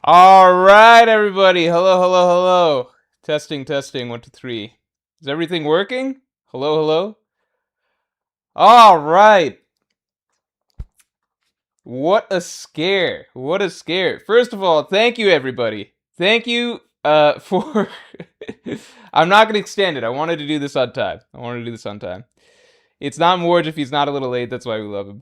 All right, everybody. Hello, hello, hello. Testing, testing. 1, 2, 3. Is everything working? Hello, hello. All right. What a scare. What a scare. First of all, thank you, everybody. Thank you for. I'm not going to extend it. I wanted to do this on time. It's not Morj if he's not a little late. That's why we love him.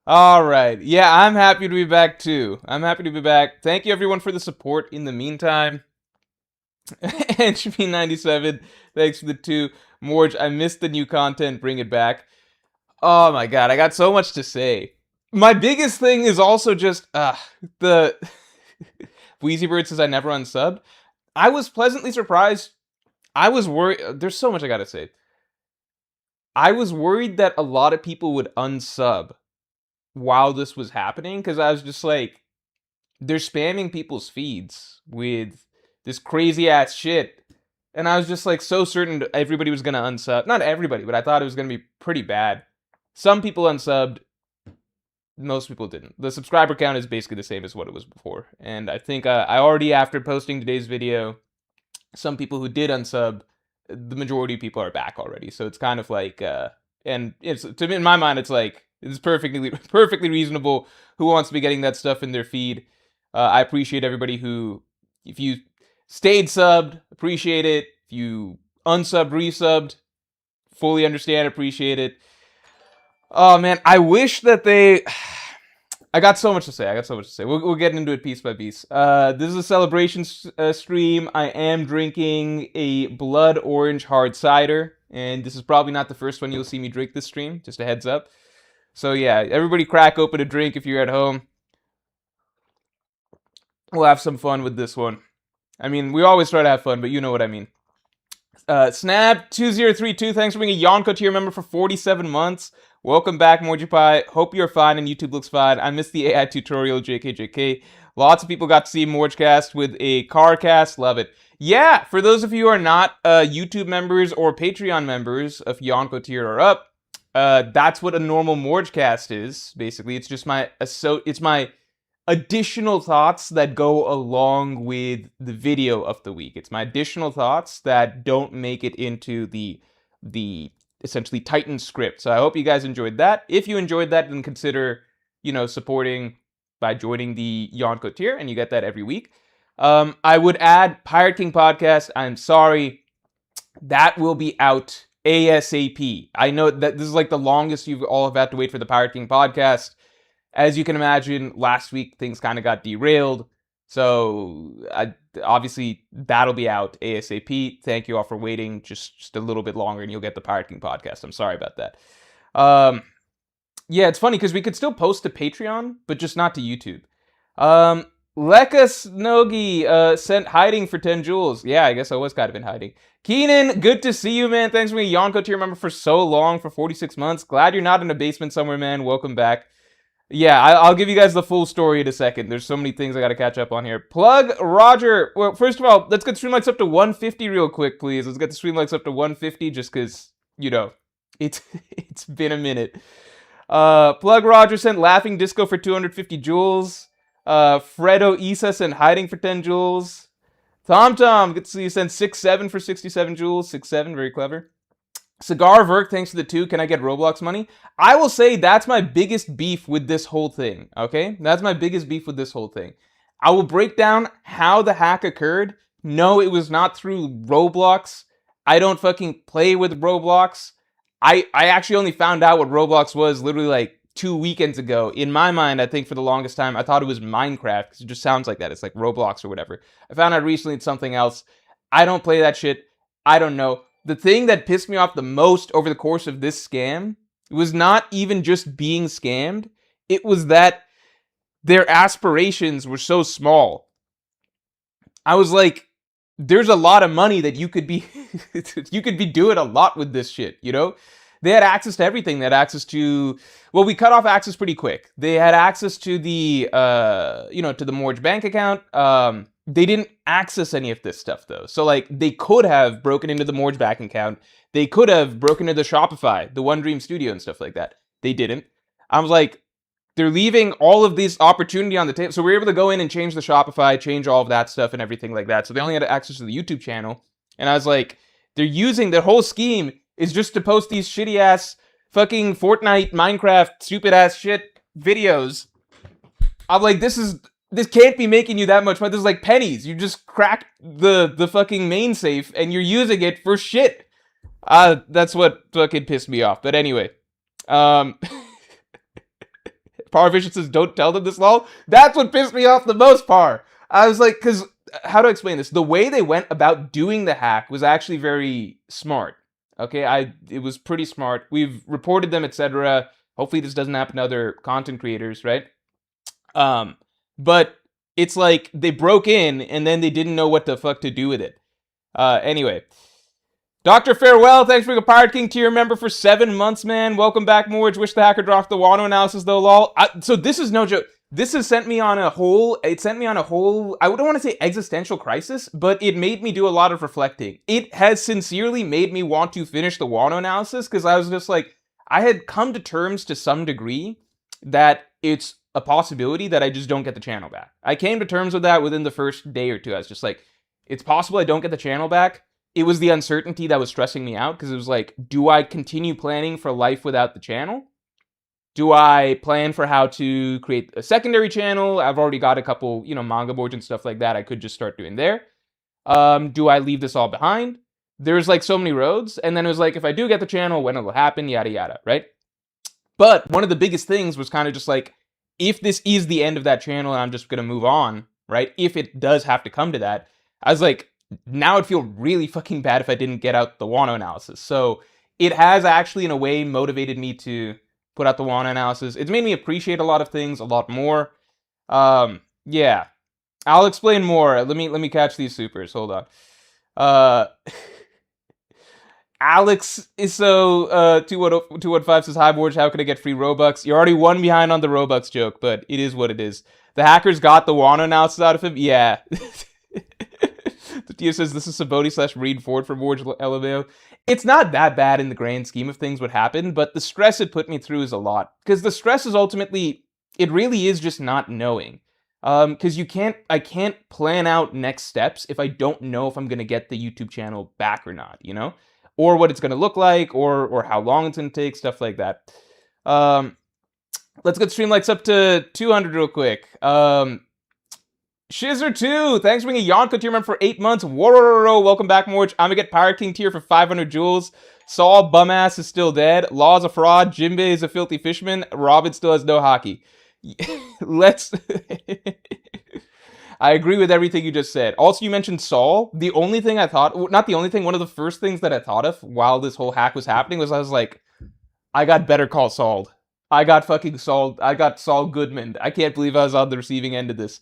All right. Yeah, I'm happy to be back too. I'm happy to be back. Thank you everyone for the support in the meantime. Entropy97, thanks for the 2. Morj, I missed the new content. Bring it back. Oh my god, I got so much to say. My biggest thing is also just the Wheezy Bird says I never unsubbed. I was pleasantly surprised. I was worried. There's so much I gotta say. I was worried that a lot of people would unsub while this was happening, because I was just like, they're spamming people's feeds with this crazy ass shit. And I was just like so certain everybody was gonna unsub. Not everybody, but I thought it was gonna be pretty bad. Some people unsubbed, most people didn't. The subscriber count is basically the same as what it was before. And I think I already, after posting today's video, some people who did unsub, the majority of people are back already. So it's kind of like, and it's, to me, in my mind, it's like, it's perfectly reasonable. Who wants to be getting that stuff in their feed? I appreciate everybody who, if you stayed subbed, appreciate it. If you unsubbed, resubbed, fully understand, appreciate it. Oh man, I wish that they. I got so much to say. We'll get into it piece by piece. This is a celebration stream. I am drinking a blood orange hard cider, and this is probably not the first one you'll see me drink this stream. Just a heads up. So yeah, everybody crack open a drink if you're at home. We'll have some fun with this one. I mean, we always try to have fun, but you know what I mean. Snap2032, thanks for being a Yonko tier member for 47 months. Welcome back, Morjipai. Hope you're fine and YouTube looks fine. I missed the AI tutorial, JK. Lots of people got to see Morjcast with a car cast. Love it. Yeah, for those of you who are not YouTube members or Patreon members of Yonko tier or up, that's what a normal Morjcast is. Basically, it's just my additional thoughts that go along with the video of the week. It's my additional thoughts that don't make it into the essentially Titan script. So I hope you guys enjoyed that. If you enjoyed that, then consider, supporting by joining the Yonko tier, and you get that every week. I would add Pirate King Podcast. I'm sorry. That will be out ASAP. I know that this is like the longest you all have had to wait for the Pirate King Podcast. As you can imagine, last week things kind of got derailed. So obviously that'll be out ASAP. Thank you all for waiting just a little bit longer, and you'll get the Pirate King Podcast. I'm sorry about that. Yeah, it's funny because we could still post to Patreon, but just not to YouTube. Lekas Nogi sent hiding for 10 jewels. Yeah, I guess I was kind of in hiding. Keenan, good to see you, man. Thanks for being a Yonko tier member for so long, for 46 months. Glad you're not in a basement somewhere, man. Welcome back. Yeah, I'll give you guys the full story in a second. There's so many things I gotta catch up on here. Plug Roger. Well, first of all, let's get stream likes up to 150 real quick, please. Let's get the stream likes up to 150 just because, it's been a minute. Plug Roger sent Laughing Disco for 250 jewels. Fredo Isa sent Hiding for 10 jewels. Tom, good to see you, sent 6-7 for 67 jewels. 6-7, very clever. Cigar Verk, thanks to the 2. Can I get Roblox money? I will say that's my biggest beef with this whole thing, okay? That's my biggest beef with this whole thing. I will break down how the hack occurred. No, it was not through Roblox. I don't fucking play with Roblox. I actually only found out what Roblox was literally like 2 weekends ago. In my mind, I think for the longest time, I thought it was Minecraft, because it just sounds like that. It's like Roblox or whatever. I found out recently it's something else. I don't play that shit. I don't know. The thing that pissed me off the most over the course of this scam was not even just being scammed. It was that their aspirations were so small. I was like, there's a lot of money that you could be you could be doing a lot with this shit, They had access to everything. They had access to, well, we cut off access pretty quick. They had access to the to the Morj bank account. They didn't access any of this stuff, though. So, they could have broken into the Morj bank account. They could have broken into the Shopify, the One Dream Studio and stuff like that. They didn't. I was like, they're leaving all of this opportunity on the table. So we were able to go in and change the Shopify, change all of that stuff and everything like that. So they only had access to the YouTube channel. And I was like, they're using their whole scheme is just to post these shitty ass fucking Fortnite, Minecraft, stupid ass shit videos. I'm like, this can't be making you that much money. This is like pennies. You just crack the fucking main safe and you're using it for shit. That's what fucking pissed me off. But anyway, Power Vision says, don't tell them this, lol. That's what pissed me off the most, Par. I was like, because, how to explain this? The way they went about doing the hack was actually very smart. Okay, it was pretty smart. We've reported them, etc. Hopefully this doesn't happen to other content creators, right? But it's like they broke in and then they didn't know what the fuck to do with it. Anyway. Dr. Farewell, thanks for being a Pirate King tier member for 7 months, man. Welcome back, Morj. Wish the hacker dropped the Wano analysis, though, lol. So this is no joke. This has sent me on a whole, I wouldn't want to say existential crisis, but it made me do a lot of reflecting. It has sincerely made me want to finish the Wano analysis, because I was just like, I had come to terms to some degree that it's a possibility that I just don't get the channel back. I came to terms with that within the first day or two. I was just like, it's possible I don't get the channel back. It was the uncertainty that was stressing me out, because it was like, do I continue planning for life without the channel? Do I plan for how to create a secondary channel? I've already got a couple, manga boards and stuff like that I could just start doing there. Do I leave this all behind? There's like so many roads. And then it was like, if I do get the channel, when it'll happen, yada, yada, right? But one of the biggest things was kind of just like, if this is the end of that channel and I'm just going to move on, right? If it does have to come to that, I was like, now it'd feel really fucking bad if I didn't get out the Wano analysis. So it has actually, in a way, motivated me to put out the Wano analysis. It's made me appreciate a lot of things a lot more. Yeah. I'll explain more. Let me catch these supers. Hold on. Alex is so 215 says, hi, Morj, how can I get free Robux? You're already one behind on the Robux joke, but it is what it is. The hackers got the Wano analysis out of him? Yeah. The Tia says, this is Saboti / Reed Ford from Morj LMAO. It's not that bad in the grand scheme of things what happened, but the stress it put me through is a lot. Because the stress is ultimately, it really is just not knowing. Because I can't plan out next steps if I don't know if I'm going to get the YouTube channel back or not, Or what it's going to look like, or how long it's going to take, stuff like that. Let's get stream likes up to 200 real quick. Shizzer2, thanks for being a Yonko tier member for 8 months. Whoa, welcome back, Morj. I'm gonna get Pirate King tier for 500 jewels. Saul Bumass is still dead. Law's a fraud. Jinbei is a filthy fisherman. Robin still has no hockey. Let's... I agree with everything you just said. Also, you mentioned Saul. The only thing I thought... Not the only thing. One of the first things that I thought of while this whole hack was happening was I was like, I got Better Call Saul. I got fucking Saul. I got Saul Goodman. I can't believe I was on the receiving end of this.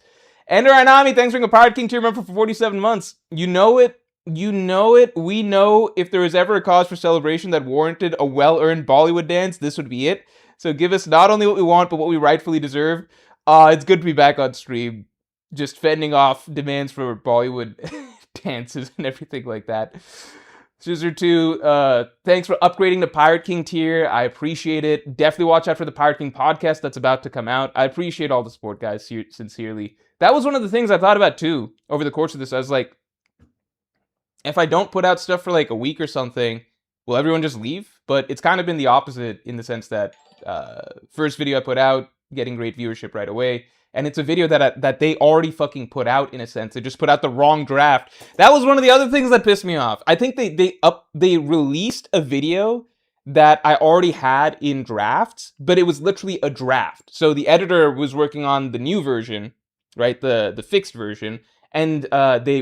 Ender Anami, thanks for being a Pirate King tier member for 47 months. You know it. We know if there was ever a cause for celebration that warranted a well-earned Bollywood dance, this would be it. So give us not only what we want, but what we rightfully deserve. It's good to be back on stream. Just fending off demands for Bollywood dances and everything like that. Scissor2, thanks for upgrading to Pirate King tier. I appreciate it. Definitely watch out for the Pirate King podcast that's about to come out. I appreciate all the support, guys, sincerely. That was one of the things I thought about, too, over the course of this. I was like, if I don't put out stuff for, like, a week or something, will everyone just leave? But it's kind of been the opposite in the sense that first video I put out, getting great viewership right away. And it's a video that they already fucking put out, in a sense. They just put out the wrong draft. That was one of the other things that pissed me off. I think they released a video that I already had in drafts, but it was literally a draft. So the editor was working on the new version, right, the fixed version, and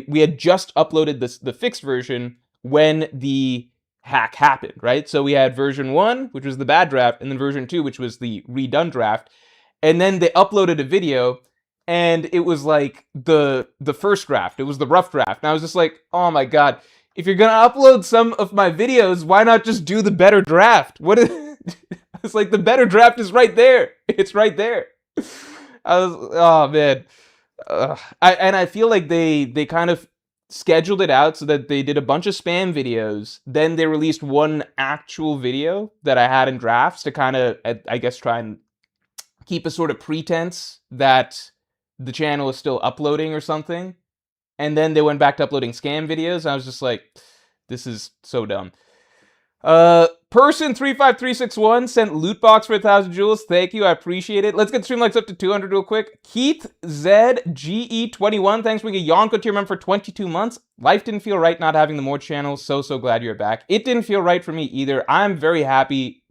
we had just uploaded the fixed version when the hack happened, right? So we had version 1, which was the bad draft, and then version 2, which was the redone draft. And then they uploaded a video, and it was like the first draft. It was the rough draft. And I was just like, oh my god, if you're gonna upload some of my videos, why not just do the better draft? What is... It's like, the better draft is right there. It's right there. Oh man. I feel like they kind of scheduled it out so that they did a bunch of spam videos. Then they released one actual video that I had in drafts to kind of, I guess, try and keep a sort of pretense that the channel is still uploading or something. And then they went back to uploading scam videos. I was just like, this is so dumb. Person 35361 sent loot box for 1,000 jewels. Thank you, I appreciate it. Let's get stream likes up to 200 real quick. Keith ZGE21, thanks for being a Yonko tier member for 22 months. Life didn't feel right not having the Morj channel. So glad you're back. It didn't feel right for me either. I'm very happy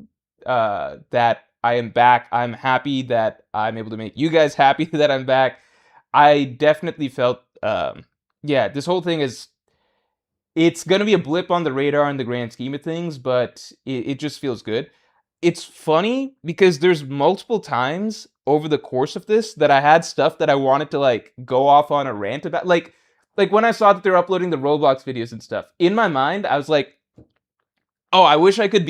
that I am back. I'm happy that I'm able to make you guys happy that I'm back. I definitely felt, yeah, this whole thing is, it's going to be a blip on the radar in the grand scheme of things, but it just feels good. It's funny because there's multiple times over the course of this that I had stuff that I wanted to like go off on a rant about. Like when I saw that they're uploading the Roblox videos and stuff, in my mind, I was like, oh, I wish I could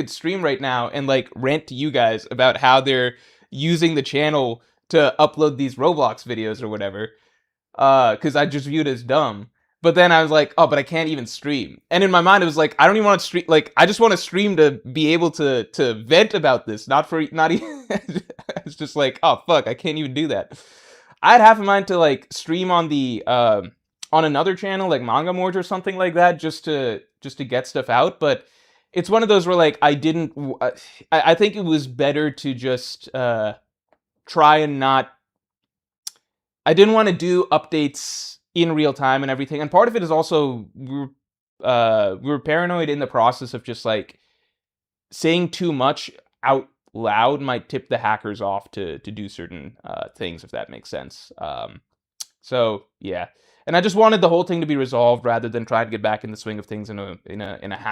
stream right now and like rant to you guys about how they're using the channel to upload these Roblox videos or whatever. Because I just viewed it as dumb. But then I was like, oh, but I can't even stream. And in my mind, it was like, I don't even want to stream. Like, I just want to stream to be able to vent about this. Not even. It's just like, oh fuck, I can't even do that. I had half a mind to like stream on the on another channel like Manga Morj or something like that, just to get stuff out. But it's one of those where like I think it was better to just try and not. I didn't want to do updates in real time and everything, and part of it is also we were paranoid in the process of just like saying too much out loud might tip the hackers off to do certain things, if that makes sense. So yeah, and I just wanted the whole thing to be resolved rather than try to get back in the swing of things in a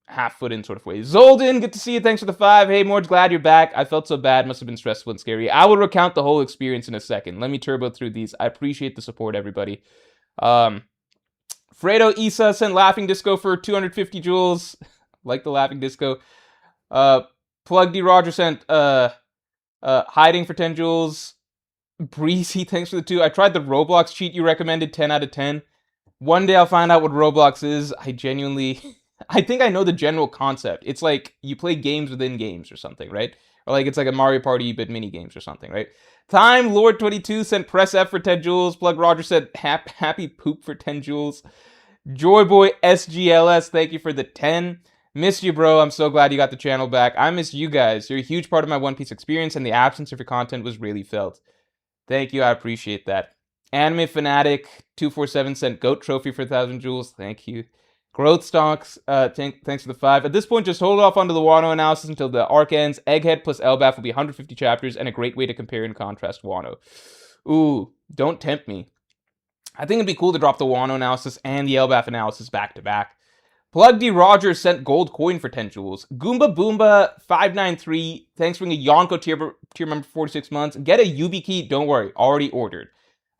half foot in sort of way. Zolden, good to see you. Thanks for the 5. Hey, Morj, glad you're back. I felt so bad. Must have been stressful and scary. I will recount the whole experience in a second. Let me turbo through these. I appreciate the support, everybody. Fredo Isa sent Laughing Disco for 250 jewels. Like the Laughing Disco. Plug D Roger sent Hiding for 10 jewels. Breezy, thanks for the 2. I tried the Roblox cheat you recommended, 10 out of 10. One day I'll find out what Roblox is. I think I know the general concept. It's like you play games within games or something, right? Or like it's like a Mario Party but mini games or something, right? Time Lord 22 sent press F for 10 jewels. Plug Roger said happy poop for 10 jewels. Joyboy SGLS, thank you for the 10. Missed you, bro. I'm so glad you got the channel back. I miss you guys. You're a huge part of my One Piece experience, and the absence of your content was really felt. Thank you. I appreciate that. Anime Fanatic 247 sent Goat Trophy for 1,000 jewels. Thank you. Growth Stocks, thanks for the 5. At this point, just hold off onto the Wano analysis until the arc ends. Egghead plus Elbaf will be 150 chapters and a great way to compare and contrast Wano. Ooh, don't tempt me. I think it'd be cool to drop the Wano analysis and the Elbaf analysis back to back. Plug D Rogers sent gold coin for 10 jewels. Goomba Boomba 593, thanks for being a Yonko tier member for 46 months. Get a Yubi key, don't worry, already ordered.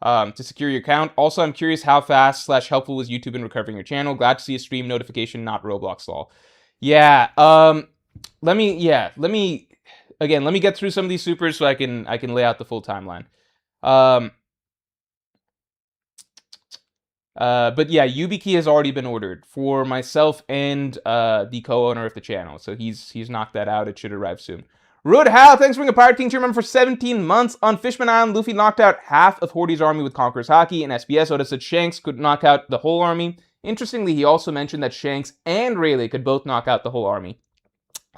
To secure your account. Also, I'm curious how fast / helpful was YouTube in recovering your channel. Glad to see a stream notification, not Roblox lol. Yeah, let me get through some of these supers so I can lay out the full timeline. But yeah, YubiKey has already been ordered for myself and the co-owner of the channel. So he's knocked that out. It should arrive soon. Rude Hal, thanks for being a Pirate King tier member for 17 months. On Fishman Island, Luffy knocked out half of Horty's army with Conqueror's Haki. In SBS, Oda said Shanks could knock out the whole army. Interestingly, he also mentioned that Shanks and Rayleigh could both knock out the whole army.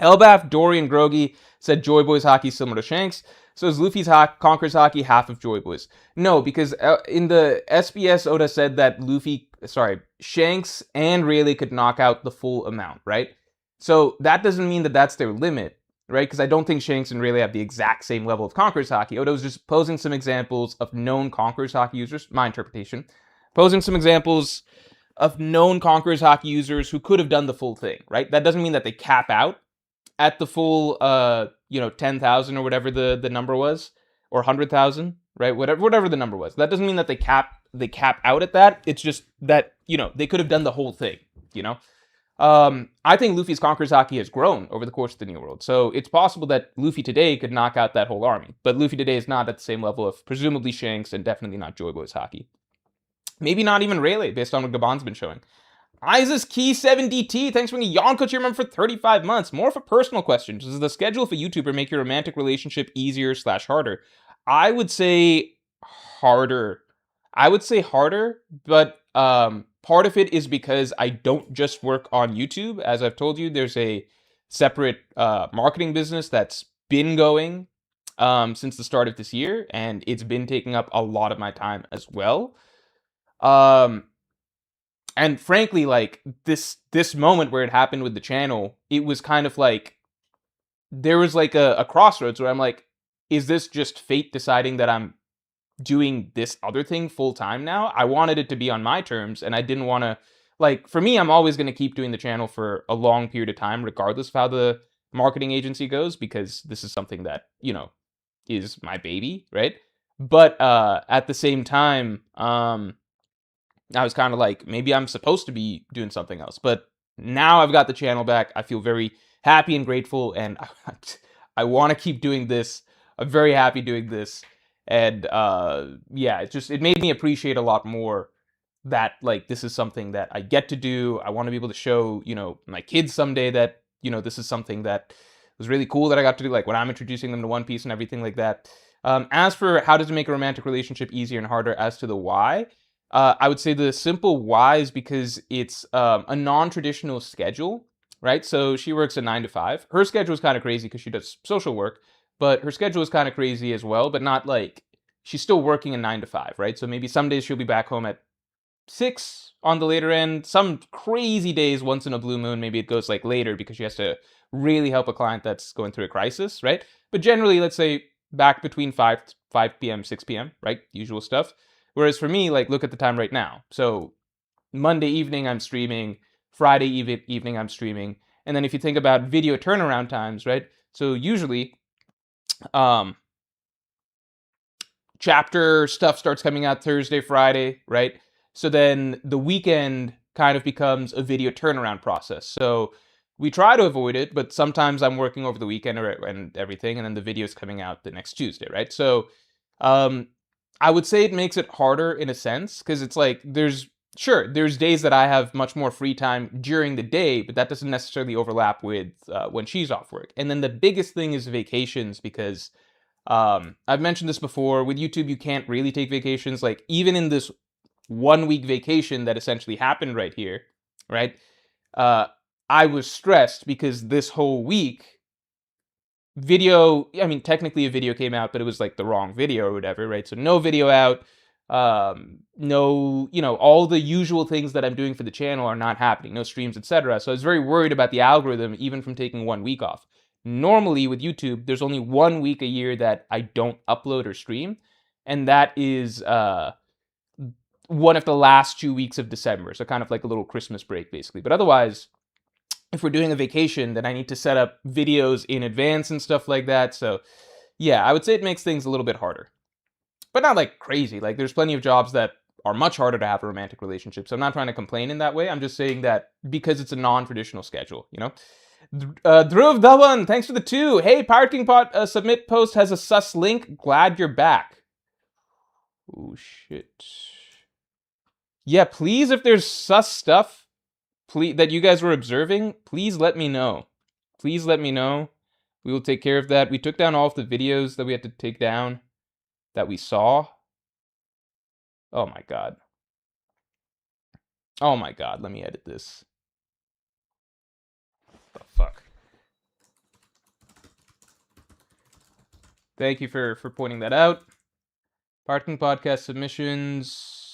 Elbaf, Dory, and Grogi said Joy Boy's Haki is similar to Shanks. So is Luffy's Conqueror's Haki half of Joy Boy's? No, because in the SBS, Oda said that Shanks and Rayleigh could knock out the full amount, right? So that doesn't mean that that's their limit, right? Because I don't think Shanks and Rayleigh have the exact same level of Conqueror's Haki. Oda was just posing some examples of known Conqueror's Haki users, my interpretation. Posing some examples of known Conqueror's Haki users who could have done the full thing, right? That doesn't mean that they cap out at the full, 10,000 or whatever the number was, or 100,000, right? Whatever the number was. That doesn't mean that they cap out at that. It's just that, they could have done the whole thing, I think Luffy's Conqueror's Haki has grown over the course of the New World. So it's possible that Luffy today could knock out that whole army. But Luffy today is not at the same level of presumably Shanks and definitely not Joy Boy's Haki. Maybe not even Rayleigh, based on what Gabon's been showing. Isis Key 7DT, thanks for being a Yonko to your member for 35 months. More of a personal question. Does the schedule of a YouTuber make your romantic relationship easier / harder? I would say harder. I would say harder, but part of it is because I don't just work on YouTube. As I've told you, there's a separate marketing business that's been going since the start of this year, and it's been taking up a lot of my time as well. And frankly, like this moment where it happened with the channel, it was kind of like there was like a crossroads where I'm like, is this just fate deciding that I'm doing this other thing full time now? I wanted it to be on my terms, and I didn't want to, like, for me, I'm always going to keep doing the channel for a long period of time, regardless of how the marketing agency goes, because this is something that, you know, is my baby, right? But at the same time, I was kind of like, maybe I'm supposed to be doing something else. But now I've got the channel back. I feel very happy and grateful, and I want to keep doing this. I'm very happy doing this. And yeah, it made me appreciate a lot more that, like, this is something that I get to do. I want to be able to show, you know, my kids someday that, you know, this is something that was really cool that I got to do, like when I'm introducing them to One Piece and everything like that. As for how does it make a romantic relationship easier and harder, as to the why, I would say the simple why is because it's a non-traditional schedule, right? So she works a 9 to 5. Her schedule is kind of crazy because she does social work, but her schedule is kind of crazy as well, but not like she's still working a 9 to 5, right? So maybe some days she'll be back home at 6 on the later end. Some crazy days, once in a blue moon, maybe it goes like later because she has to really help a client that's going through a crisis, right? But generally, let's say back between 5 p.m., 6 p.m., right? Usual stuff. Whereas for me, like, look at the time right now. So Monday evening, I'm streaming. Friday evening, I'm streaming. And then if you think about video turnaround times, right? So usually, chapter stuff starts coming out Thursday, Friday, right? So then the weekend kind of becomes a video turnaround process. So we try to avoid it, but sometimes I'm working over the weekend and everything, and then the video's coming out the next Tuesday, right? So I would say it makes it harder in a sense, because it's like there's days that I have much more free time during the day, but that doesn't necessarily overlap with when she's off work. And then the biggest thing is vacations, because I've mentioned this before, with YouTube you can't really take vacations. Like, even in this 1 week vacation that essentially happened right here, right? I was stressed because this whole week technically a video came out, but it was like the wrong video or whatever, right? So no video out, no, you know, all the usual things that I'm doing for the channel are not happening, no streams, etc. So I was very worried about the algorithm, even from taking 1 week off. Normally with YouTube, there's only 1 week a year that I don't upload or stream, and that is one of the last 2 weeks of December, so kind of like a little Christmas break, basically. But otherwise, if we're doing a vacation, then I need to set up videos in advance and stuff like that. So yeah, I would say it makes things a little bit harder, but not like crazy. Like, there's plenty of jobs that are much harder to have a romantic relationship. So I'm not trying to complain in that way. I'm just saying that because it's a non-traditional schedule, you know? Dhruv Dhawan, thanks for the 2. Hey, Pirate King Pot submit post has a sus link. Glad you're back. Oh, shit. Yeah, please, if there's sus stuff that you guys were observing, please let me know. Please let me know. We will take care of that. We took down all of the videos that we had to take down that we saw. Oh my god. Oh my god, let me edit this. The fuck. Thank you for pointing that out. Parking podcast submissions.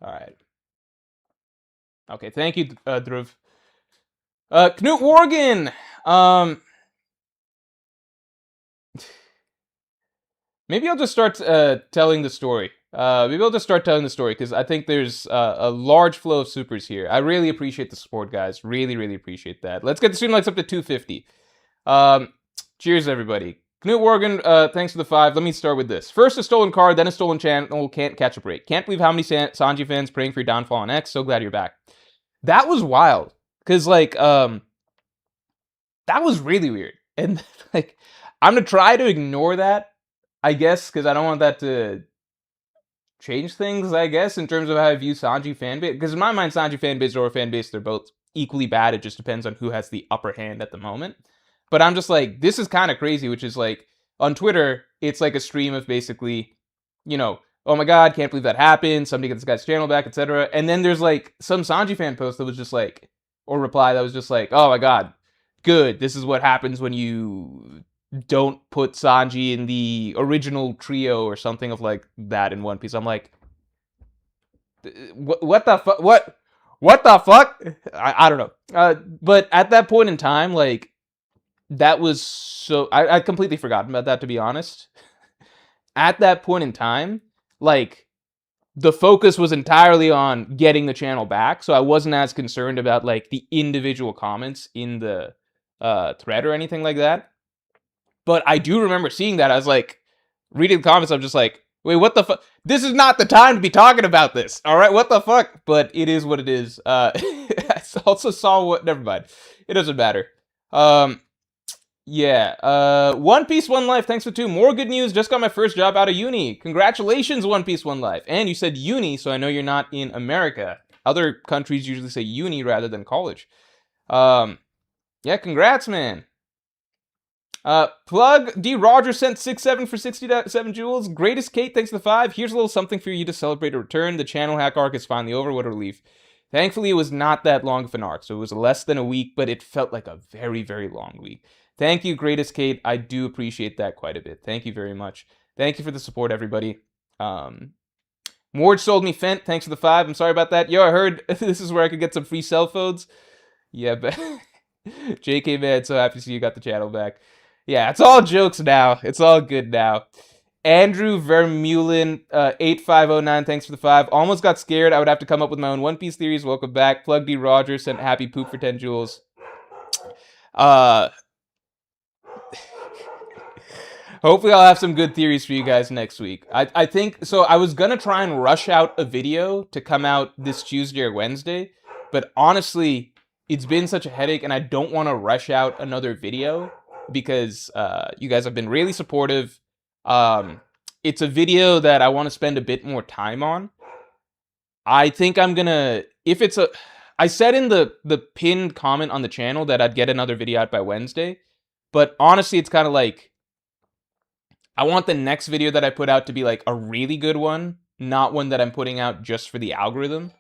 All right. Okay, thank you, Dhruv. Knut Worgen. Maybe I'll just start telling the story. Because I think there's a large flow of supers here. I really appreciate the support, guys. Really, really appreciate that. Let's get the stream likes up to 250. Cheers, everybody. Knut Worgen, thanks for the 5. Let me start with this. First a stolen card, then a stolen channel. Can't catch a break. Can't believe how many Sanji fans praying for your downfall on X. So glad you're back. That was wild. Because, like, that was really weird. And, like, I'm gonna try to ignore that, I guess, because I don't want that to change things, I guess, in terms of how I view Sanji fanbase. Because in my mind, Sanji fanbase or fanbase, they're both equally bad. It just depends on who has the upper hand at the moment. But I'm just like, this is kind of crazy, which is like, on Twitter, it's like a stream of basically, oh my god, can't believe that happened. Somebody get this guy's channel back, etc. And then there's like some Sanji fan post that was just like, or reply that was just like, oh my god, good. This is what happens when you don't put Sanji in the original trio or something of like that in One Piece. I'm like, what the fuck? What the fuck? I don't know. But at that point in time, like, that was so... I completely forgotten about that, to be honest. At that point in time, like, the focus was entirely on getting the channel back, so I wasn't as concerned about, like, the individual comments in the thread or anything like that. But I do remember seeing that. I was like, reading the comments, I'm just like, wait, what the fuck? This is not the time to be talking about this, all right? What the fuck? But it is what it is. I also saw what... Never mind. It doesn't matter. Yeah. One Piece, One Life, thanks for 2. More good news, just got my first job out of uni. Congratulations, One Piece, One Life. And you said uni, so I know you're not in America. Other countries usually say uni rather than college. Yeah, congrats, man. Plug D. Rogers sent 6-7 for 67 jewels. Greatest Kate, thanks to the 5. Here's a little something for you to celebrate a return. The channel hack arc is finally over. What a relief. Thankfully, it was not that long of an arc, so it was less than a week, but it felt like a very, very long week. Thank you, Greatest Kate. I do appreciate that quite a bit. Thank you very much. Thank you for the support, everybody. Morj sold me Fent. Thanks for the 5. I'm sorry about that. Yo, I heard this is where I could get some free cell phones. Yeah, but JK, man, so happy to see you got the channel back. Yeah, it's all jokes now. It's all good now. Andrew Vermeulen, 8509, thanks for the 5. Almost got scared. I would have to come up with my own One Piece theories. Welcome back. Plug D. Rogers sent happy poop for 10 jewels. Hopefully I'll have some good theories for you guys next week. I think, so I was gonna try and rush out a video to come out this Tuesday or Wednesday, but honestly, it's been such a headache and I don't want to rush out another video because you guys have been really supportive. It's a video that I want to spend a bit more time on. I think I'm gonna, if it's a... I said in the pinned comment on the channel that I'd get another video out by Wednesday, but honestly, it's kind of like, I want the next video that I put out to be like a really good one, not one that I'm putting out just for the algorithm.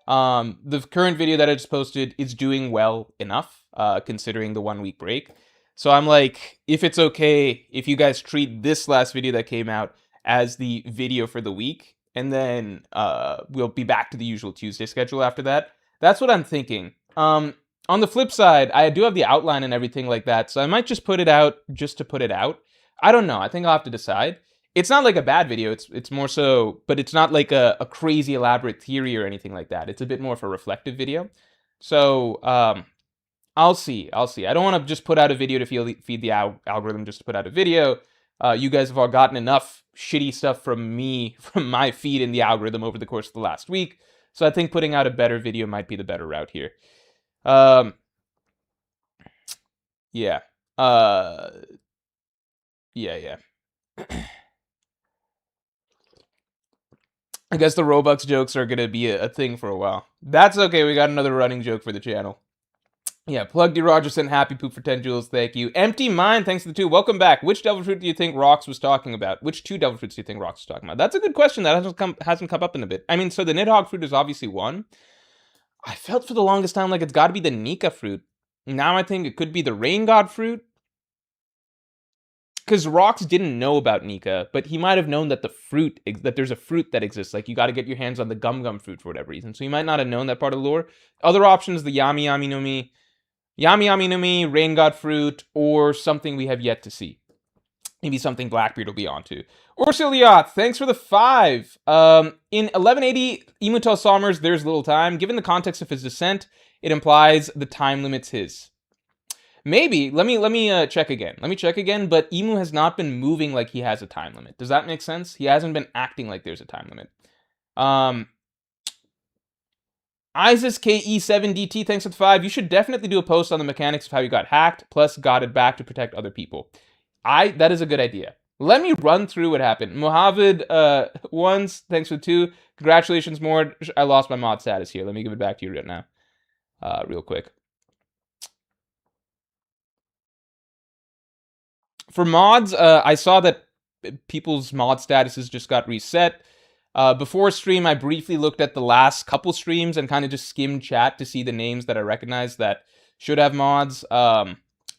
The current video that I just posted is doing well enough, considering the 1 week break. So I'm like, if it's okay, if you guys treat this last video that came out as the video for the week, and then we'll be back to the usual Tuesday schedule after that. That's what I'm thinking. On the flip side, I do have the outline and everything like that, so I might just put it out just to put it out. I don't know. I think I'll have to decide. It's not like a bad video. It's more so, but it's not like a crazy elaborate theory or anything like that. It's a bit more of a reflective video. So I'll see. I don't want to just put out a video to feed the algorithm just to put out a video. You guys have all gotten enough shitty stuff from me, from my feed in the algorithm over the course of the last week. So I think putting out a better video might be the better route here. Yeah. Yeah. I guess the Robux jokes are going to be a thing for a while. That's okay. We got another running joke for the channel. Yeah, Plug D. Rogerson, happy poop for 10 jewels. Thank you. Empty Mind, thanks to the 2. Welcome back. Which devil fruit do you think Rox was talking about? Which 2 devil fruits do you think Rox was talking about? That's a good question. That hasn't come up in a bit. I mean, so the Nidhogg fruit is obviously one. I felt for the longest time like it's got to be the Nika fruit. Now I think it could be the Rain God fruit. Because Rox didn't know about Nika, but he might have known that that there's a fruit that exists. Like, you got to get your hands on the Gum Gum fruit for whatever reason. So he might not have known that part of the lore. Other options, the Yami Yami no Mi, Rain God fruit, or something we have yet to see. Maybe something Blackbeard will be onto. Ursiliath, thanks for the 5. In 1180, Emu tells Somers there's little time. Given the context of his descent, it implies the time limit's his. Maybe. Let me check again. But Emu has not been moving like he has a time limit. Does that make sense? He hasn't been acting like there's a time limit. Isis KE7DT, thanks for the 5. You should definitely do a post on the mechanics of how you got hacked, plus got it back to protect other people. That is a good idea. Let me run through what happened. Mohammed, once, thanks for 2. Congratulations, Morj. I lost my mod status here. Let me give it back to you right now, real quick. For mods, I saw that people's mod statuses just got reset. Before stream, I briefly looked at the last couple streams and kind of just skimmed chat to see the names that I recognized that should have mods.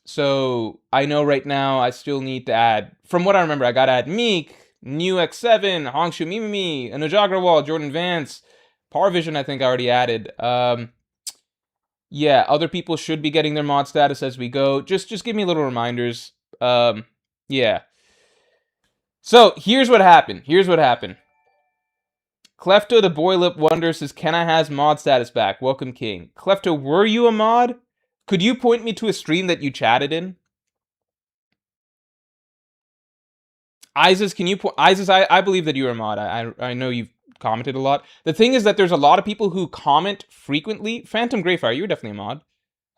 So I know right now I still need to add, from what I remember, I gotta add Meek, New X7, Hongshu Mimimi, Anujagrawal, Jordan Vance, Parvision I think I already added. Yeah, other people should be getting their mod status as we go. Just give me little reminders. Yeah. So here's what happened. Clefto the Boy Lip Wonder says, "Can I has mod status back? Welcome, King." Clefto, were you a mod? Could you point me to a stream that you chatted in? Isis, can you point? Isis, I believe that you're a mod. I know you've commented a lot. The thing is that there's a lot of people who comment frequently. Phantom Greyfire, you're definitely a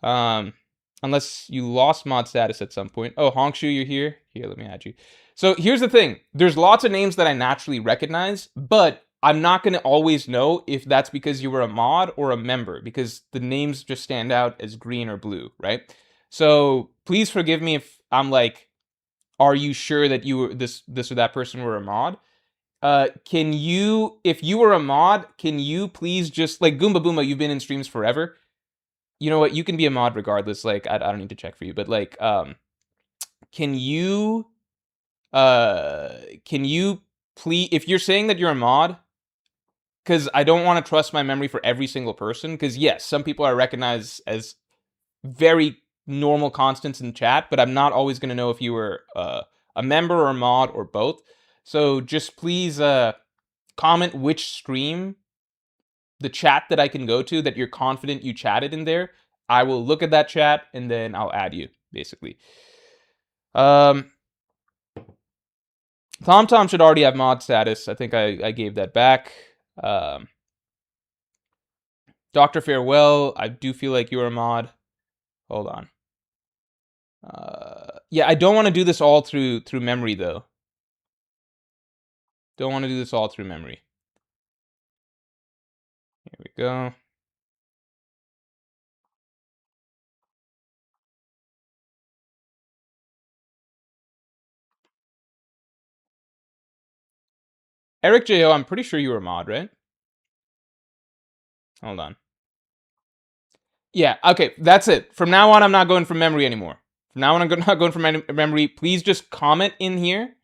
mod. Unless you lost mod status at some point. Oh, Hongshu, you're here? Here, let me add you. So here's the thing. There's lots of names that I naturally recognize, but I'm not going to always know if that's because you were a mod or a member, because the names just stand out as green or blue, right? So please forgive me if I'm like, are you sure that you were this or that person were a mod? Can you, if you were a mod, can you please just, like, Goomba Boomba, you've been in streams forever. You know what? You can be a mod regardless. Like, I don't need to check for you, but like, can you please, if you're saying that you're a mod, because I don't want to trust my memory for every single person, because yes, some people I recognize as very normal constants in chat, but I'm not always going to know if you were a member or a mod or both. So just please comment which stream, the chat that I can go to that you're confident you chatted in there. I will look at that chat and then I'll add you, basically. Tom should already have mod status. I think I gave that back. Dr. Farewell, I do feel like you're a mod. Hold on. Yeah, I don't want to do this all through memory, though. Don't want to do this all through memory. Here we go. Eric J.O., I'm pretty sure you were a mod, right? Hold on. Yeah, okay, that's it. From now on, I'm not going from memory anymore. From now on, I'm not going from memory. Please just comment in here.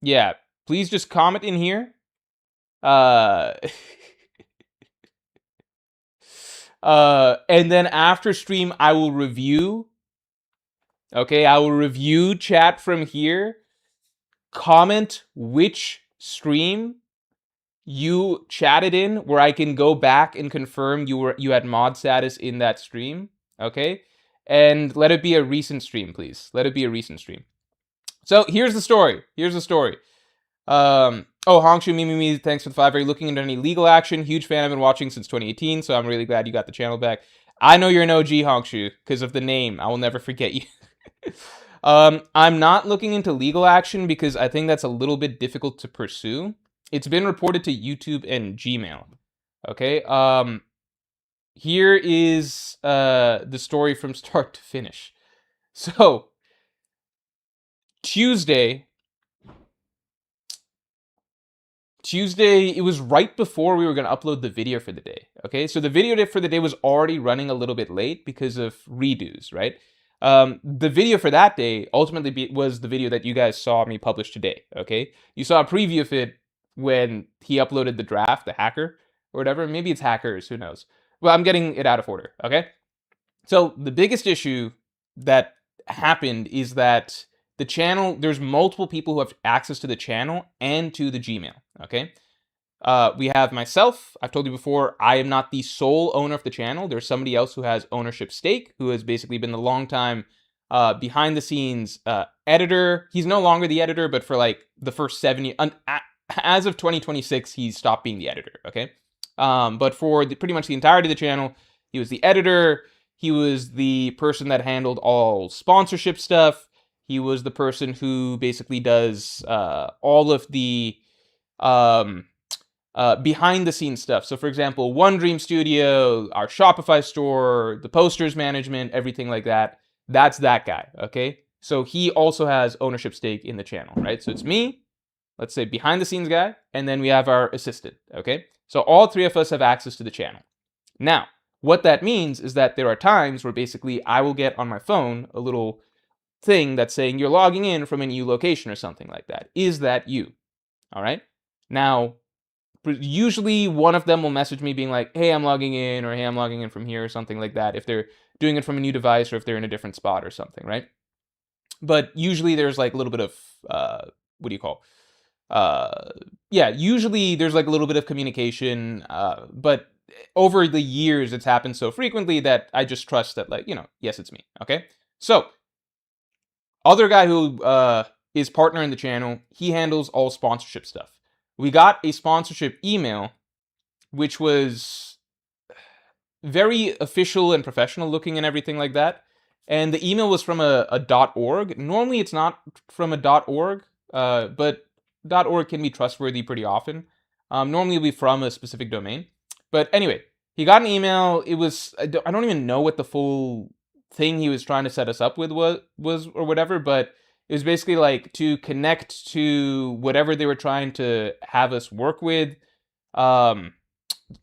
Yeah, please just comment in here. And then after stream, I will review. Okay, I will review chat from here. Comment which stream you chatted in, where I can go back and confirm you had mod status in that stream. Okay, and let it be a recent stream, please. Let it be a recent stream. So here's the story. Oh, Hongshu Mimimi, thanks for the 5. Are you looking into any legal action? Huge fan. I've been watching since 2018, so I'm really glad you got the channel back. I know you're an OG, Hongshu, because of the name. I will never forget you. I'm not looking into legal action because I think that's a little bit difficult to pursue. It's been reported to YouTube and Gmail. Okay. Here is the story from start to finish. So Tuesday, it was right before we were going to upload the video for the day. Okay, so the video for the day was already running a little bit late because of redos, right? The video for that day ultimately was the video that you guys saw me publish today. Okay, you saw a preview of it when he uploaded the draft, the hacker or whatever. Maybe it's hackers, who knows? Well, I'm getting it out of order. Okay, so the biggest issue that happened is that the channel, there's multiple people who have access to the channel and to the Gmail, okay? We have myself. I've told you before, I am not the sole owner of the channel. There's somebody else who has ownership stake, who has basically been the long time behind the scenes editor. He's no longer the editor, but for like the first 7 years, as of 2026, he's stopped being the editor, okay? But for pretty much the entirety of the channel, he was the editor. He was the person that handled all sponsorship stuff. He was the person who basically does all of the um, behind the scenes stuff. So, for example, One Dream Studio, our Shopify store, the posters management, everything like that. That's that guy, okay? So he also has ownership stake in the channel, right? So it's me, let's say behind the scenes guy, and then we have our assistant, okay? So all three of us have access to the channel. Now, what that means is that there are times where basically I will get on my phone a little thing that's saying you're logging in from a new location or something like that. Is that you? All right? Now, usually one of them will message me being like, hey, I'm logging in, or hey, I'm logging in from here, or something like that, if they're doing it from a new device or if they're in a different spot or something, right? But usually there's like a little bit of, what do you call? Yeah, usually there's like a little bit of communication, but over the years it's happened so frequently that I just trust that, like, yes, it's me, okay? So, other guy who is partner in the channel, he handles all sponsorship stuff. We got a sponsorship email, which was very official and professional looking and everything like that. And the email was from a .org. Normally it's not from a .org, but .org can be trustworthy pretty often. Normally it'll be from a specific domain. But anyway, he got an email. It was, I don't even know what the full thing he was trying to set us up with was or whatever, but it was basically like to connect to whatever they were trying to have us work with.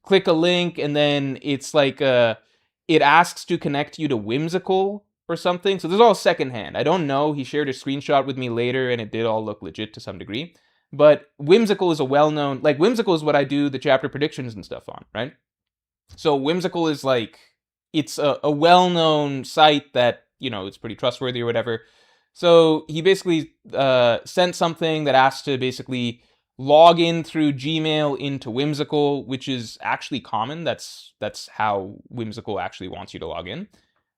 Click a link, and then it's like it asks to connect you to Whimsical or something. So this is all secondhand. I don't know. He shared a screenshot with me later, and it did all look legit to some degree. But Whimsical is a well-known, like Whimsical is what I do the chapter predictions and stuff on, right? So Whimsical is like, it's a well-known site that, it's pretty trustworthy or whatever. So he basically sent something that asked to basically log in through Gmail into Whimsical, which is actually common. That's how Whimsical actually wants you to log in.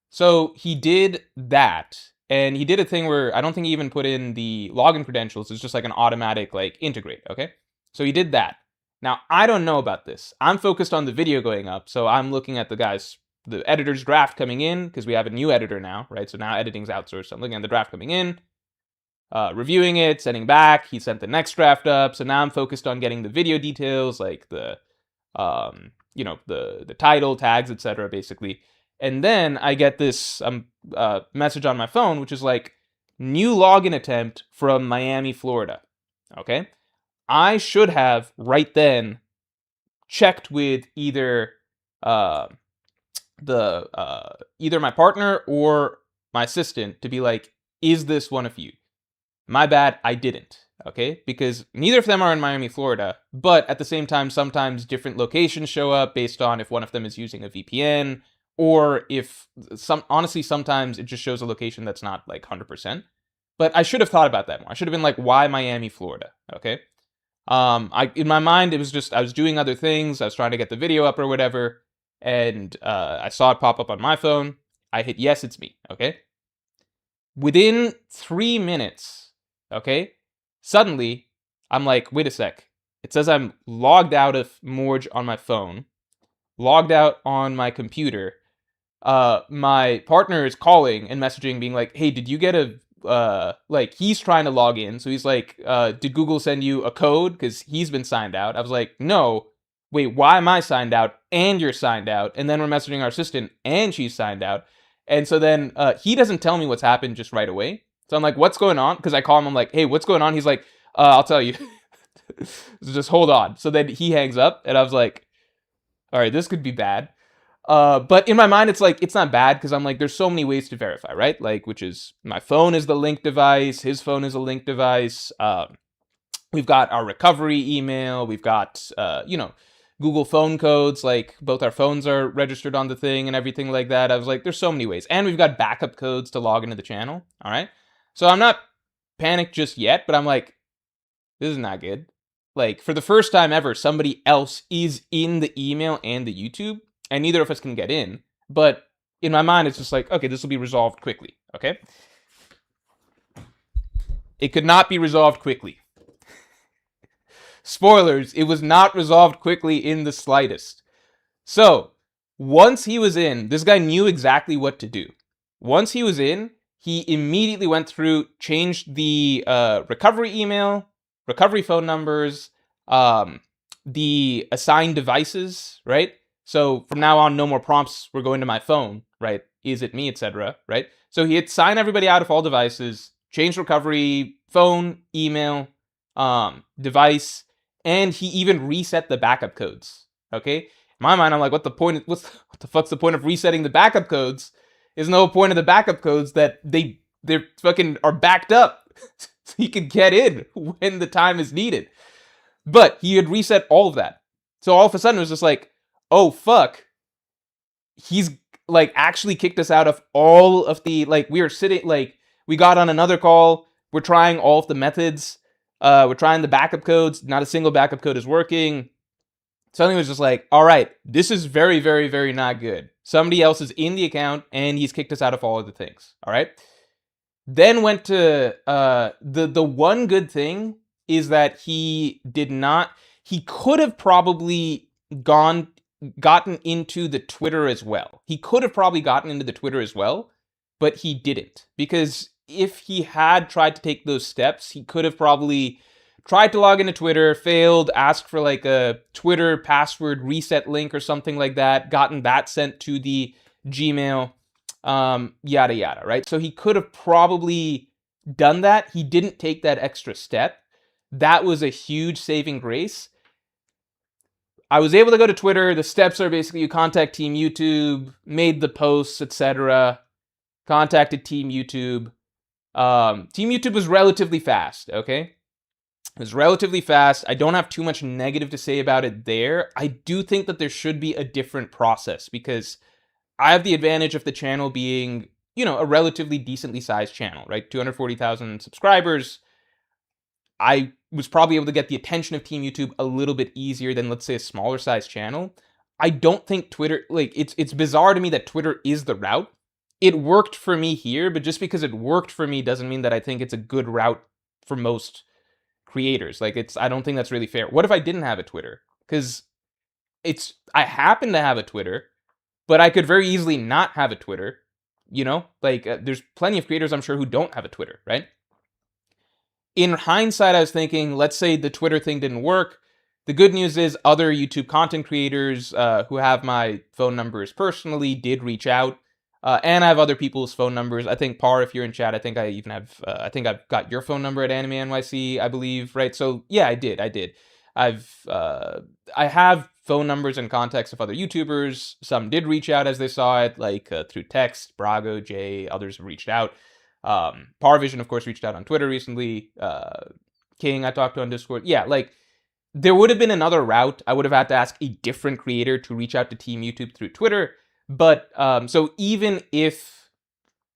So he did that, and he did a thing where I don't think he even put in the login credentials. It's just like an automatic like integrate, okay? So he did that. Now, I don't know about this. I'm focused on the video going up, so I'm looking at the editor's draft coming in, because we have a new editor now, right? So now editing's outsourced. So I'm looking at the draft coming in, reviewing it, sending back. He sent the next draft up. So now I'm focused on getting the video details, like the title, tags, etc., basically. And then I get this message on my phone, which is like, new login attempt from Miami, Florida. Okay? I should have right then checked with either either my partner or my assistant to be like, is this one of you? My bad, I didn't, okay? Because neither of them are in Miami, Florida, but at the same time, sometimes different locations show up based on if one of them is using a VPN, or if honestly, sometimes it just shows a location that's not like 100%. But I should have thought about that more. I should have been like, why Miami, Florida, okay? In my mind, it was just, I was doing other things. I was trying to get the video up or whatever, and I saw it pop up on my phone. I hit yes, it's me, okay? Within 3 minutes, okay, suddenly, I'm like, wait a sec. It says I'm logged out of Morj on my phone, logged out on my computer. My partner is calling and messaging, being like, hey, did you get like, he's trying to log in. So he's like, did Google send you a code? Because he's been signed out. I was like, no. Wait, why am I signed out and you're signed out? And then we're messaging our assistant and she's signed out. And so then he doesn't tell me what's happened just right away. So I'm like, what's going on? Because I call him, I'm like, hey, what's going on? He's like, I'll tell you. So just hold on. So then he hangs up, and I was like, all right, this could be bad. But in my mind, it's like, it's not bad, because I'm like, there's so many ways to verify, right? Like, which is, my phone is the link device, his phone is a link device. We've got our recovery email. We've got, Google phone codes, like both our phones are registered on the thing and everything like that. I was like, there's so many ways. And we've got backup codes to log into the channel. All right. So I'm not panicked just yet, but I'm like, this is not good. Like, for the first time ever, somebody else is in the email and the YouTube, and neither of us can get in. But in my mind, it's just like, okay, this will be resolved quickly. Okay. It could not be resolved quickly. Spoilers, it was not resolved quickly in the slightest. So, Once he was in, this guy knew exactly what to do. Once he was in, he immediately went through, changed the recovery email, recovery phone numbers, the assigned devices, right? So from now on, no more prompts. We're going to my phone, right? Is it me, etc., right? So he had signed everybody out of all devices, changed recovery, phone, email, device, and he even reset the backup codes. Okay, in my mind, I'm like, what the fuck's the point of resetting the backup codes? There's no point of the backup codes that they're fucking are backed up, so you can get in when the time is needed. But he had reset all of that, so all of a sudden it was just like, oh fuck, he's like actually kicked us out of all of the, like, we were sitting, like, we got on another call, we're trying all of the methods, we're trying the backup codes, not a single backup code is working. Suddenly it was just like, all right, this is very, very, very not good. Somebody else is in the account and he's kicked us out of all of the things. All right. Then went to the one good thing is that he could have probably gotten into the Twitter as well. He could have probably gotten into the Twitter as well, but he didn't, because if he had tried to take those steps, he could have probably tried to log into Twitter, failed, asked for like a Twitter password reset link or something like that, gotten that sent to the Gmail, yada yada, right? So he could have probably done that. He didn't take that extra step. That was a huge saving grace. I was able to go to Twitter. The steps are basically you contact Team YouTube, made the posts, etc. Contacted Team YouTube. Team YouTube was relatively fast, okay? It was relatively fast. I don't have too much negative to say about it there. I do think that there should be a different process, because I have the advantage of the channel being, a relatively decently sized channel, right? 240,000 subscribers. I was probably able to get the attention of Team YouTube a little bit easier than, let's say, a smaller size channel. I don't think Twitter, like, it's bizarre to me that Twitter is the route. It worked for me here, but just because it worked for me doesn't mean that I think it's a good route for most creators. Like, I don't think that's really fair. What if I didn't have a Twitter? Because I happen to have a Twitter, but I could very easily not have a Twitter, there's plenty of creators, I'm sure, who don't have a Twitter, right? In hindsight, I was thinking, let's say the Twitter thing didn't work. The good news is other YouTube content creators who have my phone numbers personally did reach out. And I have other people's phone numbers. I think, Par, if you're in chat, I think I even have, I think I've got your phone number at Anime NYC, I believe, right? So yeah, I did. I have phone numbers and contacts of other YouTubers. Some did reach out as they saw it, like through text. Brago, Jay, others have reached out. Parvision, of course, reached out on Twitter recently. King, I talked to on Discord. Yeah, like, there would have been another route. I would have had to ask a different creator to reach out to Team YouTube through Twitter. But, so even if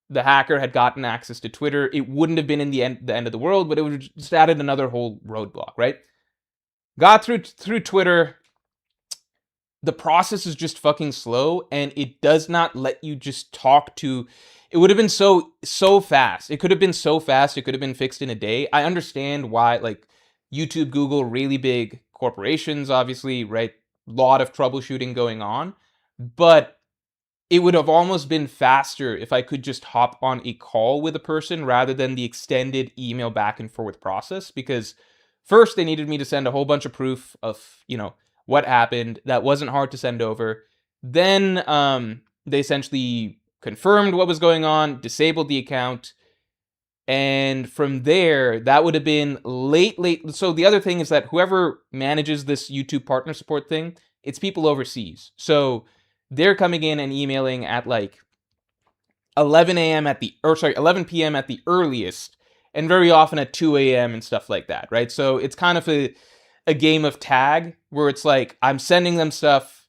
the hacker had gotten access to Twitter, it wouldn't have been in the end of the world, but it would have just added another whole roadblock, right? Got through Twitter. The process is just fucking slow, and it does not let you just talk to... It would have been so fast. It could have been so fast. It could have been fixed in a day. I understand why, like, YouTube, Google, really big corporations, obviously, right? A lot of troubleshooting going on. But it would have almost been faster if I could just hop on a call with a person rather than the extended email back and forth process. Because first, they needed me to send a whole bunch of proof of, what happened. That wasn't hard to send over. Then they essentially confirmed what was going on, disabled the account, and from there, that would have been late. So the other thing is that whoever manages this YouTube partner support thing, it's people overseas. So they're coming in and emailing at like 11 p.m. at the earliest, and very often at 2 a.m. and stuff like that, right? So it's kind of a game of tag where it's like, I'm sending them stuff,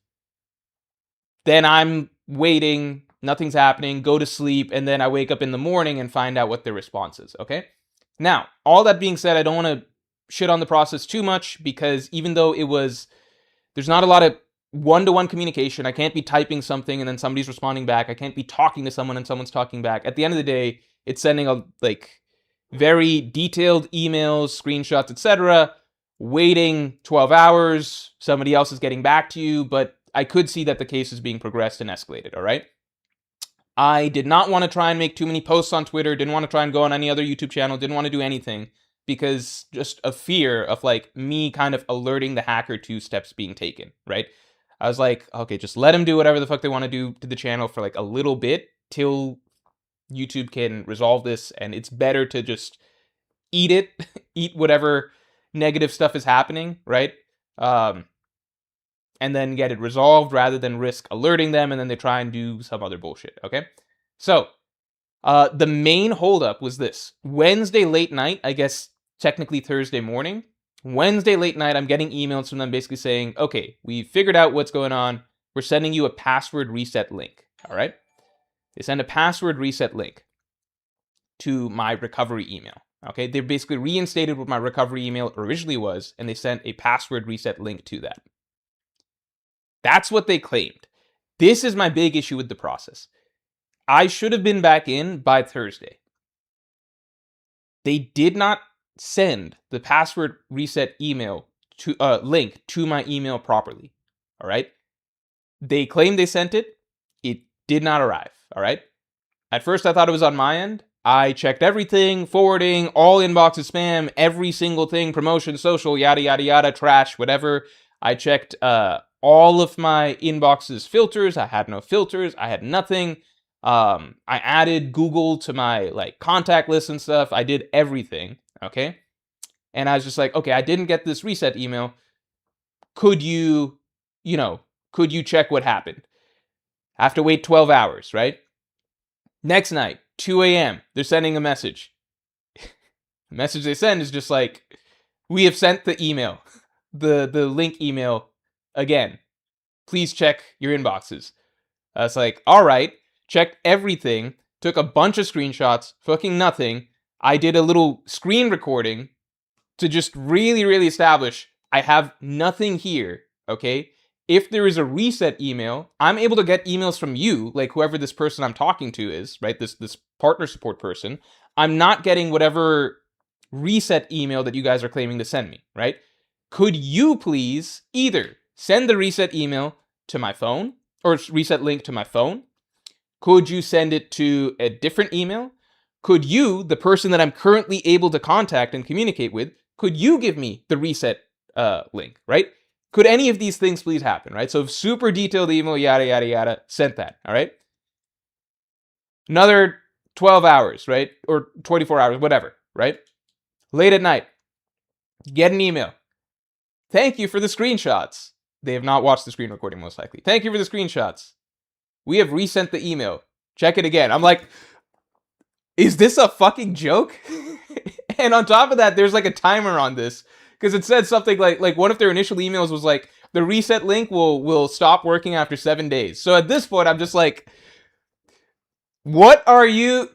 then I'm waiting, nothing's happening, go to sleep, and then I wake up in the morning and find out what their response is, okay? Now, all that being said, I don't want to shit on the process too much, because even though there's not a lot of one-to-one communication, I can't be typing something and then somebody's responding back, I can't be talking to someone and someone's talking back. At the end of the day, it's sending very detailed emails, screenshots, etc., waiting 12 hours, somebody else is getting back to you, but I could see that the case is being progressed and escalated, all right? I did not want to try and make too many posts on Twitter, didn't want to try and go on any other YouTube channel, didn't want to do anything because just a fear of like me kind of alerting the hacker to steps being taken, right? I was like, okay, just let them do whatever the fuck they want to do to the channel for like a little bit till YouTube can resolve this, and it's better to just eat it, eat whatever negative stuff is happening, right? And then get it resolved rather than risk alerting them and then they try and do some other bullshit, okay? So, the main holdup was this. Wednesday late night, I guess technically Thursday morning, Wednesday late night, I'm getting emails from them basically saying, okay, we figured out what's going on. We're sending you a password reset link, all right? They send a password reset link to my recovery email, okay? They basically reinstated what my recovery email originally was, and they sent a password reset link to that. That's what they claimed. This is my big issue with the process. I should have been back in by Thursday. They did not send the password reset email to link to my email properly. All right. They claimed they sent it. It did not arrive. All right. At first, I thought it was on my end. I checked everything, forwarding, all inboxes, spam, every single thing, promotion, social, yada, yada, yada, trash, whatever. I checked all of my inboxes filters. I had no filters. I had nothing. I added Google to my like contact list and stuff. I did everything. Okay. And I was just like, okay, I didn't get this reset email. Could you check what happened? I have to wait 12 hours, right? Next night, 2 a.m., they're sending a message. The message they send is just like, we have sent the email, the link email again. Please check your inboxes. I was like, all right, checked everything, took a bunch of screenshots, fucking nothing. I did a little screen recording to just really, really establish I have nothing here, okay? If there is a reset email, I'm able to get emails from you, like whoever this person I'm talking to is, right? This partner support person. I'm not getting whatever reset email that you guys are claiming to send me, right? Could you please either send the reset email to my phone or reset link to my phone? Could you send it to a different email? Could you, the person that I'm currently able to contact and communicate with, could you give me the reset link, right? Could any of these things please happen, right? So super detailed email, yada, yada, yada, sent that, all right? Another 12 hours, right? Or 24 hours, whatever, right? Late at night, get an email. Thank you for the screenshots. They have not watched the screen recording, most likely. Thank you for the screenshots. We have resent the email. Check it again. I'm like, is this a fucking joke? And on top of that, there's like a timer on this. Because it said something like one of their initial emails was like, the reset link will stop working after 7 days. So at this point, I'm just like, what are you...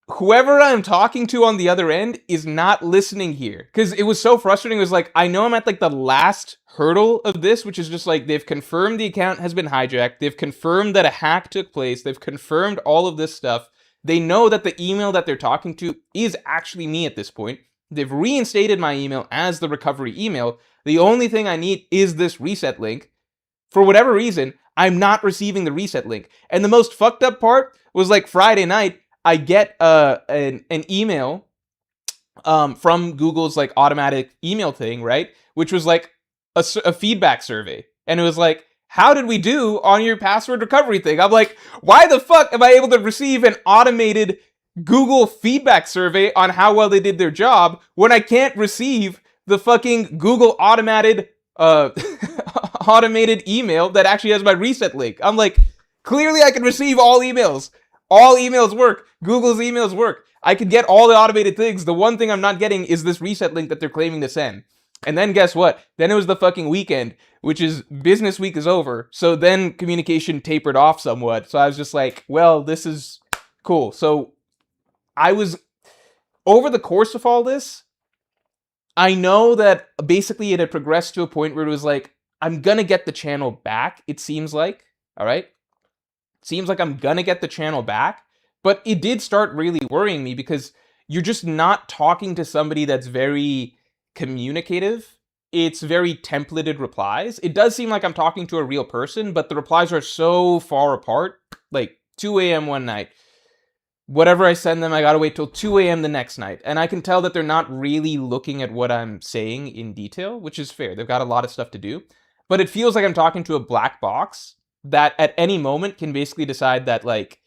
Whoever I'm talking to on the other end is not listening here. Because it was so frustrating. It was like, I know I'm at like the last hurdle of this, which is just like, they've confirmed the account has been hijacked. They've confirmed that a hack took place. They've confirmed all of this stuff. They know that the email that they're talking to is actually me at this point. They've reinstated my email as the recovery email. The only thing I need is this reset link. For whatever reason, I'm not receiving the reset link. And the most fucked up part was like Friday night, I get an email from Google's like automatic email thing, right? Which was like a feedback survey. And it was like, how did we do on your password recovery thing? I'm like, why the fuck am I able to receive an automated Google feedback survey on how well they did their job when I can't receive the fucking Google automated email that actually has my reset link? I'm like, clearly I can receive all emails. All emails work. Google's emails work. I can get all the automated things. The one thing I'm not getting is this reset link that they're claiming to send. And then guess what? Then it was the fucking weekend, which is business week is over. So then communication tapered off somewhat. So I was just like, well, this is cool. So I was, over the course of all this, I know that basically it had progressed to a point where it was like, I'm gonna get the channel back, it seems like, all right? It seems like I'm gonna get the channel back, but it did start really worrying me because you're just not talking to somebody that's very communicative it's very templated replies. It does seem like I'm talking to a real person, but the replies are so far apart. Like 2 a.m. one night, whatever I send them, I gotta wait till 2 a.m. the next night. And I can tell that they're not really looking at what I'm saying in detail, which is fair. They've got a lot of stuff to do. But it feels like I'm talking to a black box that at any moment can basically decide that, like,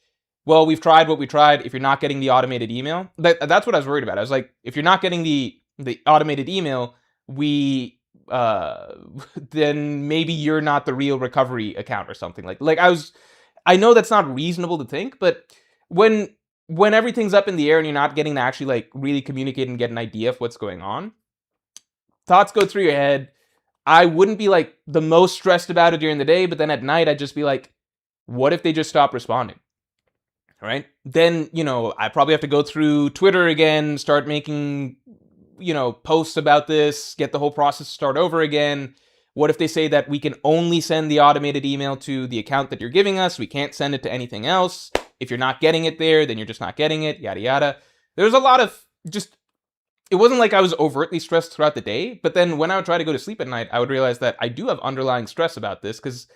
well, we've tried what we tried. If you're not getting the automated email, that's what I was worried about. I was like, if you're not getting the automated email, we then maybe you're not the real recovery account or something. I know that's not reasonable to think, but when everything's up in the air and you're not getting to actually like really communicate and get an idea of what's going on, thoughts go through your head. I wouldn't be like the most stressed about it during the day, but then at night I'd just be like, what if they just stop responding? Right? Then, I probably have to go through Twitter again, start making, posts about this, get the whole process start over again. What if they say that we can only send the automated email to the account that you're giving us? We can't send it to anything else. If you're not getting it there, then you're just not getting it, yada, yada. There's a lot of it wasn't like I was overtly stressed throughout the day, but then when I would try to go to sleep at night, I would realize that I do have underlying stress about this because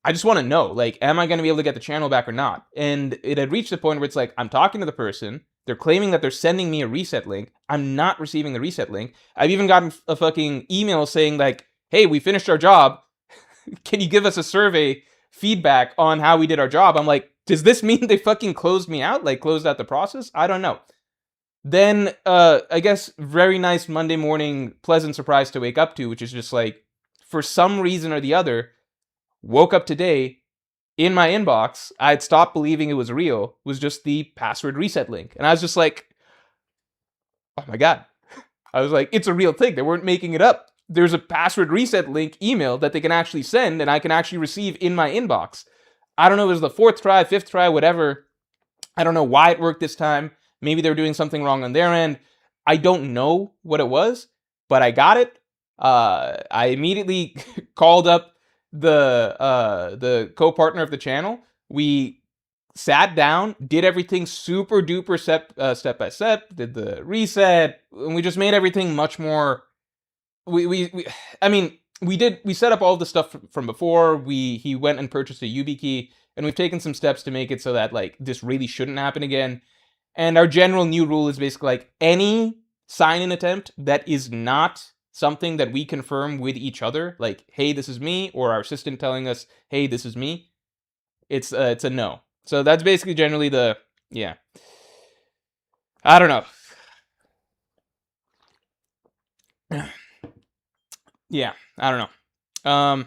I just want to know, like, am I going to be able to get the channel back or not? And it had reached the point where it's like, I'm talking to the person. They're claiming that they're sending me a reset link. I'm not receiving the reset link. I've even gotten a fucking email saying like, hey, we finished our job. Can you give us a survey feedback on how we did our job? I'm like, does this mean they fucking closed me out? Like closed out the process? I don't know. Then, I guess, very nice Monday morning, pleasant surprise to wake up to, which is just like, for some reason or the other, woke up today, in my inbox, I had stopped believing it was real, was just the password reset link. And I was just like, oh my God. I was like, it's a real thing. They weren't making it up. There's a password reset link email that they can actually send and I can actually receive in my inbox. I don't know if it was the fourth try, fifth try, whatever. I don't know why it worked this time. Maybe they were doing something wrong on their end. I don't know what it was, but I got it. I immediately called up the co-partner of the channel. We sat down, did everything super duper step by step, did the reset, and we just made everything much more. We set up all the stuff from before. He went and purchased a YubiKey, and we've taken some steps to make it so that like this really shouldn't happen again. And our general new rule is basically like any sign-in attempt that is not something that we confirm with each other, like, hey, this is me, or our assistant telling us, hey, this is me, it's a no. So that's basically generally yeah. I don't know. Yeah, I don't know.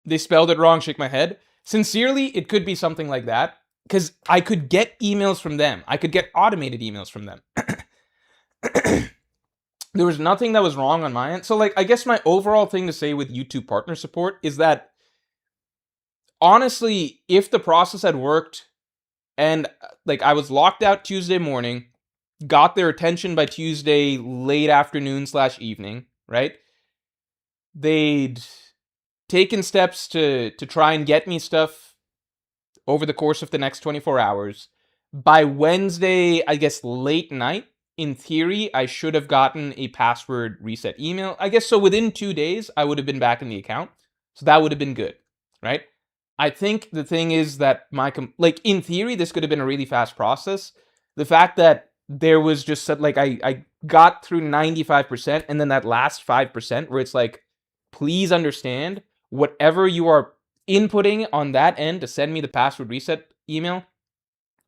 They spelled it wrong, shake my head. Sincerely, it could be something like that. Because I could get emails from them. I could get automated emails from them. There was nothing that was wrong on my end. So, like, I guess my overall thing to say with YouTube partner support is that, honestly, if the process had worked and, like, I was locked out Tuesday morning, got their attention by Tuesday late afternoon / evening, right? They'd taken steps to try and get me stuff over the course of the next 24 hours. By Wednesday, I guess late night, in theory, I should have gotten a password reset email. I guess so within 2 days, I would have been back in the account. So that would have been good, right? I think the thing is that in theory, this could have been a really fast process. The fact that there was just like, I got through 95% and then that last 5% where it's like, please understand whatever you are inputting on that end to send me the password reset email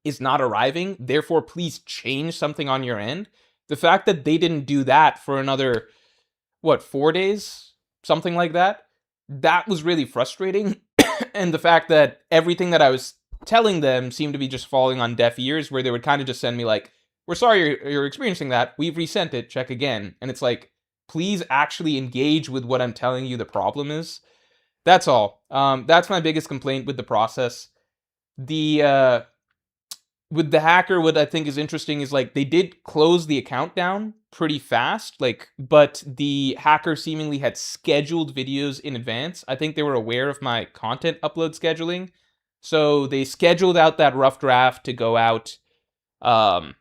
is not arriving. Therefore, please change something on your end. The fact that they didn't do that for another, 4 days? Something like that. That was really frustrating. And the fact that everything that I was telling them seemed to be just falling on deaf ears, where they would kind of just send me like, we're sorry you're experiencing that. We've resent it. Check again. And it's like, please actually engage with what I'm telling you the problem is. That's all. That's my biggest complaint with the process. With the hacker, what I think is interesting is like they did close the account down pretty fast, but the hacker seemingly had scheduled videos in advance. I think they were aware of my content upload scheduling. So they scheduled out that rough draft to go out on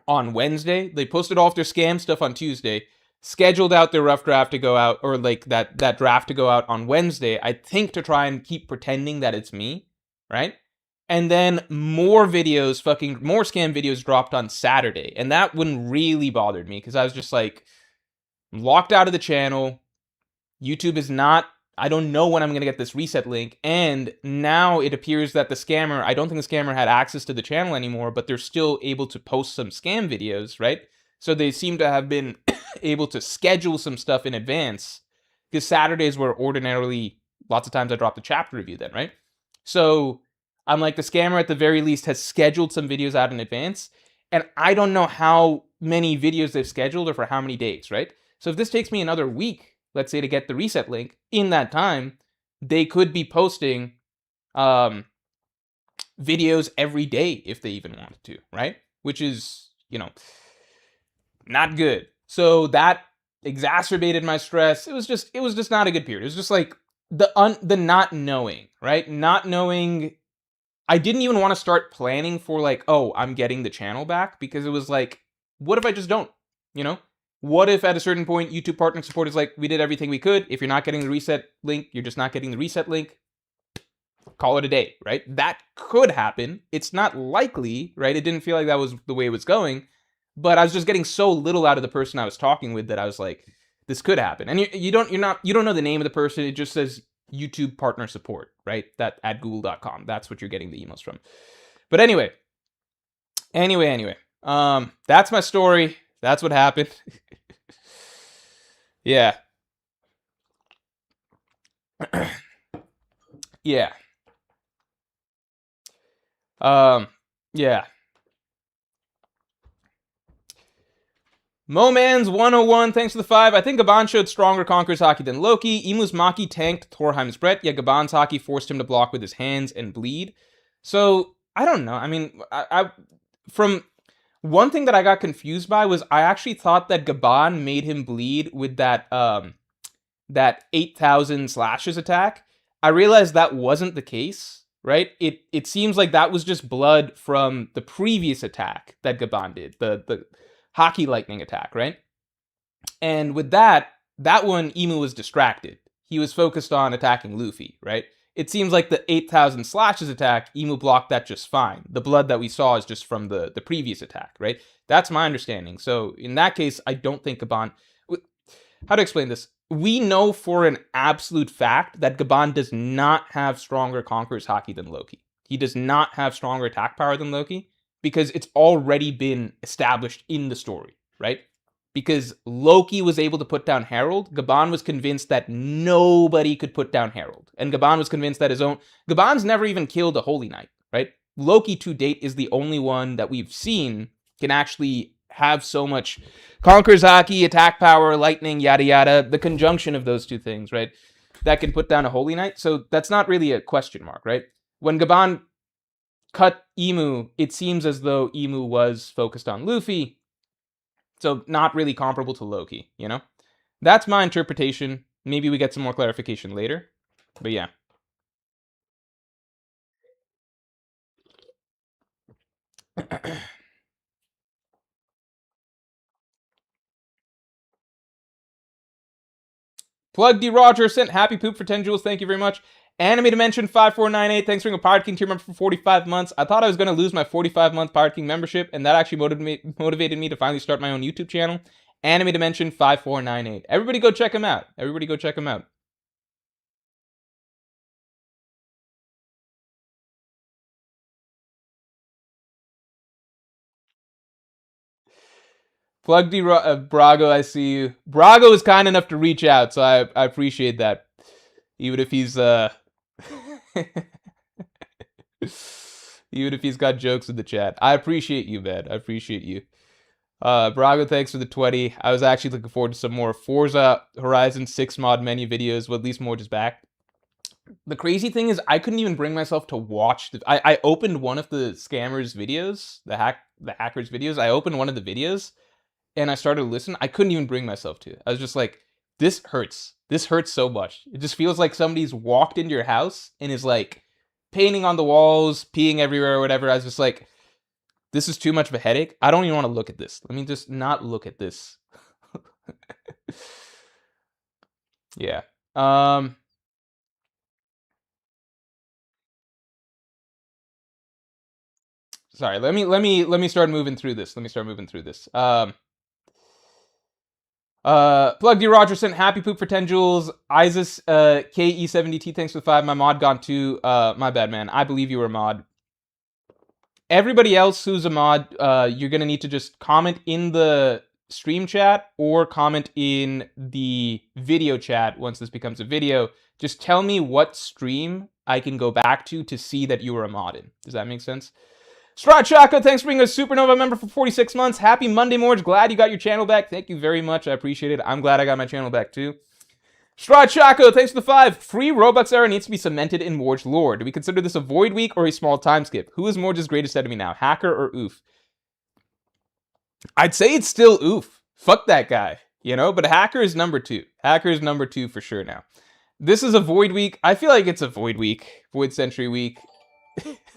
Wednesday. They posted all of their scam stuff on Tuesday. scheduled out their rough draft to go out, or like that draft to go out on Wednesday, I think to try and keep pretending that it's me, right? And then more scam videos dropped on Saturday. And that one really bothered me because I was just like, locked out of the channel. YouTube is not, I don't know when I'm going to get this reset link. And now it appears that I don't think the scammer had access to the channel anymore, but they're still able to post some scam videos, right? So they seem to have been able to schedule some stuff in advance, because Saturdays were ordinarily, lots of times I dropped a chapter review then, right? So I'm like, the scammer at the very least has scheduled some videos out in advance, and I don't know how many videos they've scheduled or for how many days, right? So if this takes me another week, let's say, to get the reset link, in that time, they could be posting videos every day if they even wanted to, right? Which is, not good. So that exacerbated my stress. It was just not a good period. It was just like the not knowing, right? Not knowing. I didn't even want to start planning for like, oh, I'm getting the channel back, because it was like, what if I just don't, What if at a certain point YouTube partner support is like, we did everything we could. If you're not getting the reset link, you're just not getting the reset link. Call it a day, right? That could happen. It's not likely, right? It didn't feel like that was the way it was going, but I was just getting so little out of the person I was talking with that I was like, this could happen. And you don't know the name of the person. It just says YouTube partner support, right? That at google.com. That's what you're getting the emails from. But anyway. That's my story. That's what happened. Yeah. Yeah. Yeah. Momans 101, thanks for the 5. I think Gaban showed stronger Conqueror's Haki than Loki. Emu's Maki tanked Torheim's Brett, yet Gaban's Haki forced him to block with his hands and bleed. So, I don't know. I mean, from one thing that I got confused by was I actually thought that Gaban made him bleed with that 8,000 slashes attack. I realized that wasn't the case, right? It seems like that was just blood from the previous attack that Gaban did, the Haki lightning attack, right? And with that one, Emu was distracted. He was focused on attacking Luffy, right? It seems like the 8,000 slashes attack, Emu blocked that just fine. The blood that we saw is just from the previous attack, right? That's my understanding. So in that case, I don't think Gaban... How to explain this? We know for an absolute fact that Gaban does not have stronger Conqueror's Haki than Loki. He does not have stronger attack power than Loki, because it's already been established in the story, right? Because Loki was able to put down Harold, Gaban was convinced that nobody could put down Harold. And Gaban was convinced that Gaban's never even killed a Holy Knight, right? Loki to date is the only one that we've seen can actually have so much Conqueror's Haki, attack power, lightning, yada yada, the conjunction of those two things, right? That can put down a Holy Knight. So that's not really a question mark, right? When Gaban cut Emu, it seems as though Emu was focused on Luffy, so not really comparable to Loki, That's my interpretation. Maybe we get some more clarification later, but yeah. Plug D. Roger sent happy poop for 10 jewels. Thank you very much. Anime Dimension 5498, thanks for being a Pirate King tier member for 45 months. I thought I was going to lose my 45-month Pirate King membership, and that actually motivated me to finally start my own YouTube channel. Anime Dimension 5498. Everybody go check him out. Plug D. Brago, I see you. Brago is kind enough to reach out, so I appreciate that. Even if he's even if he's got jokes in the chat. I appreciate you, man. I appreciate you. Brago, thanks for the 20. I was actually looking forward to some more Forza Horizon 6 mod menu videos. Well, at least Morj is back. The crazy thing is, I couldn't even bring myself to watch. I opened one of the scammers' videos, the hackers' videos. I opened one of the videos, and I started to listen. I couldn't even bring myself to it. I was just like, this hurts. This hurts so much. It just feels like somebody's walked into your house and is like painting on the walls, peeing everywhere or whatever. I was just like, this is too much of a headache. I don't even want to look at this. Let me just not look at this. Yeah. Sorry. Let me start moving through this. Plug D Rogerson, happy poop for 10 joules. Isis, KE70T, thanks for the 5. My mod gone too. My bad, man. I believe you were a mod. Everybody else who's a mod, you're gonna need to just comment in the stream chat or comment in the video chat once this becomes a video. Just tell me what stream I can go back to see that you were a mod in. Does that make sense? Strat Chaka, thanks for being a Supernova member for 46 months. Happy Monday, Morj. Glad you got your channel back. Thank you very much. I appreciate it. I'm glad I got my channel back too. Strat Chaka, thanks for the 5. Free Robux era needs to be cemented in Morj lore. Do we consider this a void week or a small time skip? Who is Morj's greatest enemy now? Hacker or Oof? I'd say it's still Oof. Fuck that guy. You know, but Hacker is number 2. Hacker is number 2 for sure now. This is a void week. I feel like it's a void week. Void Century week.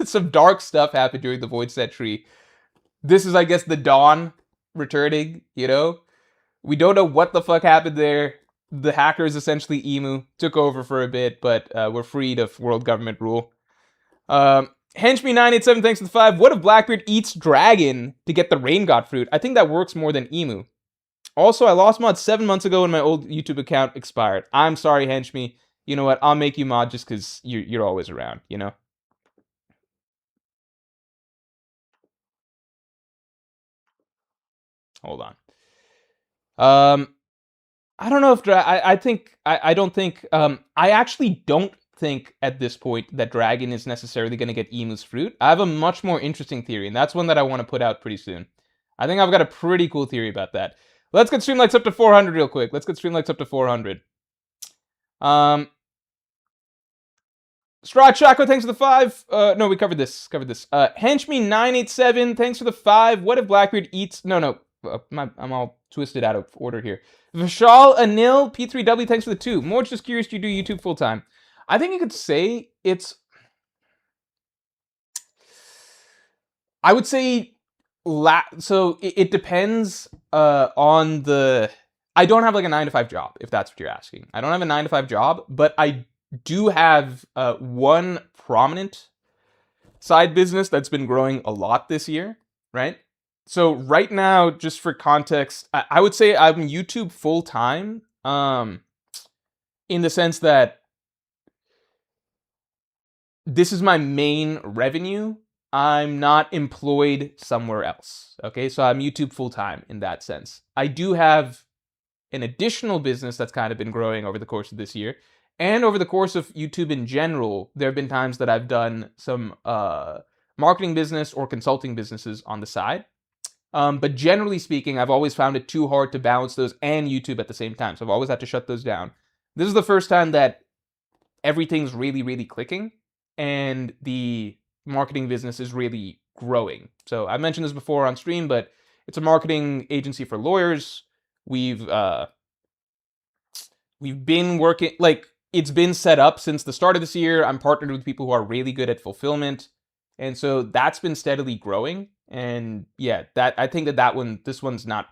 Some dark stuff happened during the Void Century. This is, I guess, the Dawn returning, you know? We don't know what the fuck happened there. The hackers, essentially Emu, took over for a bit, but we're freed of world government rule. Henchme987, thanks for the 5. What if Blackbeard eats dragon to get the Rain God fruit? I think that works more than Emu. Also, I lost mod 7 months ago when my old YouTube account expired. I'm sorry, Henchme. You know what? I'll make you mod just because you're always around, you know? Hold on. I don't know if I don't think I actually don't think at this point that Dragon is necessarily going to get Emu's fruit. I have a much more interesting theory, and that's one that I want to put out pretty soon. I think I've got a pretty cool theory about that. Let's get stream likes up to 400 real quick. Let's get stream likes up to 400. Strat Chaco, thanks for the 5. No, we covered this. Henchme987, thanks for the 5. What if Blackbeard eats... No. I'm all twisted out of order here. Vishal Anil, P3W, thanks for the 2. More just curious, do you do YouTube full time? I think you could say it's... I would say... So, it depends on the... I don't have like a 9-to-5 job, if that's what you're asking. I don't have a 9-to-5 job, but I do have one prominent side business that's been growing a lot this year, right? So right now, just for context, I would say I'm YouTube full-time, in the sense that this is my main revenue. I'm not employed somewhere else, okay? So I'm YouTube full-time in that sense. I do have an additional business that's kind of been growing over the course of this year. And over the course of YouTube in general, there have been times that I've done some marketing business or consulting businesses on the side. But generally speaking, I've always found it too hard to balance those and YouTube at the same time. So I've always had to shut those down. This is the first time that everything's really, really clicking and the marketing business is really growing. So I mentioned this before on stream, but it's a marketing agency for lawyers. We've been working, like, it's been set up since the start of this year. I'm partnered with people who are really good at fulfillment. And so that's been steadily growing. And yeah, I think this one's not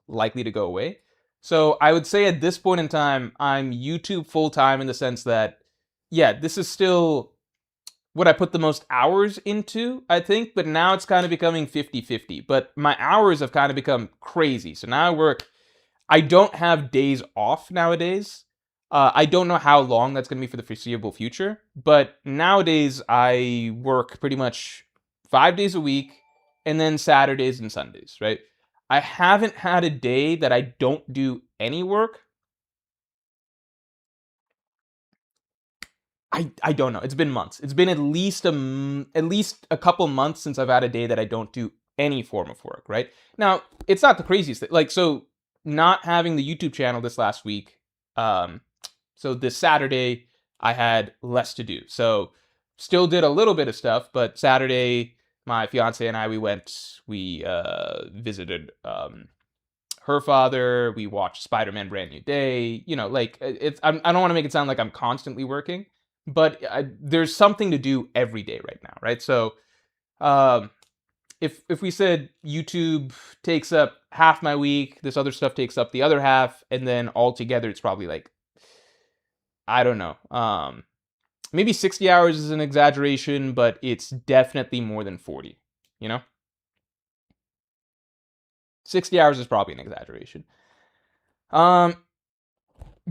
likely to go away. So I would say at this point in time, I'm YouTube full-time in the sense that, yeah, this is still what I put the most hours into, I think. But now it's kind of becoming 50-50. But my hours have kind of become crazy. So now I don't have days off nowadays. I don't know how long that's going to be for the foreseeable future, but nowadays I work pretty much 5 days a week and then Saturdays and Sundays, right? I haven't had a day that I don't do any work. I don't know. It's been months. It's been at least a couple months since I've had a day that I don't do any form of work, right? Now, it's not the craziest thing. Like, so not having the YouTube channel this last week, so this Saturday, I had less to do. So still did a little bit of stuff, but Saturday, my fiance and I, we visited her father. We watched Spider-Man Brand New Day. You know, like, I don't want to make it sound like I'm constantly working, but there's something to do every day right now, right? So if we said YouTube takes up half my week, this other stuff takes up the other half, and then altogether it's probably like, I don't know. Maybe 60 hours is an exaggeration, but it's definitely more than 40, you know? 60 hours is probably an exaggeration.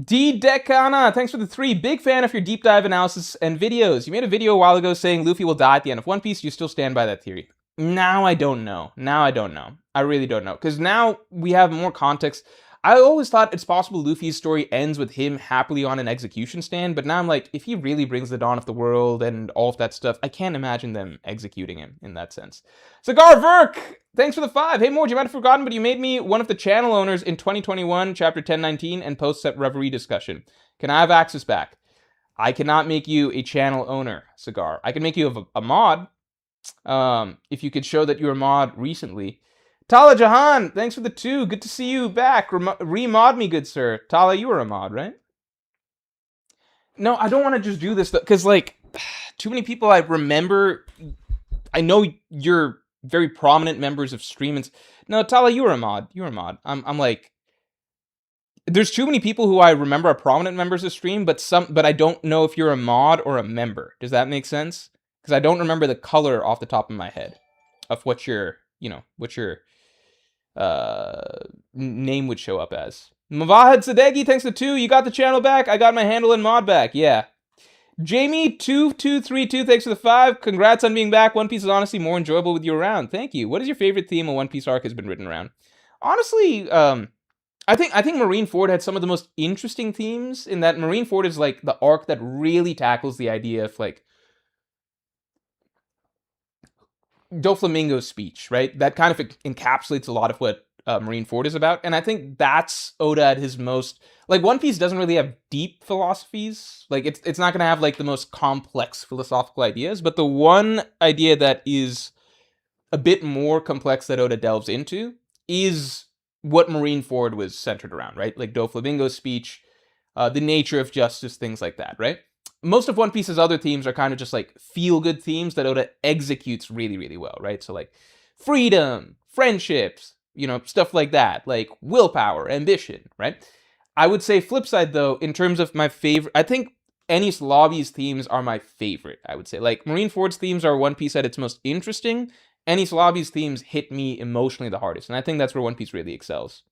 D Decana, thanks for the 3. Big fan of your deep dive analysis and videos. You made a video a while ago saying Luffy will die at the end of One Piece. Do you still stand by that theory? Now I don't know. I really don't know. Because now we have more context. I always thought it's possible Luffy's story ends with him happily on an execution stand, but now I'm like, if he really brings the dawn of the world and all of that stuff, I can't imagine them executing him in that sense. Cigar Verk, thanks for the 5. Hey Morj, you might have forgotten, but you made me one of the channel owners in 2021, chapter 1019, and post-set reverie discussion. Can I have access back? I cannot make you a channel owner, Cigar. I can make you a mod, if you could show that you're a mod recently. Tala Jahan, thanks for the 2. Good to see you back. Remod me, good sir. Tala, you were a mod, right? No, I don't want to just do this, because, like, too many people I remember. I know you're very prominent members of streamers. No, Tala, you were a mod. You were a mod. I'm like, there's too many people who I remember are prominent members of stream, but I don't know if you're a mod or a member. Does that make sense? Because I don't remember the color off the top of my head of what your name would show up as. Mavahad Sadegi, thanks to 2. You got the channel back. I got my handle and mod back. Yeah. Jamie2232, thanks for the 5. Congrats on being back. One Piece is honestly more enjoyable with you around. Thank you. What is your favorite theme a One Piece arc has been written around? Honestly, I think Marineford had some of the most interesting themes, in that Marineford is like the arc that really tackles the idea of like Doflamingo's speech, right? That kind of encapsulates a lot of what Marineford is about, and I think that's Oda at his most. Like, One Piece doesn't really have deep philosophies. Like, it's not going to have like the most complex philosophical ideas, but the one idea that is a bit more complex that Oda delves into is what Marineford was centered around, right? Like Doflamingo's speech, the nature of justice, things like that, right? Most of One Piece's other themes are kind of just like feel-good themes that Oda executes really, really well, right? So like freedom, friendships, stuff like that, like willpower, ambition, right? I would say flip side though, in terms of my favorite, I think Enies Lobby's themes are my favorite, I would say. Like, Marineford's themes are One Piece at its most interesting. Enies Lobby's themes hit me emotionally the hardest, and I think that's where One Piece really excels.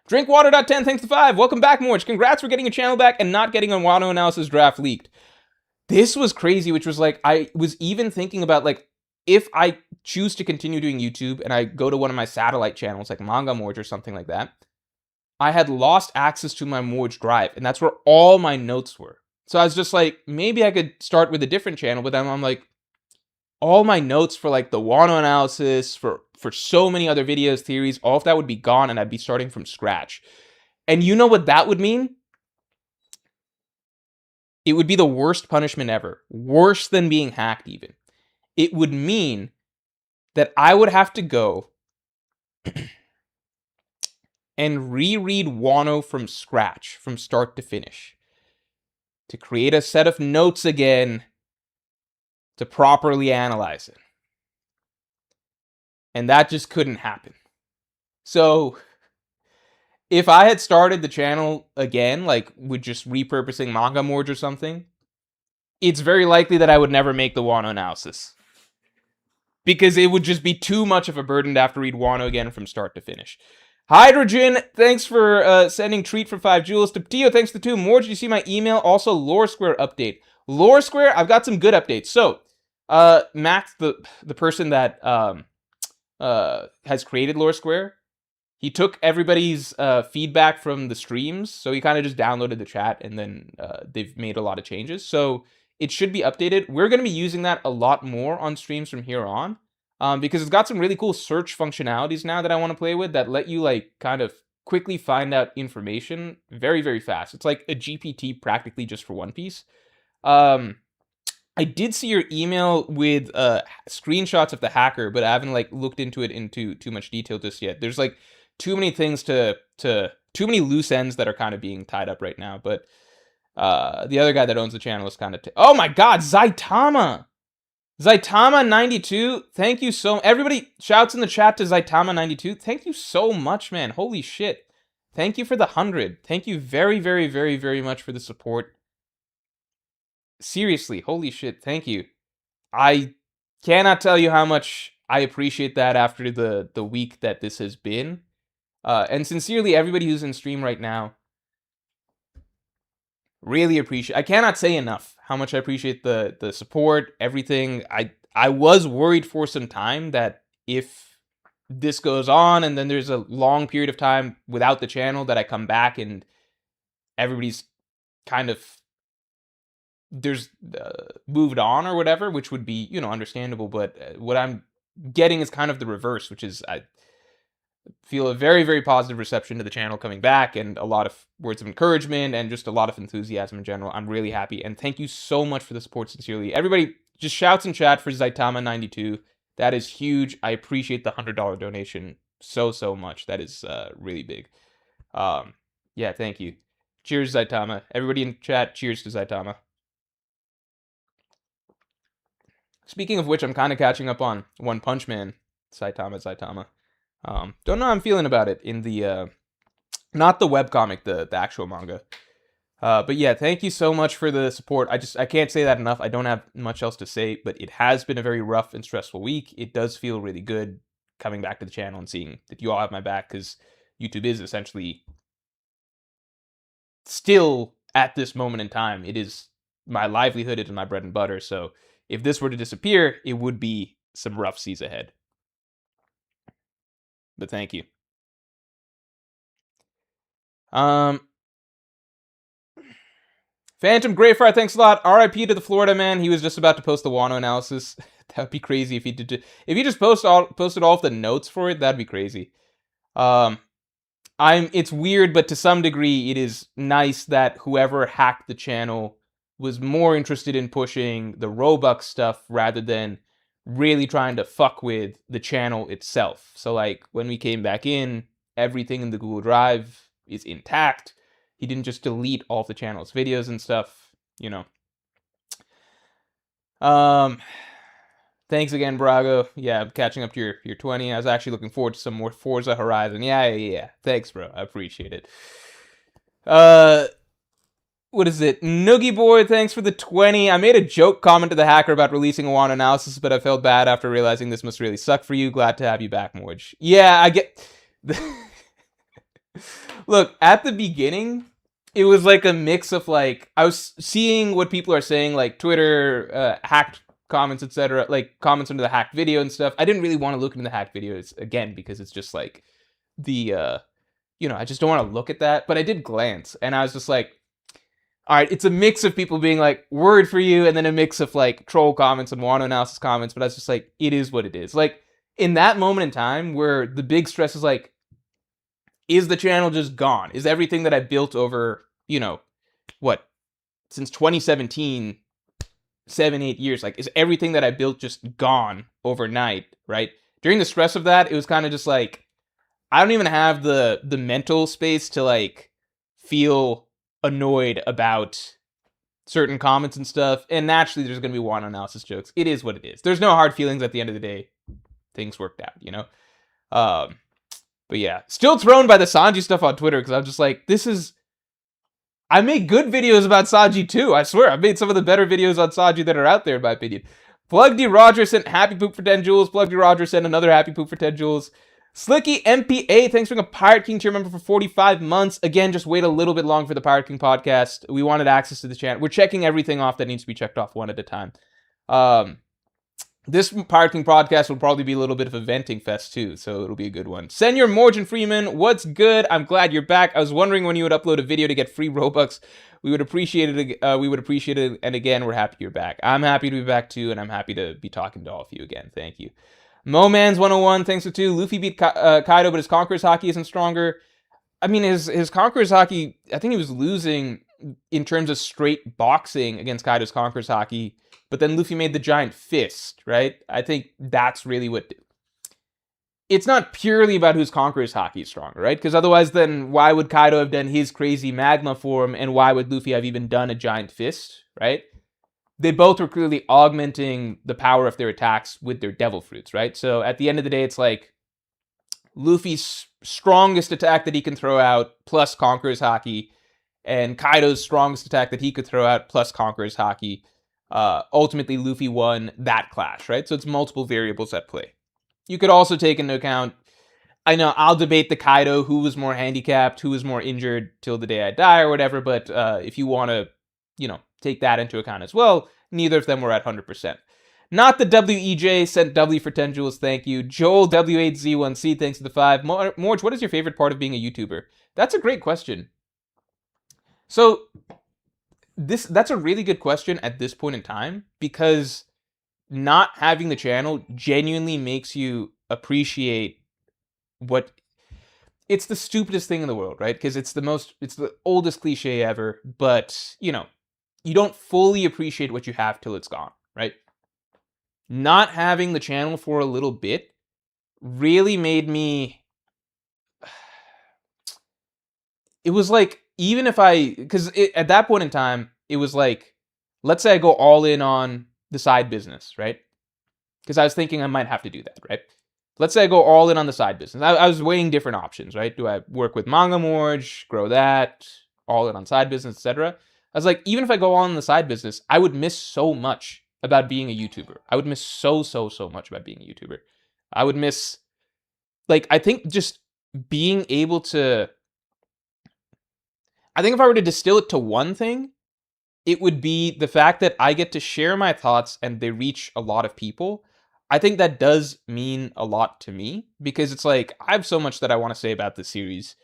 Drinkwater.10, thanks to 5. Welcome back, Morj. Congrats for getting your channel back and not getting a Wano analysis draft leaked. This was crazy, which was like, I was even thinking about, like, if I choose to continue doing YouTube and I go to one of my satellite channels, like Manga Morj or something like that, I had lost access to my Morj drive, and that's where all my notes were. So I was just like, maybe I could start with a different channel, but then I'm like, all my notes for like the Wano analysis, for so many other videos, theories, all of that would be gone, and I'd be starting from scratch. And you know what that would mean? It would be the worst punishment ever. Worse than being hacked, even. It would mean that I would have to go and reread Wano from scratch, from start to finish, to create a set of notes again, to properly analyze it. And that just couldn't happen. So, if I had started the channel again, like with just repurposing Manga Morj or something, it's very likely that I would never make the Wano analysis. Because it would just be too much of a burden to have to read Wano again from start to finish. Hydrogen, thanks for sending treat for 5 jewels. Tio, thanks to 2. Morj, did you see my email? Also, Lore Square update. Lore Square, I've got some good updates. So, Max, the person that has created Lore Square, he took everybody's feedback from the streams, so he kind of just downloaded the chat, and then they've made a lot of changes. So it should be updated. We're going to be using that a lot more on streams from here on, because it's got some really cool search functionalities now that I want to play with that let you like kind of quickly find out information very, very fast. It's like a GPT practically just for One Piece. I did see your email with screenshots of the hacker, but I haven't like looked into it into too much detail just yet. There's like too many things too many loose ends that are kind of being tied up right now. But the other guy that owns the channel is kind of oh my god, Zaitama! Zaitama92, thank you so much. Everybody shouts in the chat to Zaitama92. Thank you so much, man. Holy shit. Thank you for the 100. Thank you very, very, very, very much for the support. Seriously, holy shit. Thank you. I cannot tell you how much I appreciate that after the week that this has been. And sincerely, everybody who's in stream right now, really appreciate. I cannot say enough how much I appreciate the support, everything. I was worried for some time that if this goes on and then there's a long period of time without the channel, that I come back and everybody's kind of there's moved on or whatever, which would be, understandable. But what I'm getting is kind of the reverse, which is I feel a very, very positive reception to the channel coming back and a lot of words of encouragement and just a lot of enthusiasm in general. I'm really happy. And thank you so much for the support, sincerely. Everybody just shouts in chat for Zaitama92. That is huge. I appreciate the $100 donation so much. That is really big. Yeah, thank you. Cheers, Zaitama. Everybody in chat, cheers to Zaitama. Speaking of which, I'm kind of catching up on One Punch Man. Saitama. Don't know how I'm feeling about it in the, not the webcomic, the actual manga. But yeah, thank you so much for the support. I can't say that enough. I don't have much else to say, but it has been a very rough and stressful week. It does feel really good coming back to the channel and seeing that you all have my back, because YouTube is essentially still, at this moment in time, it is my livelihood, it is my bread and butter. So if this were to disappear, it would be some rough seas ahead. But thank you. Phantom Greyfire, thanks a lot. RIP to the Florida man. He was just about to post the Wano analysis. That would be crazy if he did. If he just posted all of the notes for it, that'd be crazy. It's weird, but to some degree, it is nice that whoever hacked the channel was more interested in pushing the Robux stuff rather than really trying to fuck with the channel itself. So like when we came back in, everything in the Google Drive is intact. He didn't just delete all of the channel's videos and stuff, Thanks again, Brago. Yeah, I'm catching up to your 20. I was actually looking forward to some more Forza Horizon. Yeah. Thanks, bro. I appreciate it. What is it? Noogie Boy, thanks for the 20. I made a joke comment to the hacker about releasing a Wano analysis, but I felt bad after realizing this must really suck for you. Glad to have you back, Morj. Yeah, I get... Look, at the beginning, it was like a mix of like... I was seeing what people are saying, like Twitter, hacked comments, etc. Like comments under the hacked video and stuff. I didn't really want to look into the hacked videos again because it's just like the... I just don't want to look at that. But I did glance, and I was just like... All right, it's a mix of people being like, word for you, and then a mix of like troll comments and Wano analysis comments, but I was just like, it is what it is. Like, in that moment in time where the big stress is like, is the channel just gone? Is everything that I built over, since 2017, 7-8 years, like, is everything that I built just gone overnight, right? During the stress of that, it was kind of just like, I don't even have the mental space to like feel annoyed about certain comments and stuff, and naturally there's gonna be Wano analysis jokes. It is what it is. There's no hard feelings at the end of the day. Things worked out, But yeah, still thrown by the Sanji stuff on Twitter, because I'm just like, I make good videos about Sanji too. I swear, I've made some of the better videos on Sanji that are out there, in my opinion. Plug D Roger sent happy poop for 10 jewels. Plug D Roger sent another happy poop for 10 jewels. Slicky MPA, thanks for being a Pirate King tier member for 45 months. Again, just wait a little bit long for the Pirate King podcast. We wanted access to the channel. We're checking everything off that needs to be checked off one at a time. This Pirate King podcast will probably be a little bit of a venting fest too, so it'll be a good one. Senor Morj and Freeman, what's good? I'm glad you're back. I was wondering when you would upload a video to get free Robux. We would appreciate it. And again, we're happy you're back. I'm happy to be back too, and I'm happy to be talking to all of you again. Thank you. Momans 101, thanks for 2. Luffy beat Kaido, but his Conqueror's Haki isn't stronger. I mean, his Conqueror's Haki, I think he was losing in terms of straight boxing against Kaido's Conqueror's Haki, but then Luffy made the giant fist, right? I think that's really what... It's not purely about whose Conqueror's Haki is stronger, right? Because otherwise then why would Kaido have done his crazy magma form, and why would Luffy have even done a giant fist, right? they both were clearly augmenting the power of their attacks with their devil fruits, right? So at the end of the day, it's like Luffy's strongest attack that he can throw out plus Conqueror's Haki, and Kaido's strongest attack that he could throw out plus Conqueror's Haki. Ultimately, Luffy won that clash, right? So it's multiple variables at play. You could also take into account, I know I'll debate the Kaido, who was more handicapped, who was more injured till the day I die or whatever, but if you want to, take that into account as well, neither of them were at 100%. Not the WEJ sent W for 10 jewels, thank you. Joel W8Z1C, thanks for the 5. Morj, what is your favorite part of being a YouTuber? That's a great question. So, that's a really good question at this point in time, because not having the channel genuinely makes you appreciate what... It's the stupidest thing in the world, right? Because it's the oldest cliche ever, but, you don't fully appreciate what you have till it's gone, right? Not having the channel for a little bit really made me... It was like, even if because at that point in time, it was like, let's say I go all in on the side business, right? Because I was thinking I might have to do that, right? Let's say I go all in on the side business. I was weighing different options, right? Do I work with Manga Morj, grow that, all in on side business, etc.? I was like, even if I go all in the side business, I would miss so much about being a YouTuber. I would miss so much about being a YouTuber. I would miss, I think just being able to... I think if I were to distill it to one thing, it would be the fact that I get to share my thoughts and they reach a lot of people. I think that does mean a lot to me, because it's like, I have so much that I want to say about this series.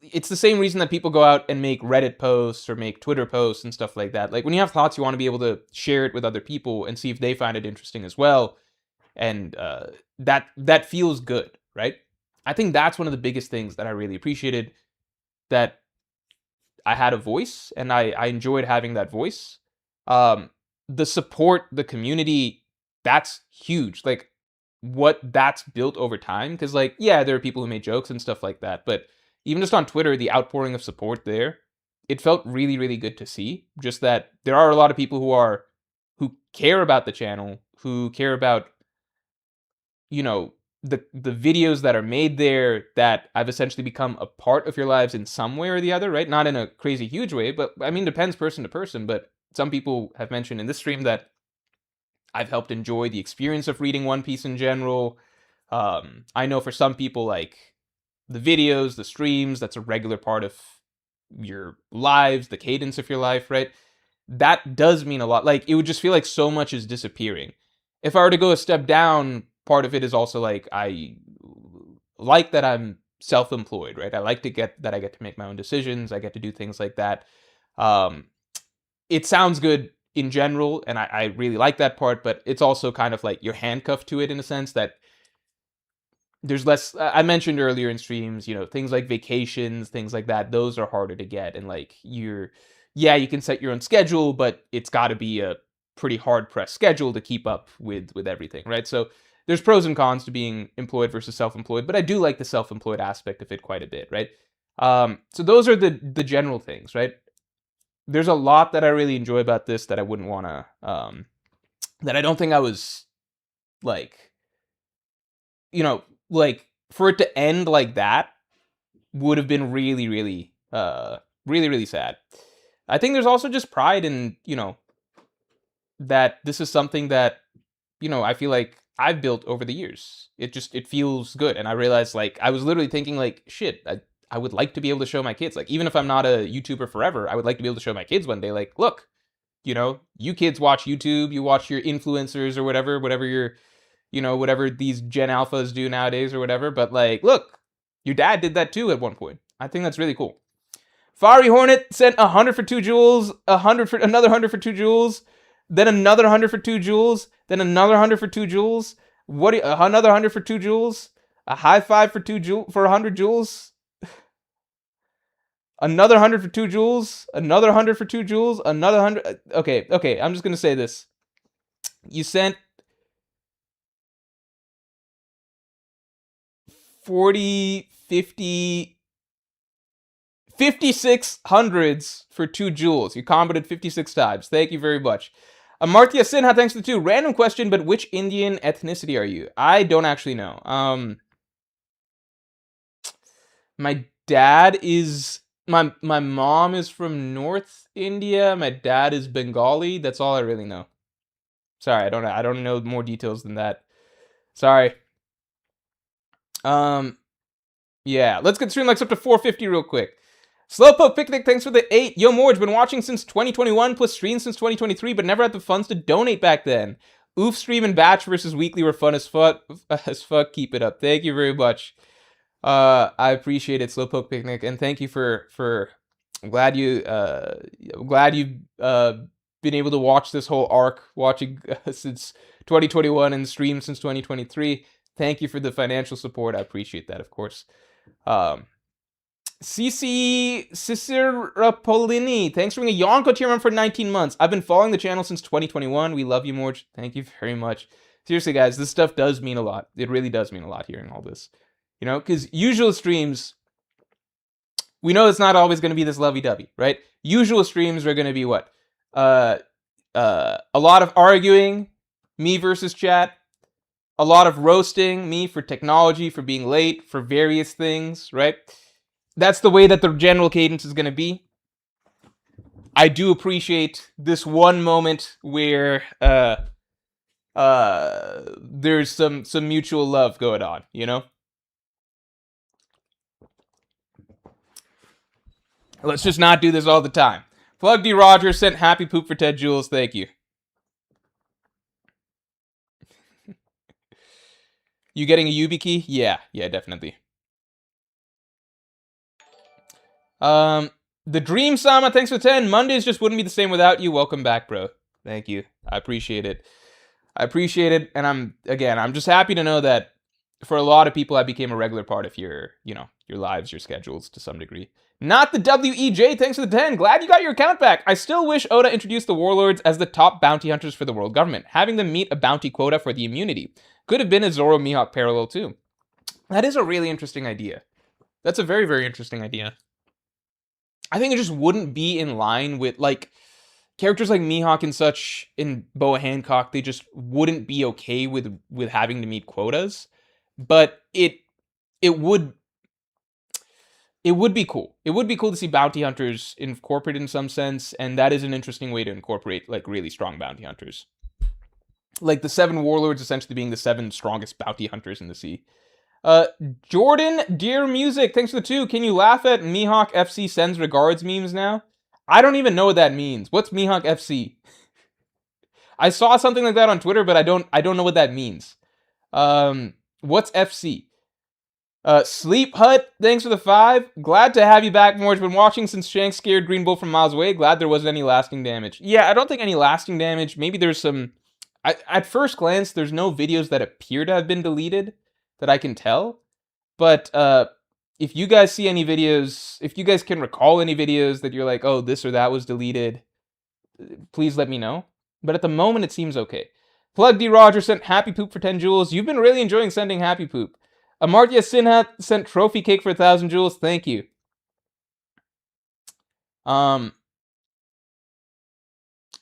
It's the same reason that people go out and make Reddit posts or make Twitter posts and stuff like that. Like, when you have thoughts, you want to be able to share it with other people and see if they find it interesting as well. And that feels good, right? I think that's one of the biggest things that I really appreciated, that I had a voice, and I enjoyed having that voice. The support, the community, that's huge. Like, what that's built over time. Because, yeah, there are people who made jokes and stuff like that, but even just on Twitter, the outpouring of support there, it felt really, really good to see. Just that there are a lot of people who care about the channel, who care about, the videos that are made there, that I've essentially become a part of your lives in some way or the other, right? Not in a crazy huge way, but I mean, depends person to person. But some people have mentioned in this stream that I've helped enjoy the experience of reading One Piece in general. I know for some people, like, the videos, the streams, that's a regular part of your lives, the cadence of your life, right? That does mean a lot. Like, it would just feel like so much is disappearing. If I were to go a step down, part of it is also like, I like that I'm self-employed, right? I like to get that I get to make my own decisions. I get to do things like that. It sounds good in general, and I really like that part, but it's also kind of like you're handcuffed to it in a sense that there's less... I mentioned earlier in streams, things like vacations, things like that, those are harder to get. And like, you can set your own schedule, but it's got to be a pretty hard pressed schedule to keep up with everything, right? So there's pros and cons to being employed versus self-employed, but I do like the self-employed aspect of it quite a bit, right? So those are the general things, right? There's a lot that I really enjoy about this that I wouldn't want to, that I don't think I was, like, for it to end like that would have been really, really, really, really sad. I think there's also just pride in, that this is something that, I feel like I've built over the years. It feels good. And I realized, like, I was literally thinking, like, shit, I would like to be able to show my kids, like, even if I'm not a YouTuber forever, I would like to be able to show my kids one day, like, look, you kids watch YouTube, you watch your influencers or whatever your, whatever these Gen Alphas do nowadays or whatever. But, like, look, your dad did that too at one point. I think that's really cool. Fiery Hornet sent 100 for 2 jewels, 100 for another 100 for 2 jewels, then another 100 for 2 jewels, then another 100 for 2 jewels. Another 100 for 2 jewels? A high five for 100 jewels? Another 100 for 2 jewels? Another 100 for 2 jewels? Another 100. Okay, I'm just gonna say this. You sent 40, 50, 56 hundreds for 2 joules. You combated 56 times. Thank you very much. Amartya Sinha, thanks for the 2. Random question, but which Indian ethnicity are you? I don't actually know. My dad is... My mom is from North India. My dad is Bengali. That's all I really know. Sorry, I don't know more details than that. Sorry. Yeah, let's get stream likes up to 450 real quick. Slowpoke Picnic, thanks for the 8. Yo, Morj, been watching since 2021, plus streams since 2023, but never had the funds to donate back then. Oof stream and batch versus weekly were fun as fuck. Keep it up. Thank you very much. I appreciate it, Slowpoke Picnic, and thank you for. I'm glad you've been able to watch this whole arc, watching since 2021 and stream since 2023. Thank you for the financial support. I appreciate that, of course. CC Cicerapolini, thanks for being a Yonko tier member for 19 months. I've been following the channel since 2021. We love you, Morj. Thank you very much. Seriously, guys, this stuff does mean a lot. It really does mean a lot hearing all this. You know, because usual streams, we know it's not always going to be this lovey-dovey, right? Usual streams are going to be what? A lot of arguing, me versus chat. A lot of roasting me for technology, for being late, for various things, right? That's the way that the general cadence is going to be. I do appreciate this one moment where there's some mutual love going on, you know? Let's just not do this all the time. Plug D. Rogers sent happy poop for 10 joules. Thank you. You getting a YubiKey? Yeah, definitely. The Dream Sama, thanks for 10. Mondays just wouldn't be the same without you. Welcome back, bro. Thank you. I appreciate it. And I'm just happy to know that for a lot of people, I became a regular part of your lives, your schedules to some degree. Not the WEJ, thanks for the 10. Glad you got your account back. I still wish Oda introduced the warlords as the top bounty hunters for the world government, having them meet a bounty quota for the immunity. Could have been a Zoro Mihawk parallel too. That is a really interesting idea. That's a very, very interesting idea. I think it just wouldn't be in line with, like, characters like Mihawk and such in Boa Hancock. They just wouldn't be okay with having to meet quotas. But it would be cool. It would be cool to see bounty hunters incorporated in some sense, and that is an interesting way to incorporate, like, really strong bounty hunters. Like, the 7 warlords essentially being the 7 strongest bounty hunters in the sea. Jordan, Dear Music, thanks for the 2. Can you laugh at Mihawk FC sends regards memes now? I don't even know what that means. What's Mihawk FC? I saw something like that on Twitter, but I don't know what that means. What's FC? Sleep Hut, thanks for the 5. Glad to have you back, Morj. Been watching since Shanks scared Green Bull from miles away. Glad there wasn't any lasting damage. Yeah, I don't think any lasting damage. Maybe there's some... At first glance, there's no videos that appear to have been deleted that I can tell. But if you guys see any videos, if you guys can recall any videos that you're like, oh, this or that was deleted, please let me know. But at the moment, it seems okay. Plug D. Rogers sent happy poop for 10 joules. You've been really enjoying sending happy poop. Amartya Sinha sent trophy cake for 1,000 joules. Thank you.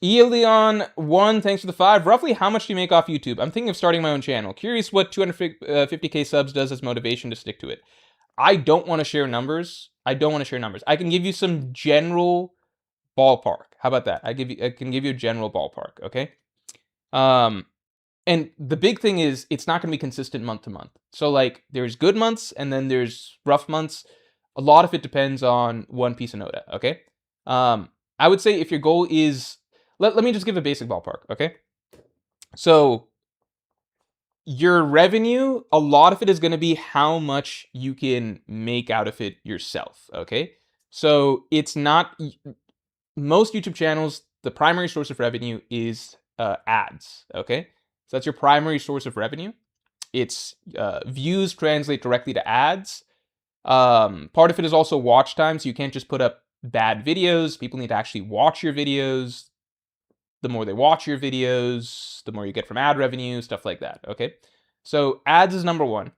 Elion 1, thanks for the 5. Roughly how much do you make off YouTube? I'm thinking of starting my own channel. Curious what 250k subs does as motivation to stick to it. I don't want to share numbers. I can give you some general ballpark. How about that? I can give you a general ballpark, okay? And the big thing is it's not going to be consistent month to month. So, like, there's good months and then there's rough months. A lot of it depends on One Piece and Oda, okay? I would say if your goal is... Let me just give a basic ballpark, okay? So, your revenue, a lot of it is going to be how much you can make out of it yourself, okay? So, it's not... Most YouTube channels, the primary source of revenue is ads, okay? So, that's your primary source of revenue. It's views translate directly to ads. Part of it is also watch time, so you can't just put up bad videos. People need to actually watch your videos. The more they watch your videos, the more you get from ad revenue, stuff like that, okay? So ads is number 1.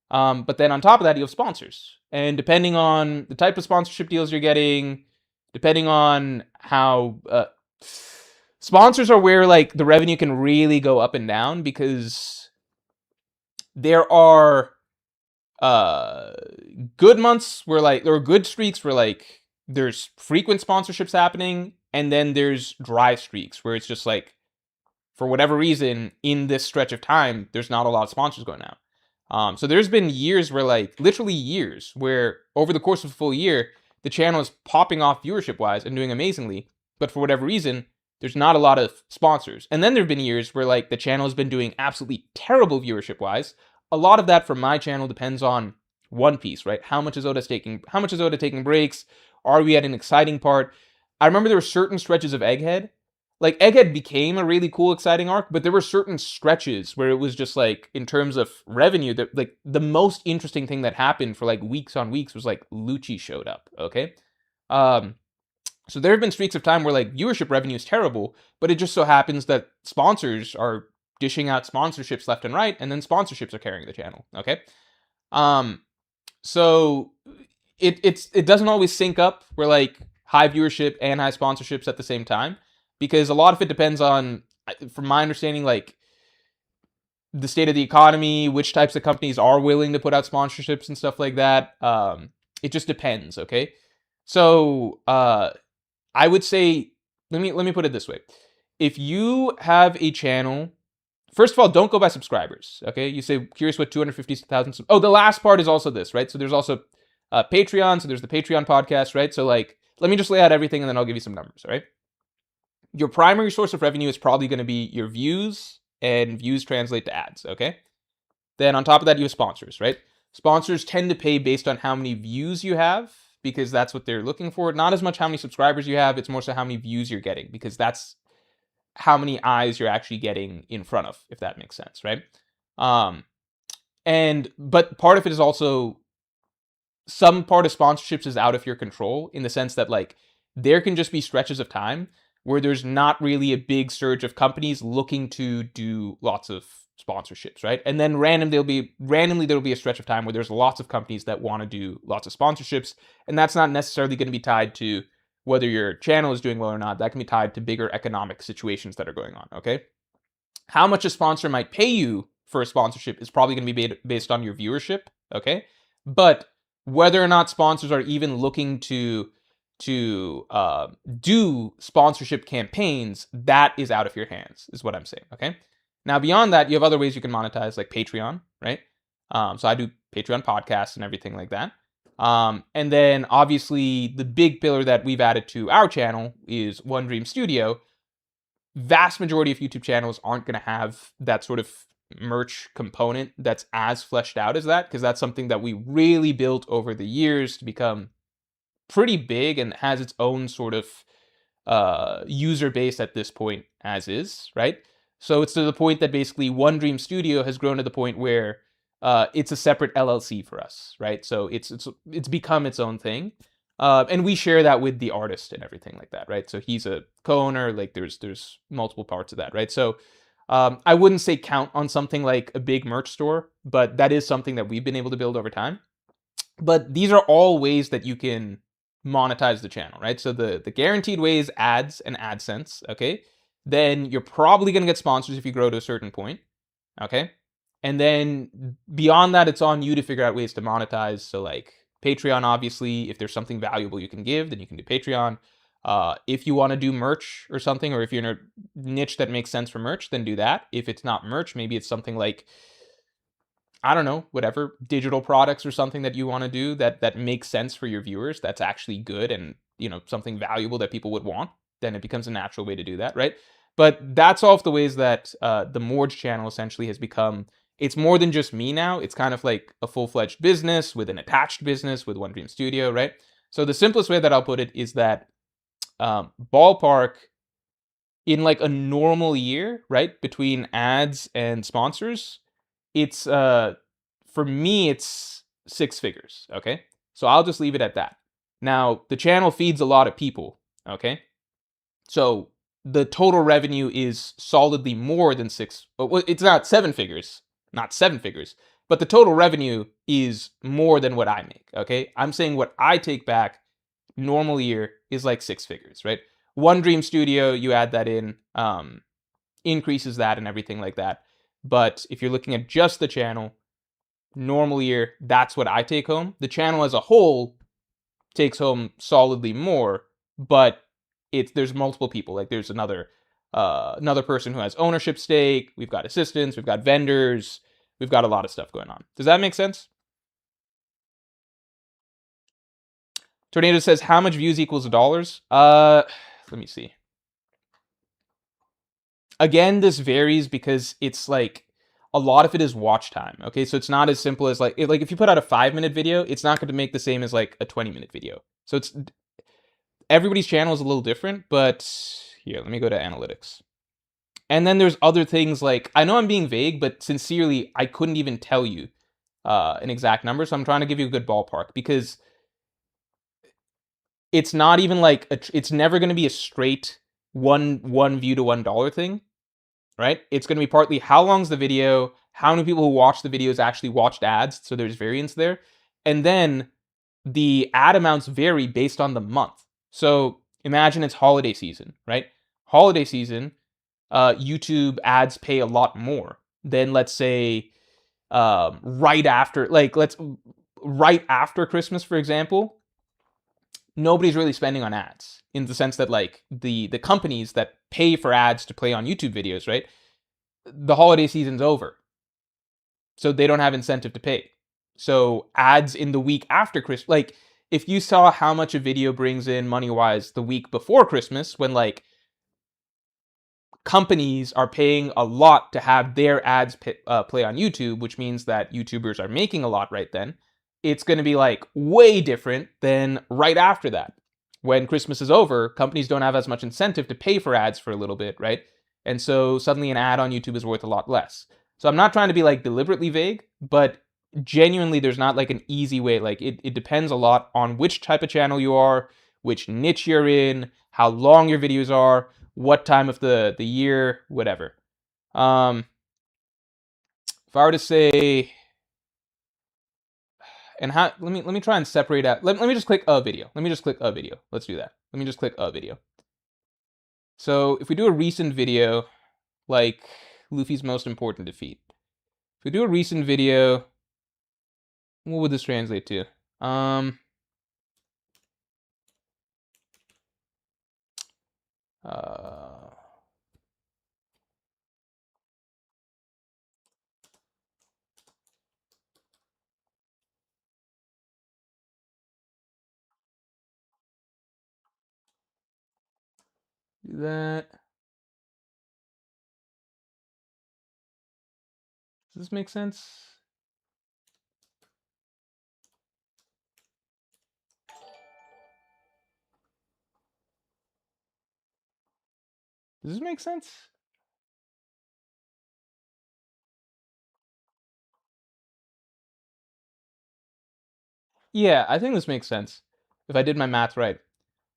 But then on top of that, you have sponsors. And depending on the type of sponsorship deals you're getting, depending on how sponsors are where like the revenue can really go up and down, because there are uh good months where like there are good streaks where like there's frequent sponsorships happening, and then there's dry streaks where it's just like for whatever reason in this stretch of time there's not a lot of sponsors going out. So there's been years where like literally years where over the course of a full year the channel is popping off viewership wise and doing amazingly, but for whatever reason there's not a lot of sponsors. And then there have been years where like the channel has been doing absolutely terrible viewership wise. A lot of that for my channel depends on one piece, right? How much is Oda taking breaks? Are we at an exciting part? I remember there were certain stretches of Egghead. Like Egghead became a really cool, exciting arc, but there were certain stretches where it was just like, in terms of revenue, that like the most interesting thing that happened for like weeks on weeks was like Lucci showed up. Okay, so there have been streaks of time where like viewership revenue is terrible, but it just so happens that sponsors are dishing out sponsorships left and right, and then sponsorships are carrying the channel. Okay, so it doesn't always sync up where like high viewership and high sponsorships at the same time, because a lot of it depends on, from my understanding, like the state of the economy, which types of companies are willing to put out sponsorships and stuff like that. It just depends. Okay, so I would say, let me put it this way: if you have a channel, first of all, don't go by subscribers. Okay, you say curious what 250,000. Oh, the last part is also this, right? So there's also Patreon. So there's the Patreon podcast, right? So like, let me just lay out everything and then I'll give you some numbers. All right. Your primary source of revenue is probably going to be your views, and views translate to ads. Okay. Then on top of that, you have sponsors, right? Sponsors tend to pay based on how many views you have, because that's what they're looking for. Not as much how many subscribers you have. It's more so how many views you're getting, because that's how many eyes you're actually getting in front of, if that makes sense, right? But part of it is also, some part of sponsorships is out of your control, in the sense that like there can just be stretches of time where there's not really a big surge of companies looking to do lots of sponsorships, right? And then randomly there'll be a stretch of time where there's lots of companies that want to do lots of sponsorships, and that's not necessarily going to be tied to whether your channel is doing well or not. That can be tied to bigger economic situations that are going on. Okay, how much a sponsor might pay you for a sponsorship is probably going to be based on your viewership. Okay, but whether or not sponsors are even looking to do sponsorship campaigns, that is out of your hands, is what I'm saying. Okay, now beyond that, you have other ways you can monetize, like Patreon, right? So I do Patreon podcasts and everything like that. And then obviously the big pillar that we've added to our channel is One Dream Studio. Vast majority of YouTube channels aren't going to have that sort of merch component that's as fleshed out as that, because that's something that we really built over the years to become pretty big and has its own sort of user base at this point as is, right? So it's to the point that basically One Dream Studio has grown to the point where it's a separate LLC for us, right? So it's become its own thing, and we share that with the artist and everything like that, right? So he's a co-owner. Like there's multiple parts of that, right? So I wouldn't say count on something like a big merch store, but that is something that we've been able to build over time. But these are all ways that you can monetize the channel, right? So the guaranteed way is ads and AdSense. Okay, then you're probably going to get sponsors if you grow to a certain point. Okay, and then beyond that, it's on you to figure out ways to monetize. So like Patreon, obviously, if there's something valuable you can give, then you can do Patreon. If you want to do merch or something, or if you're in a niche that makes sense for merch, then do that. If it's not merch, maybe it's something like, I don't know, whatever, digital products or something that you want to do that makes sense for your viewers, that's actually good and, you know, something valuable that people would want, then it becomes a natural way to do that, right? But that's all of the ways that the Morj channel essentially has become. It's more than just me now. It's kind of like a full-fledged business with an attached business with One Dream Studio, right? So the simplest way that I'll put it is that ballpark, in like a normal year, right, between ads and sponsors, it's for me it's 6 figures. Okay, so I'll just leave it at that. Now the channel feeds a lot of people. Okay, so the total revenue is solidly more than 6. Well, it's not 7 figures, not 7 figures, but the total revenue is more than what I make, okay? I'm saying what I take back normal year is like 6 figures, right? One Dream Studio, you add that in, increases that and everything like that. But if you're looking at just the channel, normal year, that's what I take home. The channel as a whole takes home solidly more, but there's multiple people. Like there's another person who has ownership stake. We've got assistants, we've got vendors, we've got a lot of stuff going on. Does that make sense? Tornado says, how much views equals dollars? Let me see. Again, this varies because it's like a lot of it is watch time. Okay, so it's not as simple as like if you put out a 5-minute video, it's not going to make the same as like a 20-minute video. So it's everybody's channel is a little different, but here, let me go to analytics. And then there's other things like, I know I'm being vague, but sincerely, I couldn't even tell you an exact number. So I'm trying to give you a good ballpark because it's not even like it's never going to be a straight one view to $1 thing, right? It's going to be partly how long's the video, how many people who watch the videos actually watched ads, so there's variance there, and then the ad amounts vary based on the month. So imagine it's holiday season, right? Holiday season, YouTube ads pay a lot more than, let's say, right after Christmas, for example. Nobody's really spending on ads in the sense that like the companies that pay for ads to play on YouTube videos, right? The holiday season's over, so they don't have incentive to pay. So ads in the week after Christmas, like if you saw how much a video brings in money-wise the week before Christmas, when like companies are paying a lot to have their ads play on YouTube, which means that YouTubers are making a lot right then, it's going to be like way different than right after that. When Christmas is over, companies don't have as much incentive to pay for ads for a little bit, right? And so suddenly an ad on YouTube is worth a lot less. So I'm not trying to be like deliberately vague, but genuinely there's not like an easy way. Like it depends a lot on which type of channel you are, which niche you're in, how long your videos are, what time of the year, whatever. If I were to say, and how, let me try and separate out. Let me just click a video. Let me just click a video. Let's do that. Let me just click a video. So if we do a recent video, like Luffy's most important defeat. If we do a recent video, what would this translate to? Uh, do that. Does this make sense? Does this make sense? Yeah, I think this makes sense if I did my math right.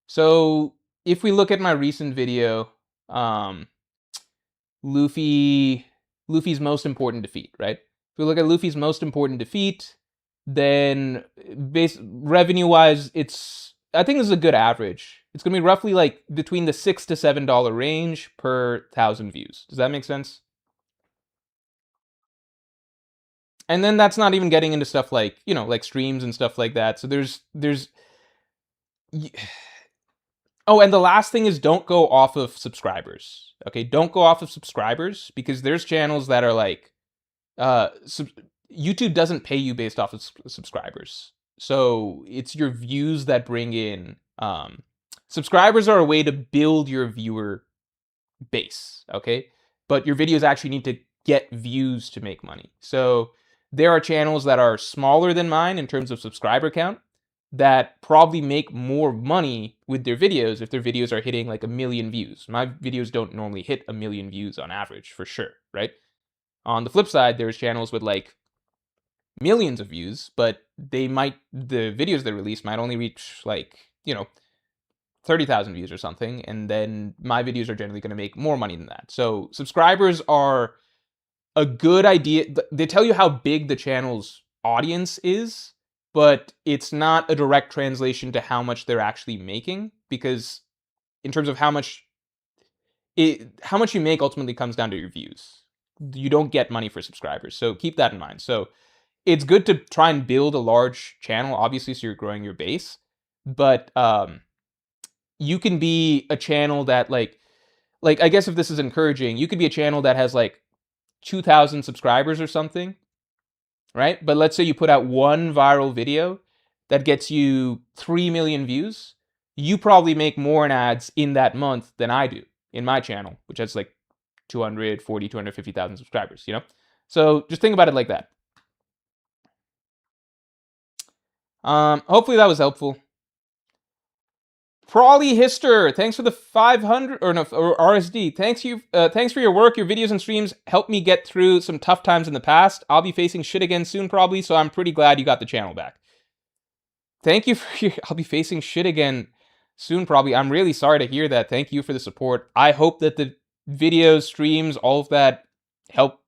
So if we look at my recent video, Luffy's most important defeat, right? If we look at Luffy's most important defeat, then revenue-wise, I think this is a good average. It's gonna be roughly like between the $6 to $7 range per 1,000 views. Does that make sense? And then that's not even getting into stuff like, like streams and stuff like that. So there's oh, and the last thing is don't go off of subscribers. Okay, don't go off of subscribers because there's channels that are like YouTube doesn't pay you based off of subscribers. So it's your views that bring in subscribers are a way to build your viewer base, okay? But your videos actually need to get views to make money. So there are channels that are smaller than mine in terms of subscriber count that probably make more money with their videos if their videos are hitting like 1 million views. My videos don't normally hit 1 million views on average, for sure, right? On the flip side, there's channels with like millions of views, but the videos they release might only reach like, 30,000 views or something, and then my videos are generally going to make more money than that. So subscribers are a good idea. They tell you how big the channel's audience is, but it's not a direct translation to how much they're actually making, because in terms of how much you make ultimately comes down to your views. You don't get money for subscribers, so keep that in mind. So it's good to try and build a large channel, obviously, so you're growing your base. But you can be a channel that like I guess if this is encouraging, you could be a channel that has like 2,000 subscribers or something, right? But let's say you put out one viral video that gets you 3 million views. You probably make more in ads in that month than I do in my channel, which has like 250,000 subscribers, you know? So just think about it like that. Hopefully that was helpful. Prawley Hister, thanks for the 500 or RSD. Thanks for your work. Your videos and streams helped me get through some tough times in the past. I'll be facing shit again soon, probably. So I'm pretty glad you got the channel back. Thank you for your. I'll be facing shit again soon, probably. I'm really sorry to hear that. Thank you for the support. I hope that the videos, streams, all of that help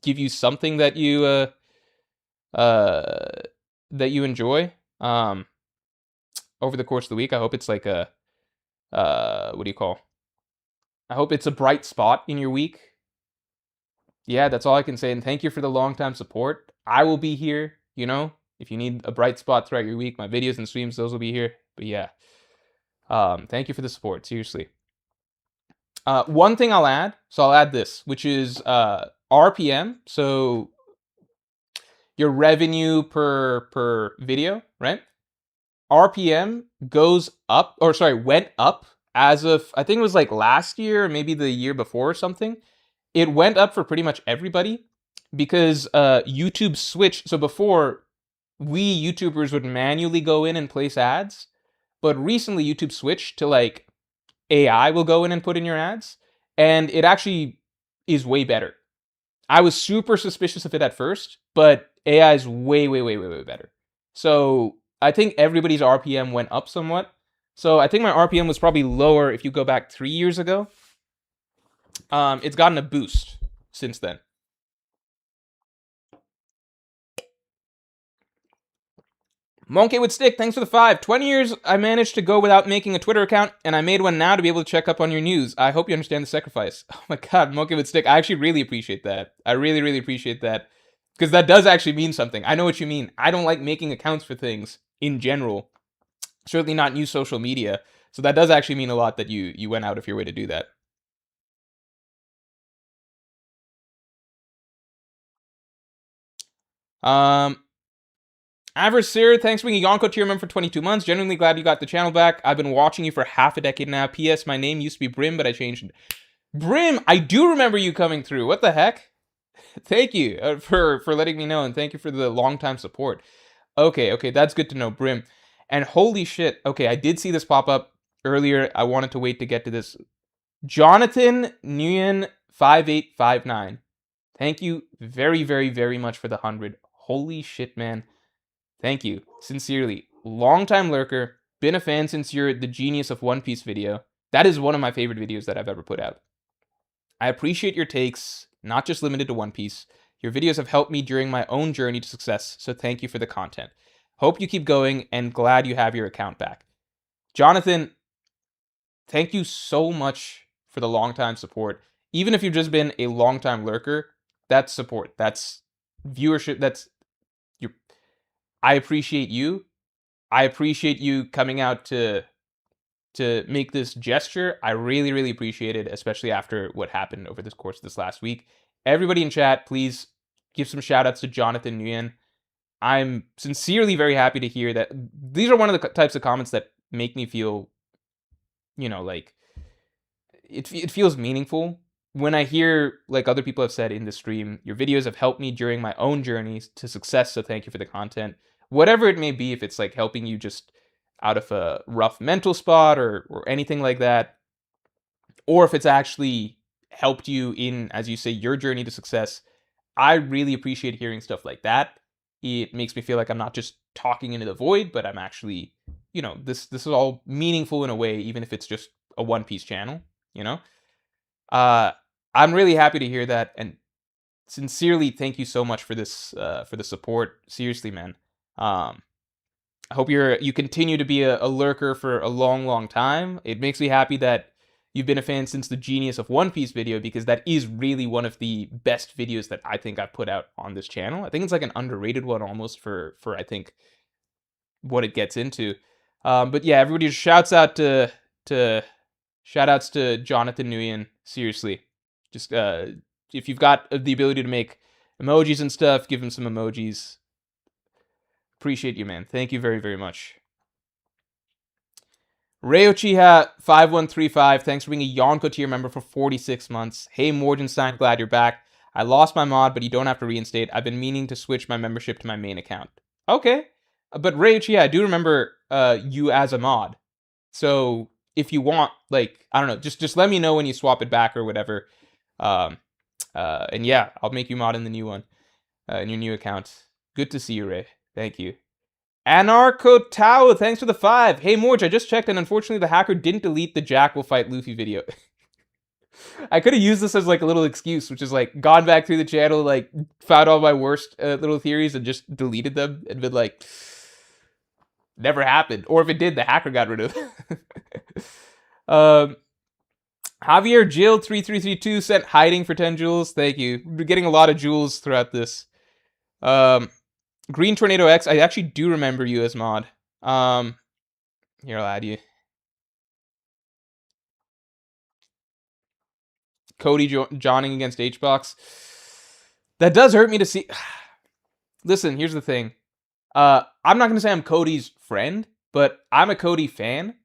give you something that you enjoy. Over the course of the week. I hope it's like a, what do you call? I hope it's a bright spot in your week. Yeah, that's all I can say. And thank you for the long time support. I will be here, you know, if you need a bright spot throughout your week. My videos and streams, those will be here. But yeah, thank you for the support. Seriously. One thing I'll add, so I'll add this, which is RPM. So your revenue per video, right? RPM went up as of, I think it was like last year, or maybe the year before or something. It went up for pretty much everybody because YouTube switched. So before, we YouTubers would manually go in and place ads, but recently YouTube switched to like AI will go in and put in your ads, and it actually is way better. I was super suspicious of it at first, but AI is way, way, way, way, way better. So I think everybody's RPM went up somewhat. So I think my RPM was probably lower if you go back 3 years ago. It's gotten a boost since then. Monkey with Stick, thanks for the 5. 20 years I managed to go without making a Twitter account, and I made one now to be able to check up on your news. I hope you understand the sacrifice. Oh my god, Monkey with Stick, I actually really appreciate that. I really, really appreciate that. Because that does actually mean something. I know what you mean. I don't like making accounts for things in general. Certainly not new social media. So that does actually mean a lot that you went out of your way to do that. Adversary, thanks for being a Yonko tier member for 22 months. Genuinely glad you got the channel back. I've been watching you for half a decade now. P.S. My name used to be Brim, but I changed it. Brim, I do remember you coming through. What the heck? Thank you for letting me know, and thank you for the long time support. Okay, that's good to know, Brim. And holy shit, okay, I did see this pop up earlier. I wanted to wait to get to this. Jonathan Nguyen 5859. Thank you very, very, very much for the 100. Holy shit, man. Thank you. Sincerely. Long-time lurker. Been a fan since you're the Genius of One Piece video. That is one of my favorite videos that I've ever put out. I appreciate your takes, not just limited to One Piece. Your videos have helped me during my own journey to success, so thank you for the content. Hope you keep going, and glad you have your account back. Jonathan, thank you so much for the long-time support. Even if you've just been a long-time lurker, that's support. That's viewership. I appreciate you. I appreciate you coming out to make this gesture. I really, really appreciate it, especially after what happened over the course of this last week. Everybody in chat, please give some shout outs to Jonathan Nguyen. I'm sincerely very happy to hear that. These are one of the types of comments that make me feel, like it feels meaningful. When I hear, like other people have said in the stream, your videos have helped me during my own journeys to success, so thank you for the content. Whatever it may be, if it's like helping you just out of a rough mental spot or anything like that, or if it's actually helped you in, as you say, your journey to success, I really appreciate hearing stuff like that. It makes me feel like I'm not just talking into the void, but I'm actually, this is all meaningful in a way, even if it's just a One Piece channel, I'm really happy to hear that, and sincerely thank you so much for this for the support. Seriously, man. I hope you continue to be a lurker for a long time. It makes me happy that you've been a fan since the Genius of One Piece video, because that is really one of the best videos that I think I've put out on this channel. I think it's like an underrated one almost for I think what it gets into. But yeah, everybody to shout outs to Jonathan Nguyen. Seriously, just if you've got the ability to make emojis and stuff, give him some emojis. Appreciate you, man. Thank you very, very much. Rayochiha 5135, thanks for being a Yonko tier member for 46 months. Hey Morgenstein, glad you're back. I lost my mod, but you don't have to reinstate. I've been meaning to switch my membership to my main account. Okay. But Rayochiha, I do remember you as a mod. So if you want, like, I don't know, just let me know when you swap it back or whatever. And yeah, I'll make you mod in the new one, in your new account. Good to see you, Ray. Thank you. Anarcho Tao, thanks for the 5. Hey Morj, I just checked and unfortunately the hacker didn't delete the Jack will fight Luffy video. I could have used this as like a little excuse, which is like gone back through the channel, like found all my worst little theories and just deleted them and been like, never happened. Or if it did, the hacker got rid of it. Javier Jill 3332 sent hiding for 10 jewels. Thank you. We're getting a lot of jewels throughout this. Green Tornado X, I actually do remember you as mod. Here, I'll add you. Cody joining against HBox. That does hurt me to see. Listen, here's the thing. I'm not going to say I'm Cody's friend, but I'm a Cody fan.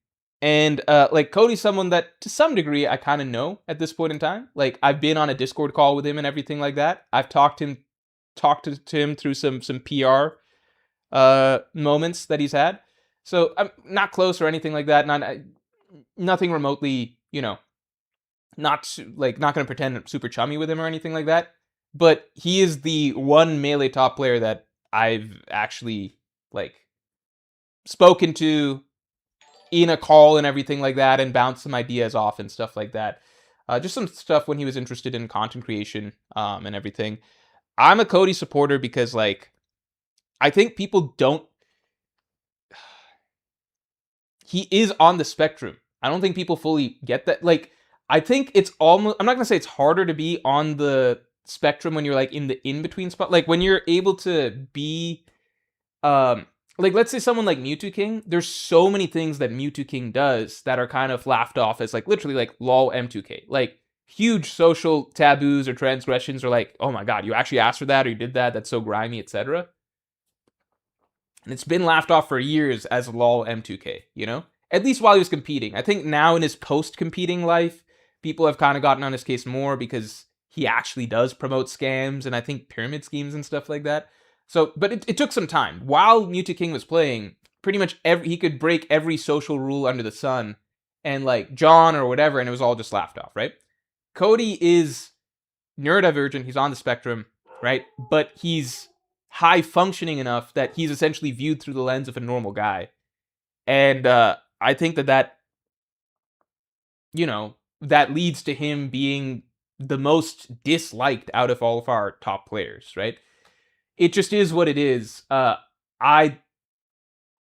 And, like, Cody's someone that, to some degree, I kind of know at this point in time. Like, I've been on a Discord call with him and everything like that. I've talked to him through some PR moments that he's had. So I'm not close or anything like that. Nothing remotely, not going to pretend I'm super chummy with him or anything like that. But he is the one Melee top player that I've actually like spoken to in a call and everything like that, and bounced some ideas off and stuff like that. Just some stuff when he was interested in content creation and everything. I'm a Cody supporter because, like, I think people don't... He is on the spectrum. I don't think people fully get that. Like, I think it's almost... I'm not going to say it's harder to be on the spectrum when you're, like, in the in-between spot. Like, when you're able to be... like, let's say someone like Mewtwo King, there's so many things that Mewtwo King does that are kind of laughed off as, like, literally, like, lol M2K. Like, huge social taboos or transgressions are like, oh my god, you actually asked for that or you did that, that's so grimy, etc. And it's been laughed off for years as lol M2K, At least while he was competing. I think now in his post-competing life, people have kind of gotten on his case more because he actually does promote scams and I think pyramid schemes and stuff like that. So, but it took some time. While Mewtwo King was playing, pretty much he could break every social rule under the sun and like John or whatever, and it was all just laughed off, right? Cody is neurodivergent, he's on the spectrum, right? But he's high functioning enough that he's essentially viewed through the lens of a normal guy. And I think that that leads to him being the most disliked out of all of our top players, right? It just is what it is. I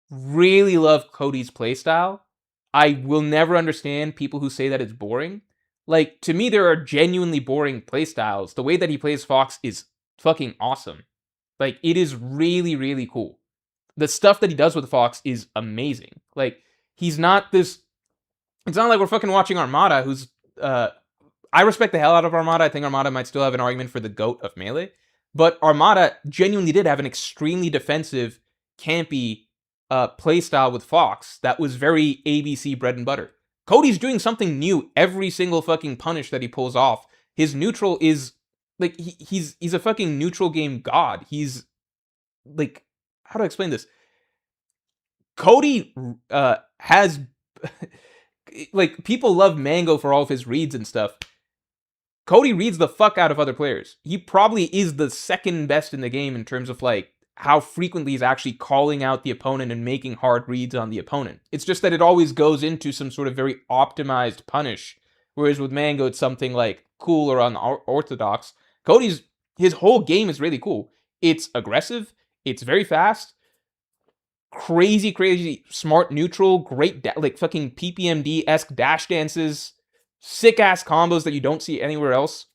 really love Cody's playstyle. I will never understand people who say that it's boring. Like, to me, there are genuinely boring playstyles. The way that he plays Fox is fucking awesome. Like, it is really, really cool. The stuff that he does with Fox is amazing. Like, he's not this... It's not like we're fucking watching Armada, who's... I respect the hell out of Armada. I think Armada might still have an argument for the GOAT of Melee. But Armada genuinely did have an extremely defensive, campy playstyle with Fox that was very ABC bread and butter. Cody's doing something new every single fucking punish that he pulls off. His neutral is, like, he's a fucking neutral game god. He's, like, how do I explain this? Cody has, like, people love Mango for all of his reads and stuff. Cody reads the fuck out of other players. He probably is the second best in the game in terms of, like, how frequently he's actually calling out the opponent and making hard reads on the opponent. It's just that it always goes into some sort of very optimized punish, whereas with Mango, it's something, like, cool or unorthodox. Cody's his whole game is really cool. It's aggressive. It's very fast. Crazy smart neutral. Great like fucking PPMD-esque dash dances. Sick ass combos that you don't see anywhere else.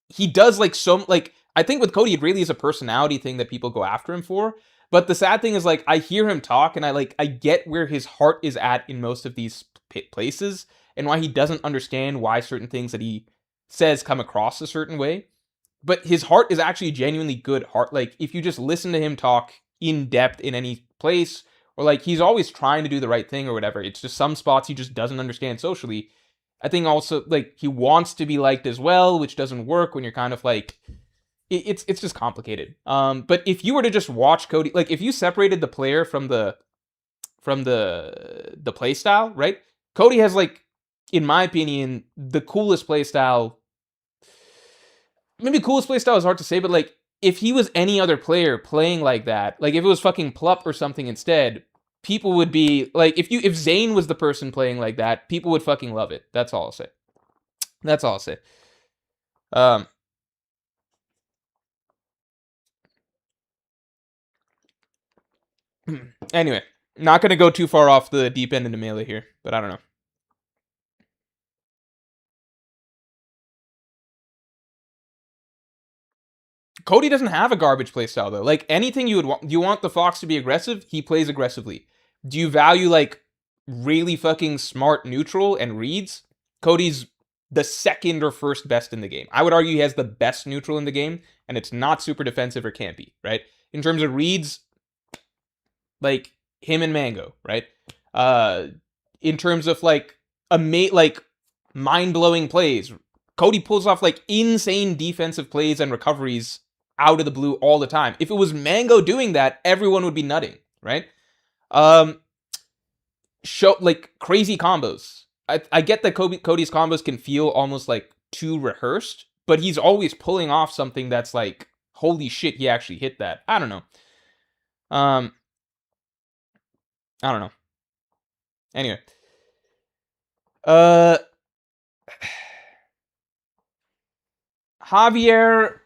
He does like some like I think with Cody it really is a personality thing that people go after him for. But the sad thing is like I hear him talk and I get where his heart is at in most of these places and why he doesn't understand why certain things that he says come across a certain way. But his heart is actually genuinely good heart. Like if you just listen to him talk in depth in any place, or like he's always trying to do the right thing or whatever. It's just some spots he just doesn't understand socially. I think also like he wants to be liked as well, which doesn't work when you're kind of like it's just complicated. But if you were to just watch Cody, like if you separated the player from the play style, right? Cody has like, in my opinion, the coolest play style. Maybe coolest play style is hard to say, but like if he was any other player playing like that, like if it was fucking Plup or something instead, people would be like, if Zane was the person playing like that, people would fucking love it. That's all I'll say. That's all I'll say. Anyway, not gonna go too far off the deep end into Melee here, but I don't know. Cody doesn't have a garbage playstyle though. Like anything you would want, do you want the Fox to be aggressive? He plays aggressively. Do you value like really fucking smart neutral and reads? Cody's the second or first best in the game. I would argue he has the best neutral in the game, and it's not super defensive or can't be, right? In terms of reads, like him and Mango, right? In terms of like like mind-blowing plays, Cody pulls off like insane defensive plays and recoveries out of the blue all the time. If it was Mango doing that, everyone would be nutting, right? Show like crazy combos. I get that Cody's combos can feel almost like too rehearsed, but he's always pulling off something that's like, holy shit, he actually hit that. I don't know. I don't know. Anyway. Javier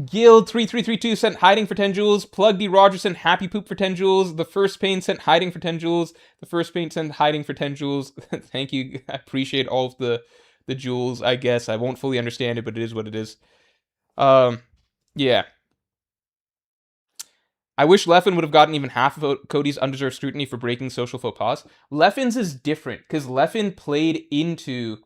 Guild 3332 sent hiding for 10 jewels. Plug D Rogerson happy poop for 10 jewels. The first pain sent hiding for 10 jewels. The first pain sent hiding for 10 jewels. Thank you. I appreciate all of the jewels, I guess. I won't fully understand it, but it is what it is. Yeah. I wish Leffen would have gotten even half of Cody's undeserved scrutiny for breaking social faux pas. Leffen's is different because Leffen played into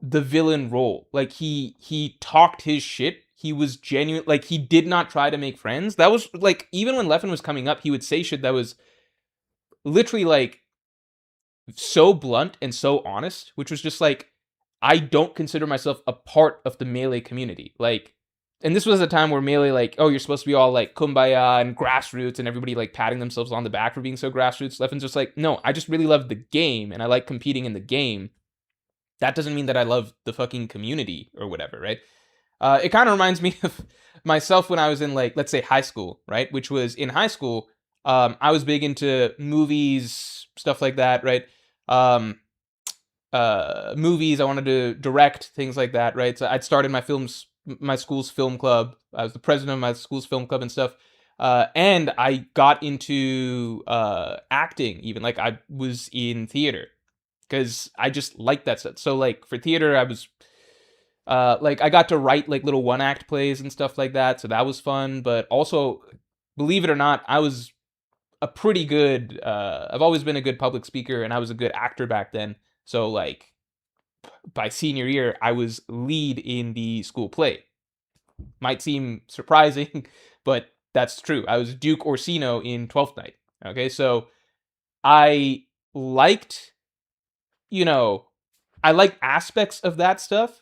the villain role. Like he talked his shit. He was genuine. Like he did not try to make friends. That was like, even when Leffen was coming up, he would say shit that was literally like so blunt and so honest, which was just like, I don't consider myself a part of the Melee community. Like, and this was a time where Melee, like, oh, you're supposed to be all like kumbaya and grassroots and everybody like patting themselves on the back for being so grassroots. Leffen's just like, no, I just really love the game and I like competing in the game. That doesn't mean that I love the fucking community or whatever, right? It kind of reminds me of myself when I was in, like, let's say high school, right? Which was in high school, I was big into movies, stuff like that, right? Movies, I wanted to direct, things like that, right? So I'd started my school's film club. I was the president of my school's film club and stuff. And I got into acting even. Like, I was in theater because I just liked that stuff. So, like, for theater, I was like, I got to write like little one act plays and stuff like that, so that was fun. But also, believe it or not, I was a pretty good I've always been a good public speaker, and I was a good actor back then. So like by senior year, I was lead in the school play. Might seem surprising, but that's true. I was Duke Orsino in 12th Night. Okay, so I liked, I liked aspects of that stuff,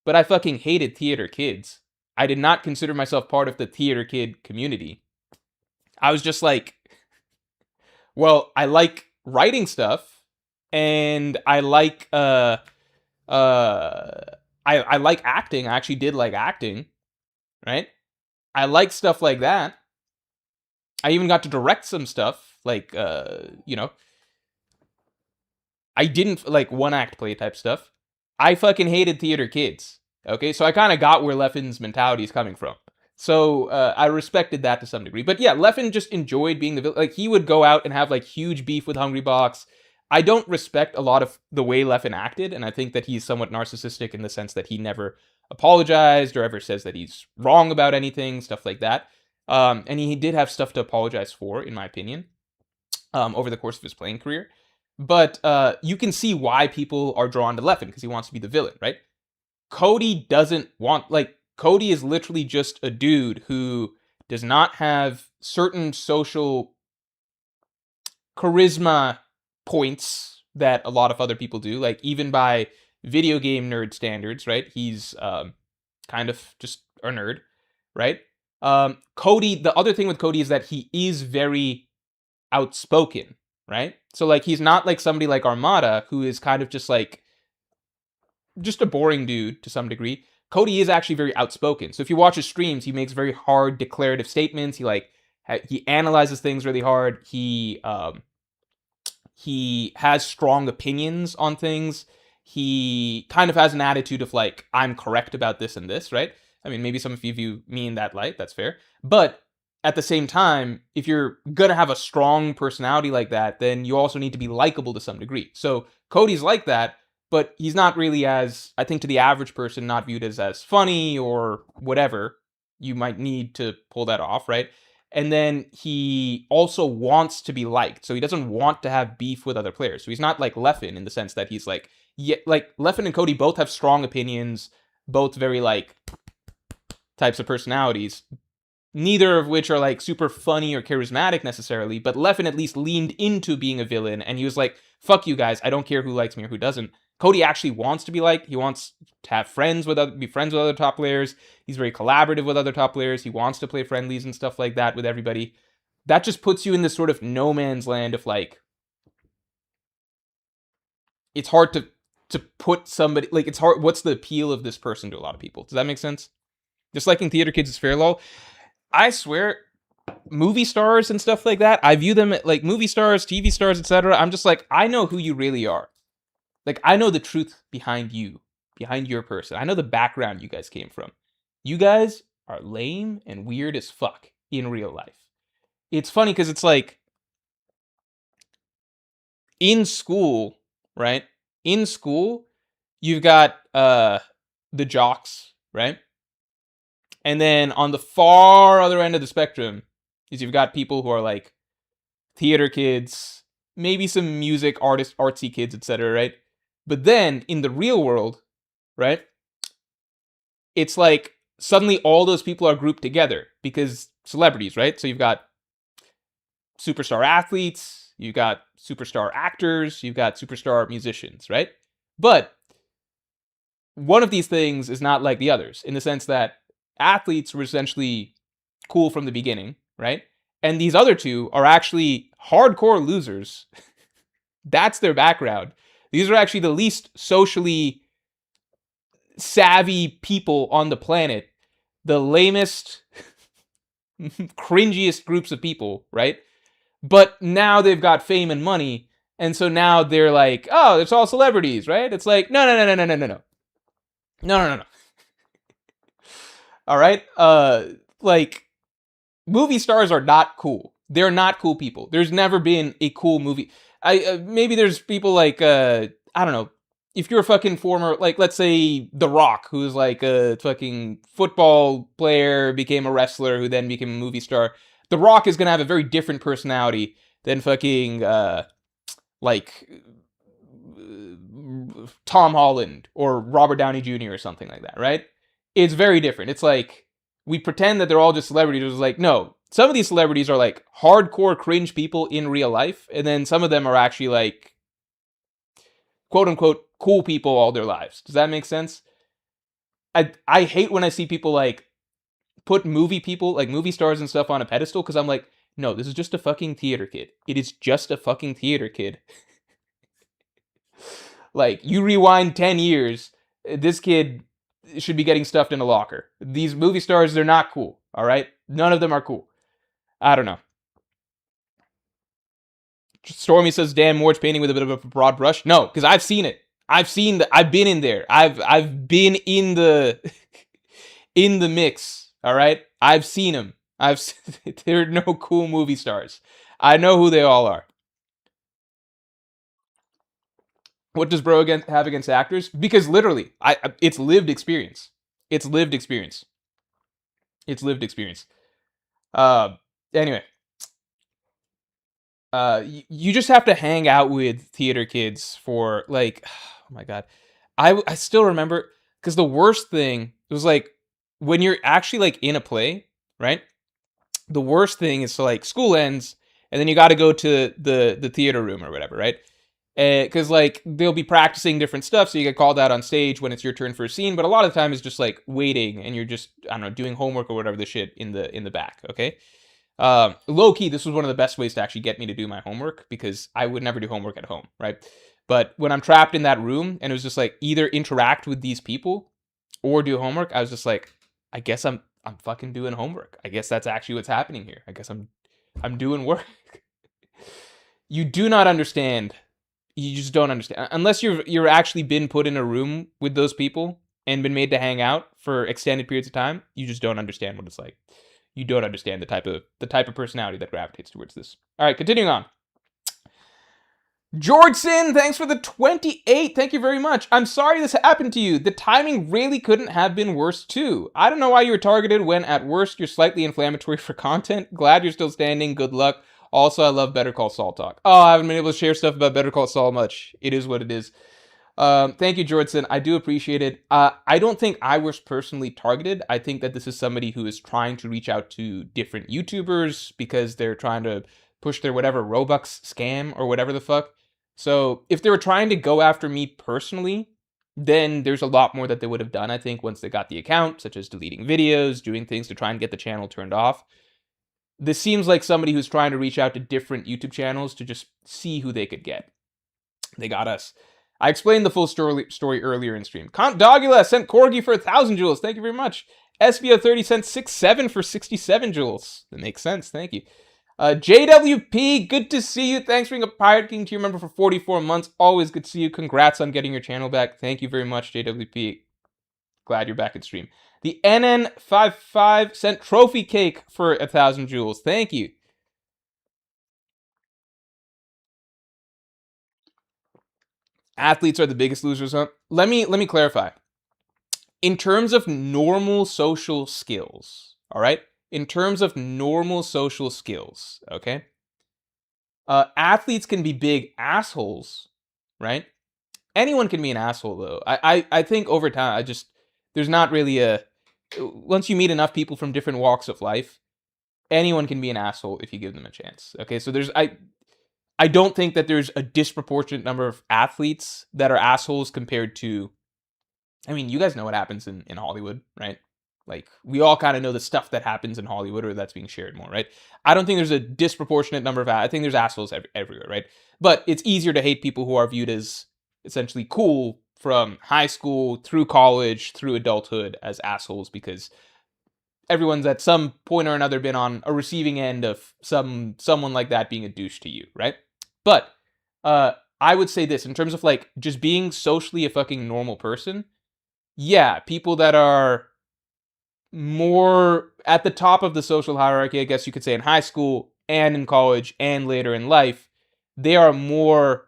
but I fucking hated theater kids. I did not consider myself part of the theater kid community. I was just like, well, I like writing stuff, and I like I like acting. I actually did like acting, right? I like stuff like that. I even got to direct some stuff, like I didn't like one act play type stuff. I fucking hated theater kids. Okay, so I kind of got where Leffen's mentality is coming from. So I respected that to some degree. But yeah, Leffen just enjoyed being the villain. Like, he would go out and have like huge beef with Hungrybox. I don't respect a lot of the way Leffen acted, and I think that he's somewhat narcissistic in the sense that he never apologized or ever says that he's wrong about anything, stuff like that. And he did have stuff to apologize for, in my opinion, over the course of his playing career. But you can see why people are drawn to Leffen, because he wants to be the villain, right? Cody doesn't want, like, Cody is literally just a dude who does not have certain social charisma points that a lot of other people do. Like, even by video game nerd standards, right? He's kind of just a nerd, right? Cody, the other thing with Cody is that he is very outspoken, right? So, like, he's not like somebody like Armada, who is kind of just like, just a boring dude to some degree. Cody is actually very outspoken. So if you watch his streams, he makes very hard declarative statements. He analyzes things really hard. He has strong opinions on things. He kind of has an attitude of like, I'm correct about this and this, right? I mean, maybe some of you view me in that light. That's fair. But at the same time, if you're gonna have a strong personality like that, then you also need to be likable to some degree. So Cody's like that, but he's not really, as, I think, to the average person, not viewed as funny or whatever. You might need to pull that off, right? And then he also wants to be liked, so he doesn't want to have beef with other players. So he's not like Leffen in the sense that he's like, yeah, like Leffen and Cody both have strong opinions, both very like types of personalities, neither of which are like super funny or charismatic necessarily, but Leffen at least leaned into being a villain, and he was like, fuck you guys, I don't care who likes me or who doesn't. Cody actually wants to be liked. He wants to have friends with be friends with other top players. He's very collaborative with other top players. He wants to play friendlies and stuff like that with everybody. That just puts you in this sort of no man's land of like, it's hard to put somebody, like, it's hard. What's the appeal of this person to a lot of people? Does that make sense? Just like in Theater Kids is fair, lol. I swear, movie stars and stuff like that, I view them like movie stars, TV stars, etc. I'm just like, I know who you really are. Like, I know the truth behind you, behind your person. I know the background you guys came from. You guys are lame and weird as fuck in real life. It's funny because it's like, in school, right? In school, you've got the jocks, right? And then on the far other end of the spectrum is you've got people who are like theater kids, maybe some music artsy kids, etc., right? But then in the real world, right? It's like suddenly all those people are grouped together because celebrities, right? So you've got superstar athletes, you've got superstar actors, you've got superstar musicians, right? But one of these things is not like the others in the sense that athletes were essentially cool from the beginning, right? And these other two are actually hardcore losers. That's their background. These are actually the least socially savvy people on the planet, the lamest, cringiest groups of people, right? But now they've got fame and money, and so now they're like, oh, it's all celebrities, right? It's like, no, no, no, no, no, no, no, no, no, no, no. All right, like, movie stars are not cool. They're not cool people. There's never been a cool movie. Maybe there's people like I don't know. If you're a fucking former, like, let's say The Rock, who's like a fucking football player, became a wrestler, who then became a movie star. The Rock is gonna have a very different personality than fucking like Tom Holland or Robert Downey Jr. or something like that, right? It's very different. It's like, we pretend that they're all just celebrities. It's like, no, some of these celebrities are like hardcore cringe people in real life, and then some of them are actually like, quote unquote, cool people all their lives. Does that make sense? I hate when I see people like put movie people, like movie stars and stuff, on a pedestal, because I'm like, no, this is just a fucking theater kid. It is just a fucking theater kid. Like, you rewind 10 years, this kid should be getting stuffed in a locker. These movie stars, they're not cool, all right? None of them are cool. I don't know. Stormy says, damn, Morj painting with a bit of a broad brush. No, because I've seen it. I've been in there. I've been in the in the mix. All right, I've seen them. They're no cool movie stars. I know who they all are. What does bro have against actors? Because literally, it's lived experience. It's lived experience. It's lived experience. Uh, anyway, you just have to hang out with theater kids for like, oh my god, I still remember because the worst thing was like when you're actually like in a play, right? The worst thing is so like school ends and then you got to go to the theater room or whatever, right? Because like they'll be practicing different stuff, so you get called out on stage when it's your turn for a scene. But a lot of the time it's just like waiting, and you're just I don't know doing homework or whatever the shit in the back. Okay, low key, this was one of the best ways to actually get me to do my homework because I would never do homework at home, right? But when I'm trapped in that room and it was just like either interact with these people or do homework, I was just like, I guess I'm fucking doing homework. I guess that's actually what's happening here. I guess I'm doing work. You do not understand. You just don't understand unless you're actually been put in a room with those people and been made to hang out for extended periods of time. You just don't understand what it's like. You don't understand the type of personality that gravitates towards this. All right, continuing on. Georgeson, thanks for the 28. Thank you very much. I'm sorry this happened to you. The timing really couldn't have been worse too. I don't know why you were targeted when at worst you're slightly inflammatory for content. Glad you're still standing. Good luck. Also, I love Better Call Saul talk. Oh, I haven't been able to share stuff about Better Call Saul much. It is what it is. Thank you, Georgeson. I do appreciate it. I don't think I was personally targeted. I think that this is somebody who is trying to reach out to different YouTubers because they're trying to push their whatever Robux scam or whatever the fuck. So if they were trying to go after me personally, then there's a lot more that they would have done, I think, once they got the account, such as deleting videos, doing things to try and get the channel turned off. This seems like somebody who's trying to reach out to different YouTube channels to just see who they could get. They got us. I explained the full story earlier in stream. Count Dogula sent Corgi for 1,000 jewels. Thank you very much. SBO30 sent 6-7 for 67 jewels. That makes sense. Thank you. JWP, good to see you. Thanks for being a Pirate King tier member for 44 months. Always good to see you. Congrats on getting your channel back. Thank you very much, JWP. Glad you're back in stream. The NN55 sent trophy cake for 1,000 jewels. Thank you. Athletes are the biggest losers. Huh? Let me clarify. In terms of normal social skills, all right? In terms of normal social skills, okay? Athletes can be big assholes, right? Anyone can be an asshole, though. I think over time, there's not really once you meet enough people from different walks of life, anyone can be an asshole if you give them a chance, okay? So I don't think that there's a disproportionate number of athletes that are assholes compared to, I mean, you guys know what happens in Hollywood, right? Like, we all kind of know the stuff that happens in Hollywood or that's being shared more, right? I don't think there's a disproportionate number of, I think there's assholes everywhere, right? But it's easier to hate people who are viewed as essentially cool from high school through college, through adulthood as assholes because everyone's at some point or another been on a receiving end of someone like that being a douche to you, right? But I would say this in terms of like just being socially a fucking normal person. Yeah, people that are more at the top of the social hierarchy, I guess you could say in high school and in college and later in life, they are more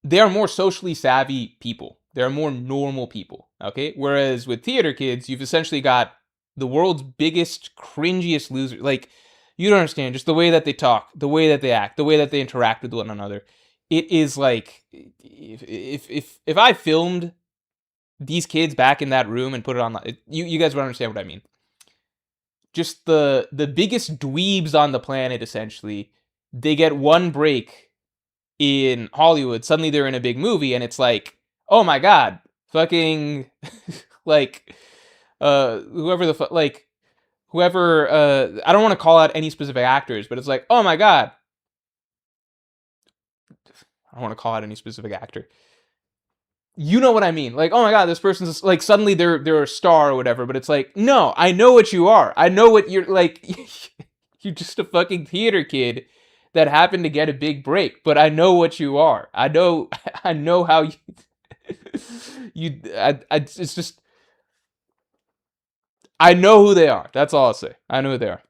they are more socially savvy people. They're more normal people, okay? Whereas with theater kids, you've essentially got the world's biggest, cringiest loser. Like, you don't understand, just the way that they talk, the way that they act, the way that they interact with one another. It is like, if I filmed these kids back in that room and put it on, you guys would understand what I mean. Just the biggest dweebs on the planet, essentially. They get one break in Hollywood, suddenly they're in a big movie, and it's like, oh my god, fucking, like, whoever the fuck, like, whoever, I don't want to call out any specific actors, but it's like, oh my god, I don't want to call out any specific actor. You know what I mean? Like, oh my god, this person's, like, suddenly they're a star or whatever, but it's like, no, I know what you are. I know what you're, like, you're just a fucking theater kid that happened to get a big break, but I know what you are. I know how you it's just I know who they are. That's all I'll say. I know who they are.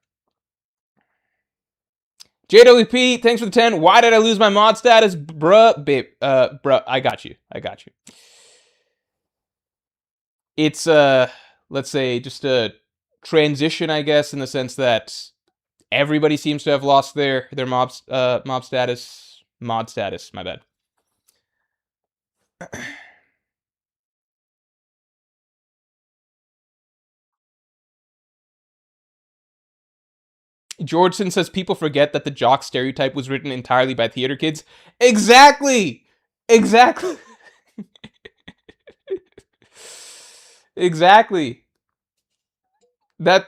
JWP, thanks for the 10. Why did I lose my mod status? Bruh, babe. Bruh, I got you. It's, let's say, just a transition, I guess, in the sense that everybody seems to have lost their mod status. My bad. Georgeson says people forget that the jock stereotype was written entirely by theater kids. Exactly. Exactly. That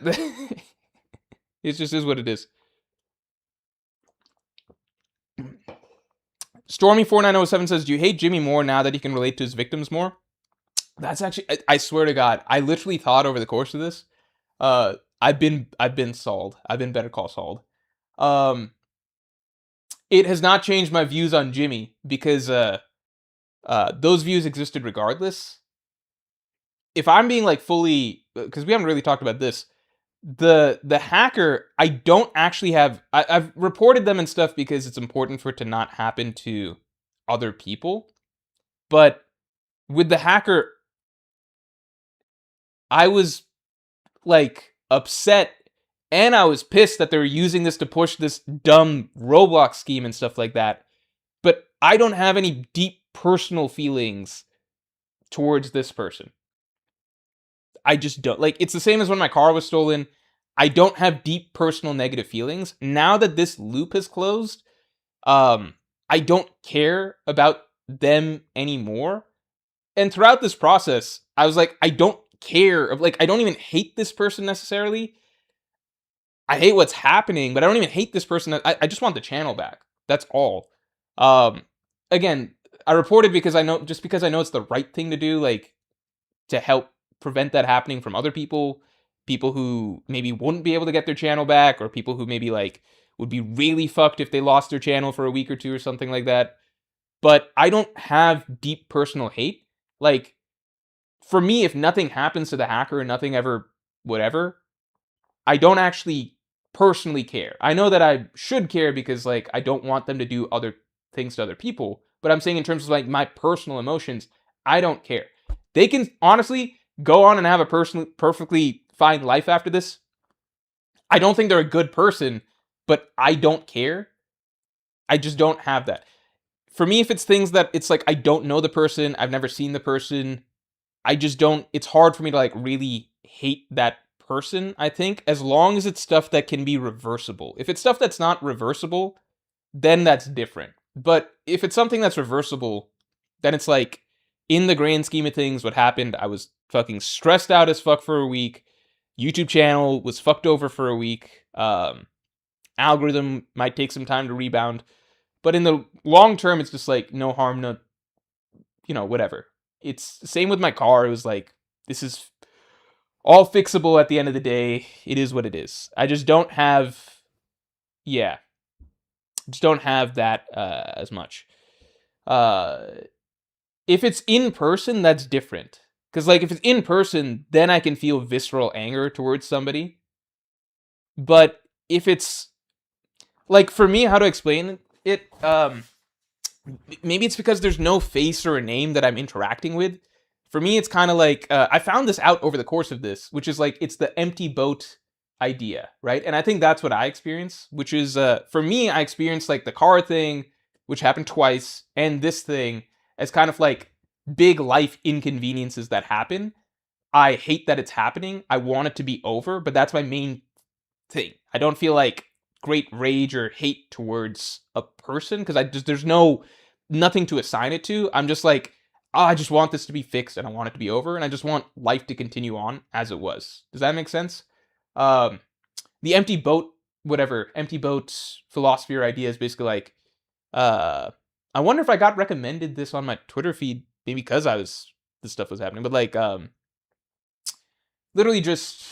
it just is what it is. Stormy4907 says, do you hate Jimmy more now that he can relate to his victims more? That's actually, I swear to God, I literally thought over the course of this, I've been Sauled. I've been Better Call Sauled. It has not changed my views on Jimmy because those views existed regardless. If I'm being like fully, because we haven't really talked about this, the hacker, I don't actually have. I've reported them and stuff because it's important for it to not happen to other people. But with the hacker, I was like upset and I was pissed that they were using this to push this dumb Roblox scheme and stuff like that. But I don't have any deep personal feelings towards this person. I just don't. Like, it's the same as when my car was stolen. I don't have deep personal negative feelings. Now that this loop has closed, I don't care about them anymore. And throughout this process, I was like, I don't care. Like, I don't even hate this person necessarily. I hate what's happening, but I don't even hate this person. I just want the channel back. That's all. Again, I reported because I know it's the right thing to do, like, to help prevent that happening from other people who maybe wouldn't be able to get their channel back, or people who maybe like would be really fucked if they lost their channel for a week or two or something like that. But I don't have deep personal hate. Like, for me, if nothing happens to the hacker and nothing ever whatever, I don't actually personally care. I know that I should care because like I don't want them to do other things to other people, but I'm saying in terms of like my personal emotions, I don't care. They can honestly go on and have a perfectly fine life after this. I don't think they're a good person, but I don't care. I just don't have that. For me, if it's things that it's like I don't know the person, I've never seen the person, I just don't, it's hard for me to like really hate that person, I think, as long as it's stuff that can be reversible. If it's stuff that's not reversible, then that's different. But if it's something that's reversible, then it's like, in the grand scheme of things, what happened, I was fucking stressed out as fuck for a week. YouTube channel was fucked over for a week. Algorithm might take some time to rebound. But in the long term, it's just like, no harm, no, whatever. It's the same with my car. It was like, this is all fixable at the end of the day. It is what it is. I just don't have, just don't have that as much. If it's in person, that's different. Because, like, if it's in person, then I can feel visceral anger towards somebody. But if it's, like, for me, how to explain it, maybe it's because there's no face or a name that I'm interacting with. For me, it's kind of like, I found this out over the course of this, which is like, it's the empty boat idea, right? And I think that's what I experience, which is, for me, I experienced like the car thing, which happened twice, and this thing as kind of like big life inconveniences that happen. I hate that it's happening. I want it to be over, but that's my main thing. I don't feel like great rage or hate towards a person because there's nothing to assign it to. I'm just like, oh, I just want this to be fixed and I want it to be over and I just want life to continue on as it was. Does that make sense? The empty boat philosophy or idea is basically like, I wonder if I got recommended this on my Twitter feed, maybe because this stuff was happening, but like, literally just,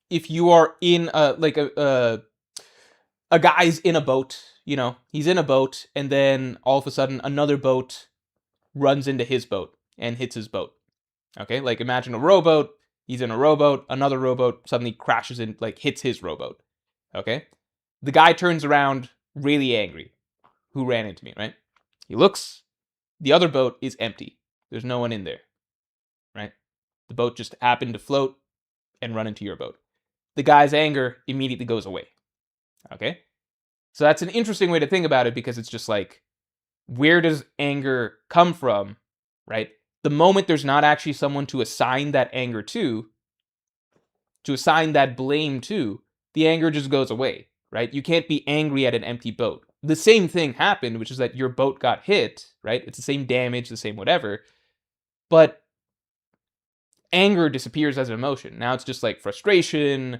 if you are in a guy's in a boat, he's in a boat, and then all of a sudden another boat runs into his boat and hits his boat. Okay, like imagine a rowboat. He's in a rowboat. Another rowboat suddenly crashes in, like hits his rowboat. Okay, the guy turns around really angry. Who ran into me, right? He looks. The other boat is empty. There's no one in there, right? The boat just happened to float and run into your boat. The guy's anger immediately goes away. Okay, so that's an interesting way to think about it, because it's just like, where does anger come from, right? The moment there's not actually someone to assign that anger to assign that blame to, the anger just goes away, right? You can't be angry at an empty boat. The same thing happened, which is that your boat got hit, right? It's the same damage, the same whatever, but anger disappears as an emotion. Now it's just like frustration,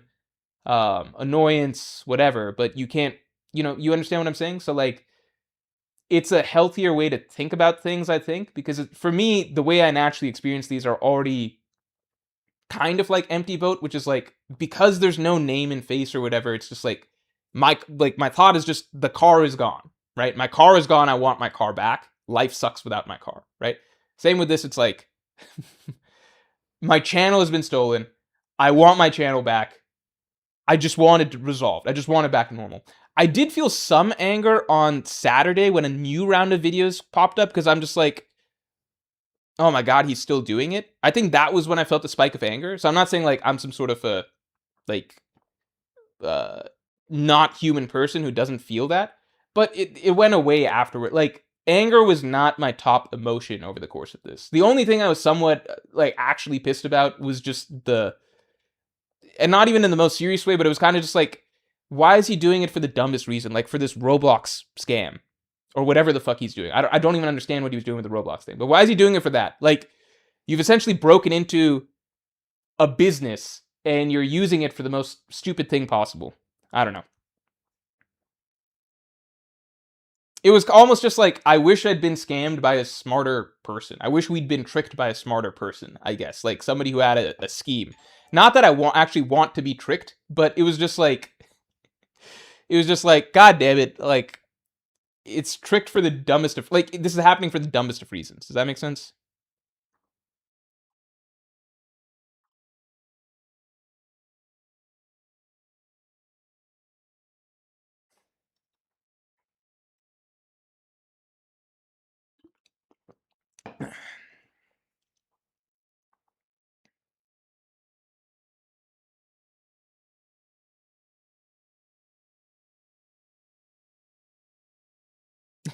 annoyance, whatever, but you can't, you understand what I'm saying? So like, it's a healthier way to think about things, I think, because for me, the way I naturally experience these are already kind of like empty boat, which is like, because there's no name and face or whatever, it's just like my thought is just, the car is gone, right? My car is gone. I want my car back. Life sucks without my car, right? Same with this. It's like, my channel has been stolen. I want my channel back. I just want it resolved. I just want it back to normal. I did feel some anger on Saturday when a new round of videos popped up, because I'm just like, oh my god, he's still doing it. I think that was when I felt the spike of anger. So I'm not saying like I'm some sort of a like uh not human person who doesn't feel that, but it went away afterward. Like, anger was not my top emotion over the course of this. The only thing I was somewhat like actually pissed about was just and not even in the most serious way, but it was kind of just like, why is he doing it for the dumbest reason? Like for this Roblox scam or whatever the fuck he's doing. I don't even understand what he was doing with the Roblox thing, but why is he doing it for that? Like, you've essentially broken into a business and you're using it for the most stupid thing possible. I don't know. It was almost just like, I wish I'd been scammed by a smarter person. I wish we'd been tricked by a smarter person, I guess. Like somebody who had a scheme. Not that I actually want to be tricked, but it was just like, god damn it, like, it's tricked for the dumbest of, like, this is happening for the dumbest of reasons. Does that make sense?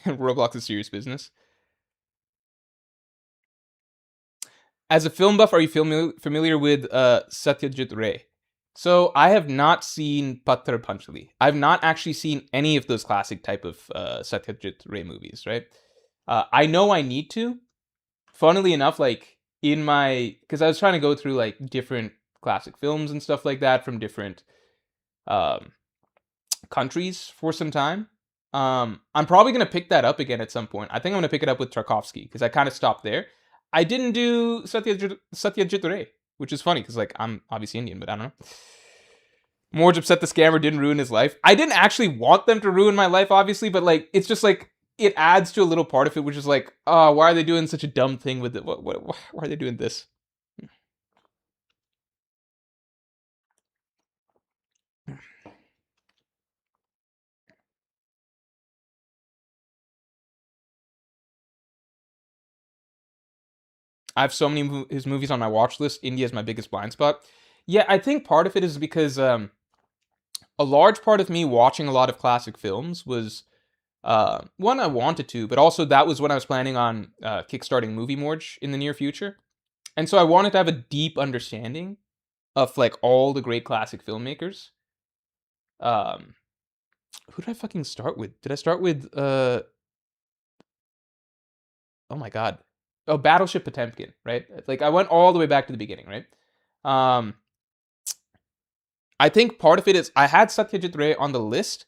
Roblox is serious business. As a film buff, are you familiar with Satyajit Ray? So I have not seen Patthar Panchali. I've not actually seen any of those classic type of Satyajit Ray movies, right? I know I need to. Funnily enough, like because I was trying to go through like different classic films and stuff like that from different um, countries for some time. I'm probably gonna pick that up again at some point. I think I'm gonna pick it up with Tarkovsky, because I kind of stopped there. I didn't do Satyajit Ray, which is funny because like I'm obviously Indian, but I don't know. Morj upset the scammer didn't ruin his life. I didn't actually want them to ruin my life, obviously, but like it's just like it adds to a little part of it, which is like, oh, why are they doing such a dumb thing with it? Why are they doing this? I have so many his movies on my watch list. India is my biggest blind spot. Yeah, I think part of it is because a large part of me watching a lot of classic films was one, I wanted to, but also that was when I was planning on kickstarting Movie Morj in the near future, and so I wanted to have a deep understanding of like all the great classic filmmakers. Um, who did I fucking start with? Did I start with oh my god, oh, Battleship Potemkin, right? Like I went all the way back to the beginning, right? Um, I think part of it is I had Satyajit Ray on the list,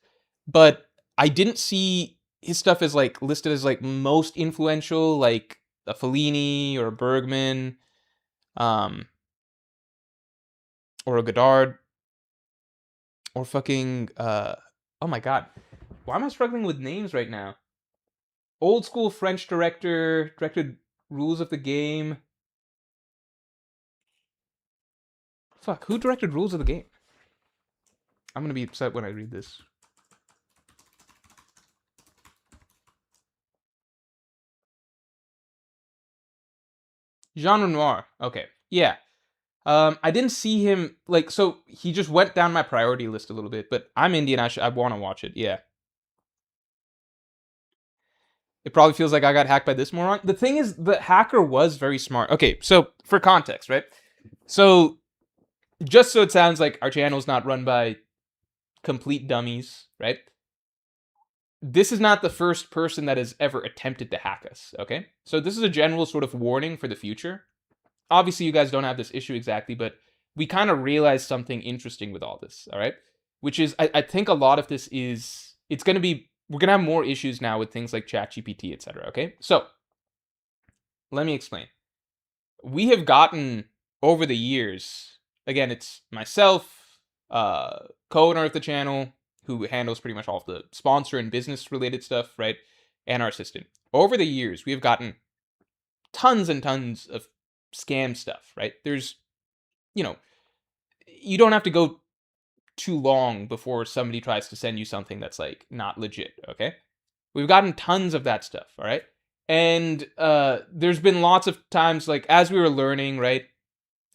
but I didn't see his stuff as like listed as like most influential, like a Fellini or a Bergman, um, or a Godard, or fucking oh my god, Why am I struggling with names right now? Old school French director, directed Rules of the Game. Fuck, who directed Rules of the Game? I'm gonna be upset when I read this. Jean Renoir. Okay. Yeah. I didn't see him like so he just went down my priority list a little bit, but I'm Indian. I want to watch it. Yeah. It probably feels like I got hacked by this moron. The thing is, the hacker was very smart. Okay, so for context, right? So just so it sounds like our channel is not run by complete dummies, right? This is not the first person that has ever attempted to hack us. Okay, so this is a general sort of warning for the future. Obviously, you guys don't have this issue exactly, but we kind of realized something interesting with all this. All right, which is I think a lot of this is it's going to be we're going to have more issues now with things like ChatGPT, etc. Okay, so let me explain. We have gotten over the years. Again, it's myself, co-owner of the channel, who handles pretty much all of the sponsor and business related stuff, right? And our assistant. Over the years, we have gotten tons and tons of scam stuff, right? There's, you know, you don't have to go too long before somebody tries to send you something that's like not legit, okay? We've gotten tons of that stuff, all right? And there's been lots of times, like, as we were learning, right?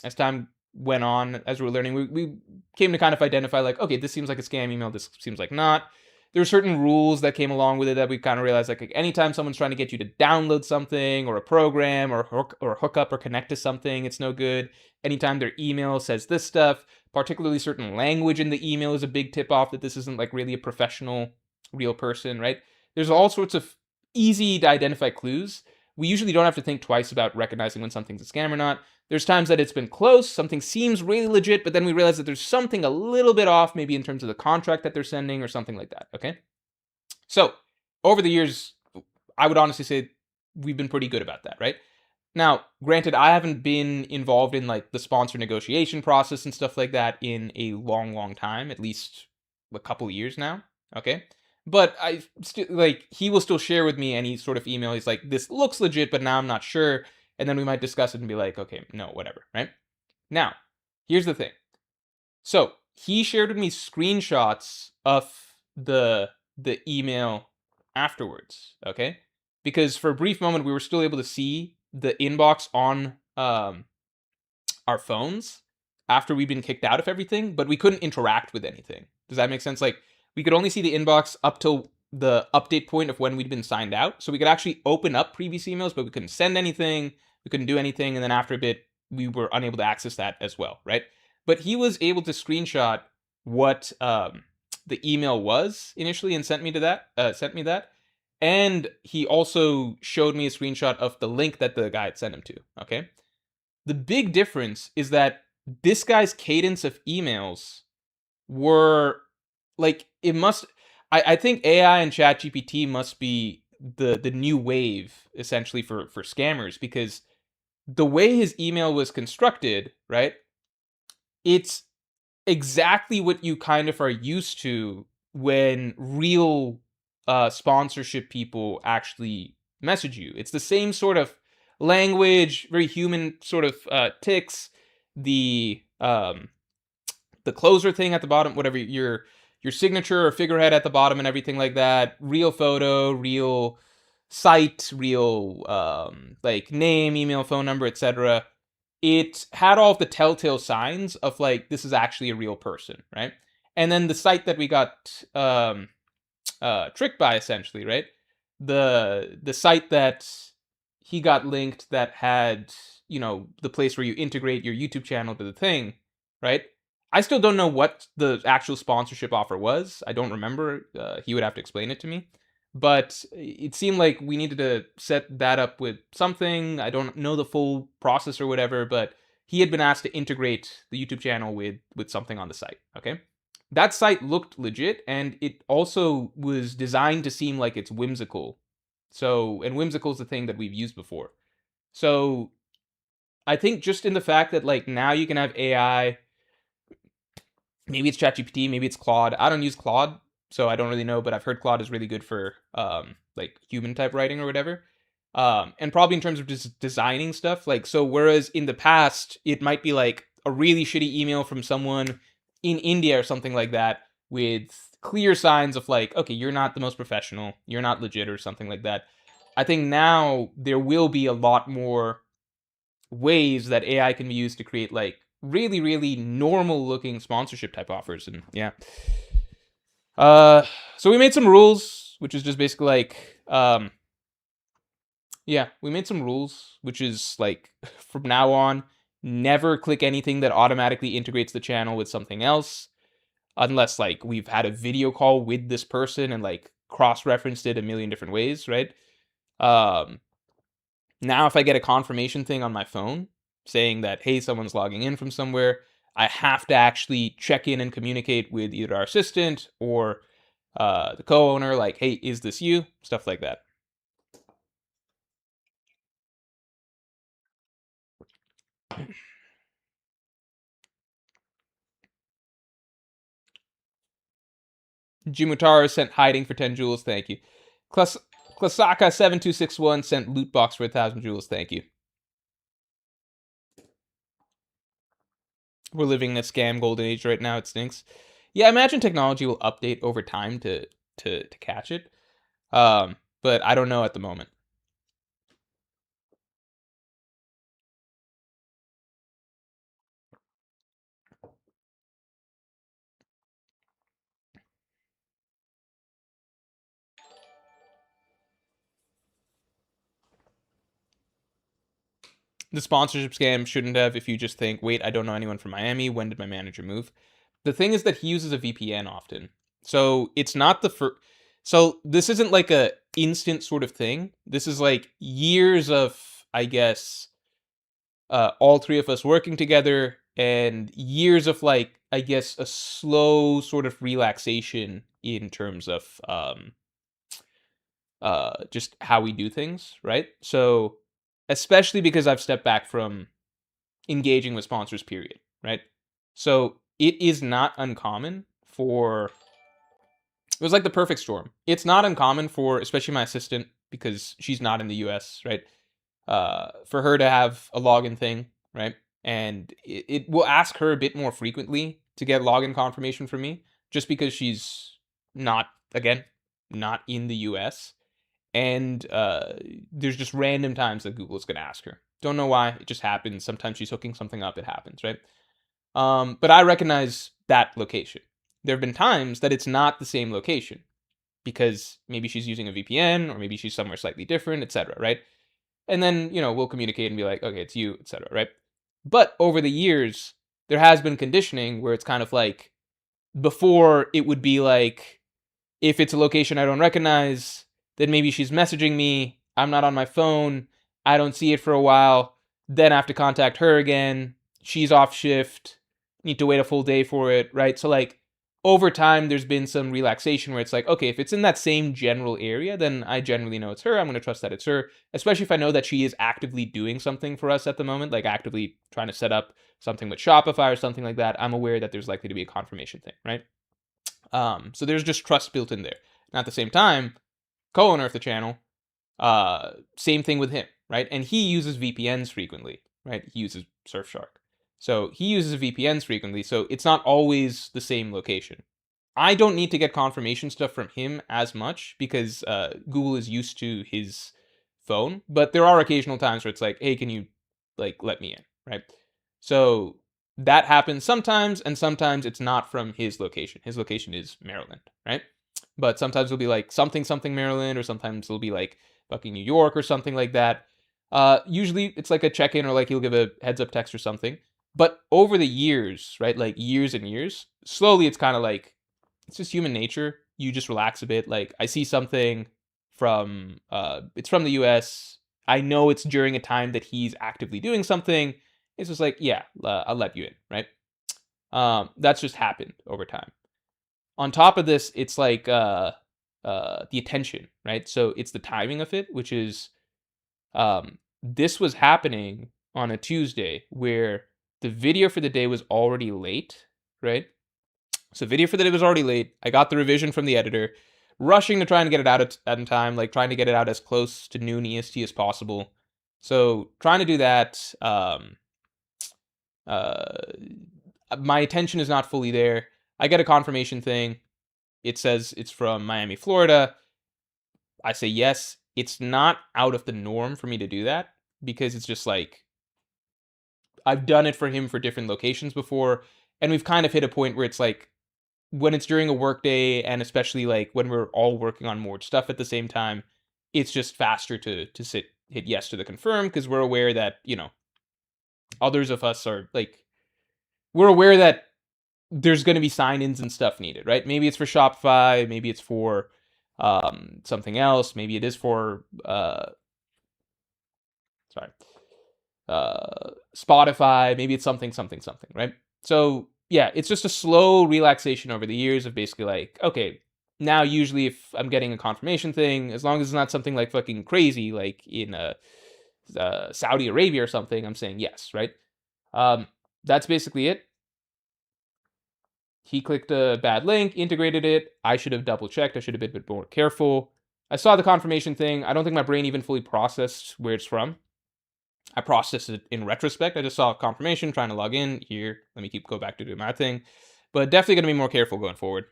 As time went on, as we were learning, we came to kind of identify, like, okay, this seems like a scam email, this seems like not. There were certain rules that came along with it that we kind of realized, like anytime someone's trying to get you to download something or a program or hook up or connect to something, it's no good. Anytime their email says this stuff, particularly certain language in the email is a big tip off that this isn't like really a professional, real person, right? There's all sorts of easy to identify clues. We usually don't have to think twice about recognizing when something's a scam or not. There's times that it's been close, something seems really legit, but then we realize that there's something a little bit off, maybe in terms of the contract that they're sending or something like that, okay? So, over the years, I would honestly say we've been pretty good about that, right? Now, granted, I haven't been involved in like the sponsor negotiation process and stuff like that in a long, long time, at least a couple years now, okay? But I still like he will still share with me any sort of email. He's like, this looks legit, but now I'm not sure. And then we might discuss it and be like, okay, no, whatever, right? Now, here's the thing. So he shared with me screenshots of the email afterwards, okay? Because for a brief moment we were still able to see the inbox on our phones after we've been kicked out of everything, but we couldn't interact with anything. Does that make sense? Like, we could only see the inbox up till the update point of when we'd been signed out. So we could actually open up previous emails, but we couldn't send anything, we couldn't do anything, and then after a bit, we were unable to access that as well, right? But he was able to screenshot what the email was initially and sent me that. And he also showed me a screenshot of the link that the guy had sent him to, okay? The big difference is that this guy's cadence of emails were like it must I think AI and ChatGPT must be the new wave essentially for scammers, because the way his email was constructed, right? It's exactly what you kind of are used to when real sponsorship people actually message you. It's the same sort of language, very human sort of ticks. The closer thing at the bottom, whatever your signature or figurehead at the bottom and everything like that. Real photo, real site, real like name, email, phone number, etc. It had all of the telltale signs of like this is actually a real person, right? And then the site that we got tricked by, essentially, right? The site that he got linked that had, the place where you integrate your YouTube channel to the thing, right? I still don't know what the actual sponsorship offer was. I don't remember. He would have to explain it to me. But it seemed like we needed to set that up with something. I don't know the full process or whatever, but he had been asked to integrate the YouTube channel with something on the site, okay? That site looked legit, and it also was designed to seem like it's whimsical. So, and whimsical is the thing that we've used before. So, I think just in the fact that like now you can have AI, maybe it's ChatGPT, maybe it's Claude. I don't use Claude. so I don't really know, but I've heard Claude is really good for like human type writing or whatever. And probably in terms of just designing stuff, like, so whereas in the past it might be like a really shitty email from someone in India or something like that with clear signs of like, okay, you're not the most professional, you're not legit or something like that. I think now there will be a lot more ways that AI can be used to create like really, really normal looking sponsorship type offers. And yeah. Uh, so we made some rules, which is just basically like, yeah, we made some rules, which is like from now on, never click anything that automatically integrates the channel with something else, unless like we've had a video call with this person and like cross-referenced it a million different ways, right? Um, Now if I get a confirmation thing on my phone saying that, hey, someone's logging in from somewhere, I have to actually check in and communicate with either our assistant or the co-owner, like, hey, is this you? Stuff like that. Jimutaro sent hiding for 10 jewels, thank you. Klasaka7261 sent loot box for 1,000 jewels, thank you. We're living in a scam golden age right now, it stinks. Yeah, I imagine technology will update over time to catch it. But I don't know at the moment. The sponsorship scam shouldn't have, if you just think, wait, I don't know anyone from Miami. When did my manager move? The thing is that he uses a VPN often. So it's not the first. So this isn't like a instant sort of thing. This is like years of, I guess, all three of us working together and years of like, I guess, a slow sort of relaxation in terms of just how we do things, right? So especially because I've stepped back from engaging with sponsors, period, right? So it is not uncommon for, it was like the perfect storm. It's not uncommon for, especially my assistant, because she's not in the US, right? For her to have a login thing, right? And it will ask her a bit more frequently to get login confirmation from me, just because she's not, again, not in the US. And there's just random times that Google's going to ask her. Don't know why. It just happens. Sometimes she's hooking something up. It happens, right? But I recognize that location. There have been times that it's not the same location because maybe she's using a VPN or maybe she's somewhere slightly different, etc. Right? And then we'll communicate and be like, okay, it's you, etc. Right? But over the years, there has been conditioning where it's kind of like before it would be like if it's a location I don't recognize, then maybe she's messaging me. I'm not on my phone. I don't see it for a while. Then I have to contact her again. She's off shift. Need to wait a full day for it, right? So, like, over time, there's been some relaxation where it's like, okay, if it's in that same general area, then I generally know it's her. I'm going to trust that it's her, especially if I know that she is actively doing something for us at the moment, like actively trying to set up something with Shopify or something like that. I'm aware that there's likely to be a confirmation thing, right? So there's just trust built in there. And at the same time, co-owner of the channel, same thing with him, right? And he uses VPNs frequently, right? He uses Surfshark. So he uses VPNs frequently, so it's not always the same location. I don't need to get confirmation stuff from him as much because Google is used to his phone, but there are occasional times where it's like, hey, can you like let me in, right? So that happens sometimes, and sometimes it's not from his location. His location is Maryland, right? But sometimes it'll be like something something Maryland, or sometimes it'll be like fucking New York or something like that. Usually it's like a check-in or like he'll give a heads up text or something. But over the years, right, like years and years, slowly it's kind of like it's just human nature. You just relax a bit. Like I see something from it's from the US. I know it's during a time that he's actively doing something. It's just like, yeah, I'll let you in, right? That's just happened over time. On top of this, it's like the attention, right? So it's the timing of it, which is this was happening on a Tuesday where the video for the day was already late, right? So video for the day was already late. I got the revision from the editor, rushing to try and get it out in time, like trying to get it out as close to noon EST as possible. So trying to do that. Uh, my attention is not fully there. I get a confirmation thing. It says it's from Miami, Florida. I say yes. It's not out of the norm for me to do that because it's just like I've done it for him for different locations before, and we've kind of hit a point where it's like when it's during a work day, and especially like when we're all working on more stuff at the same time, it's just faster to hit yes to the confirm because we're aware that others of us are like we're aware that there's going to be sign-ins and stuff needed, right? Maybe it's for Shopify, maybe it's for something else, maybe it is for sorry, Spotify, maybe it's something, something, something, right? So yeah, it's just a slow relaxation over the years of basically like, okay, now usually if I'm getting a confirmation thing, as long as it's not something like fucking crazy, like in Saudi Arabia or something, I'm saying yes, right? That's basically it. He clicked a bad link, integrated it. I should have double checked. I should have been a bit more careful. I saw the confirmation thing. I don't think my brain even fully processed where it's from. I processed it in retrospect. I just saw confirmation, trying to log in here. Let me go back to do my thing. But definitely going to be more careful going forward.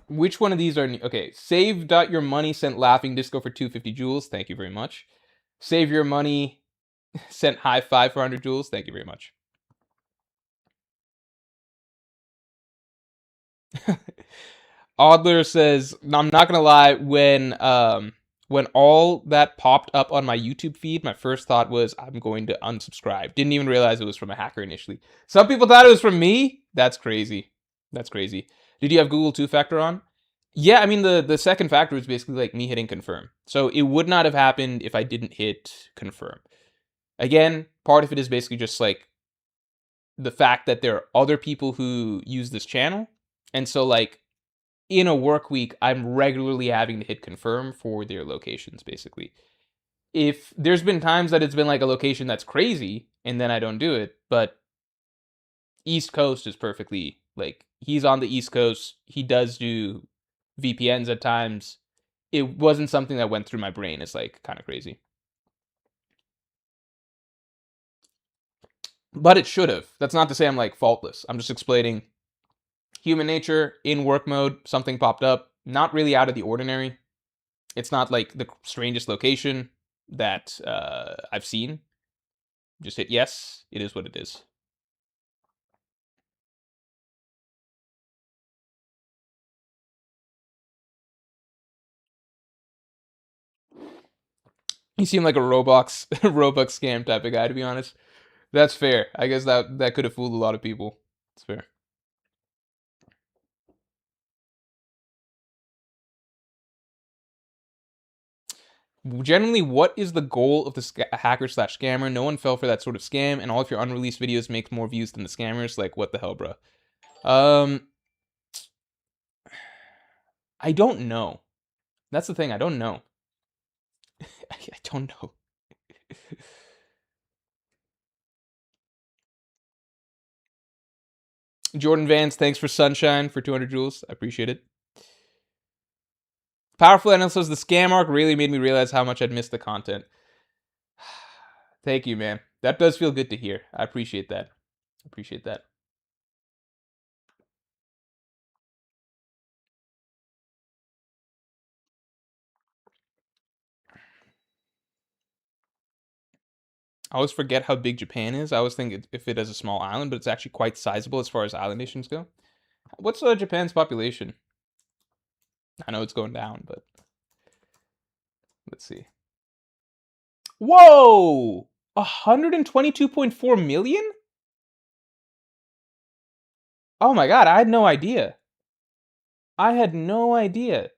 Which one of these are okay? Save your money sent laughing disco for 250 joules. Thank you very much. Save your money sent high five for 100 joules. Thank you very much. Adler says, I'm not gonna lie, when all that popped up on my YouTube feed, my first thought was I'm going to unsubscribe. Didn't even realize it was from a hacker initially. Some people thought it was from me. That's crazy. That's crazy. Did you have Google two-factor on? Yeah, I mean the second factor was basically like me hitting confirm. So it would not have happened if I didn't hit confirm. Again, part of it is basically just like the fact that there are other people who use this channel. And so like in a work week, I'm regularly having to hit confirm for their locations, basically. If there's been times that it's been like a location that's crazy and then I don't do it, but East Coast is perfectly like he's on the East Coast. He does do VPNs at times. It wasn't something that went through my brain. It's like kind of crazy. But it should have. That's not to say I'm like faultless. I'm just explaining human nature in work mode. Something popped up, not really out of the ordinary. It's not like the strangest location that I've seen. Just hit yes. It is what it is. You seem like a Roblox Robux scam type of guy, to be honest. That's fair. I guess that could have fooled a lot of people. It's fair. Generally, what is the goal of the hacker slash scammer? No one fell for that sort of scam, and all of your unreleased videos make more views than the scammers. Like, what the hell, bro? I don't know. That's the thing. I don't know. I don't know. Jordan Vance, thanks for Sunshine for 200 joules. I appreciate it. Powerful Analyst says the scam arc really made me realize how much I'd missed the content. Thank you, man. That does feel good to hear. I appreciate that. Appreciate that. I always forget how big Japan is. I always think if it has a small island, but it's actually quite sizable as far as island nations go. What's Japan's population? I know it's going down, but let's see. Whoa! 122.4 million? Oh my god, I had no idea. I had no idea.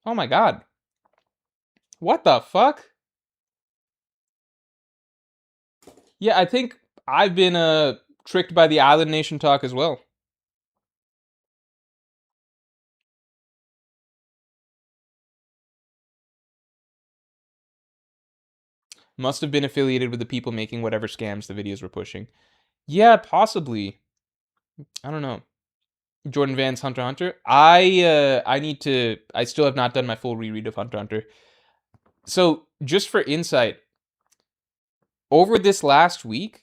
Oh my god. What the fuck? Yeah, I think I've been tricked by the island nation talk as well. Must have been affiliated with the people making whatever scams the videos were pushing. Yeah, possibly. I don't know. Jordan Van's Hunter x Hunter. I still have not done my full reread of Hunter x Hunter. So, just for insight, over this last week,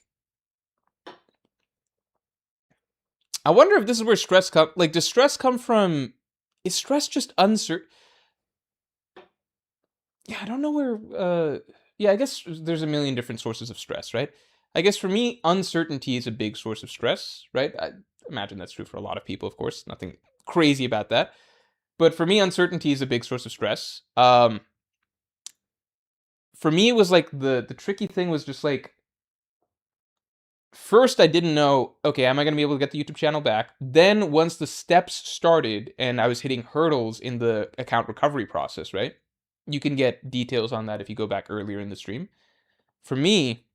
I wonder if this is where stress come. Like, does stress come from? Is stress just uncertain? Yeah, I don't know where. Yeah, I guess there's a million different sources of stress, right? I guess for me, uncertainty is a big source of stress, right? I imagine that's true for a lot of people, of course. Nothing crazy about that. But for me, uncertainty is a big source of stress. For me, it was like the tricky thing was just like, first I didn't know, okay, am I going to be able to get the YouTube channel back? Then once the steps started and I was hitting hurdles in the account recovery process, right? You can get details on that if you go back earlier in the stream. For me,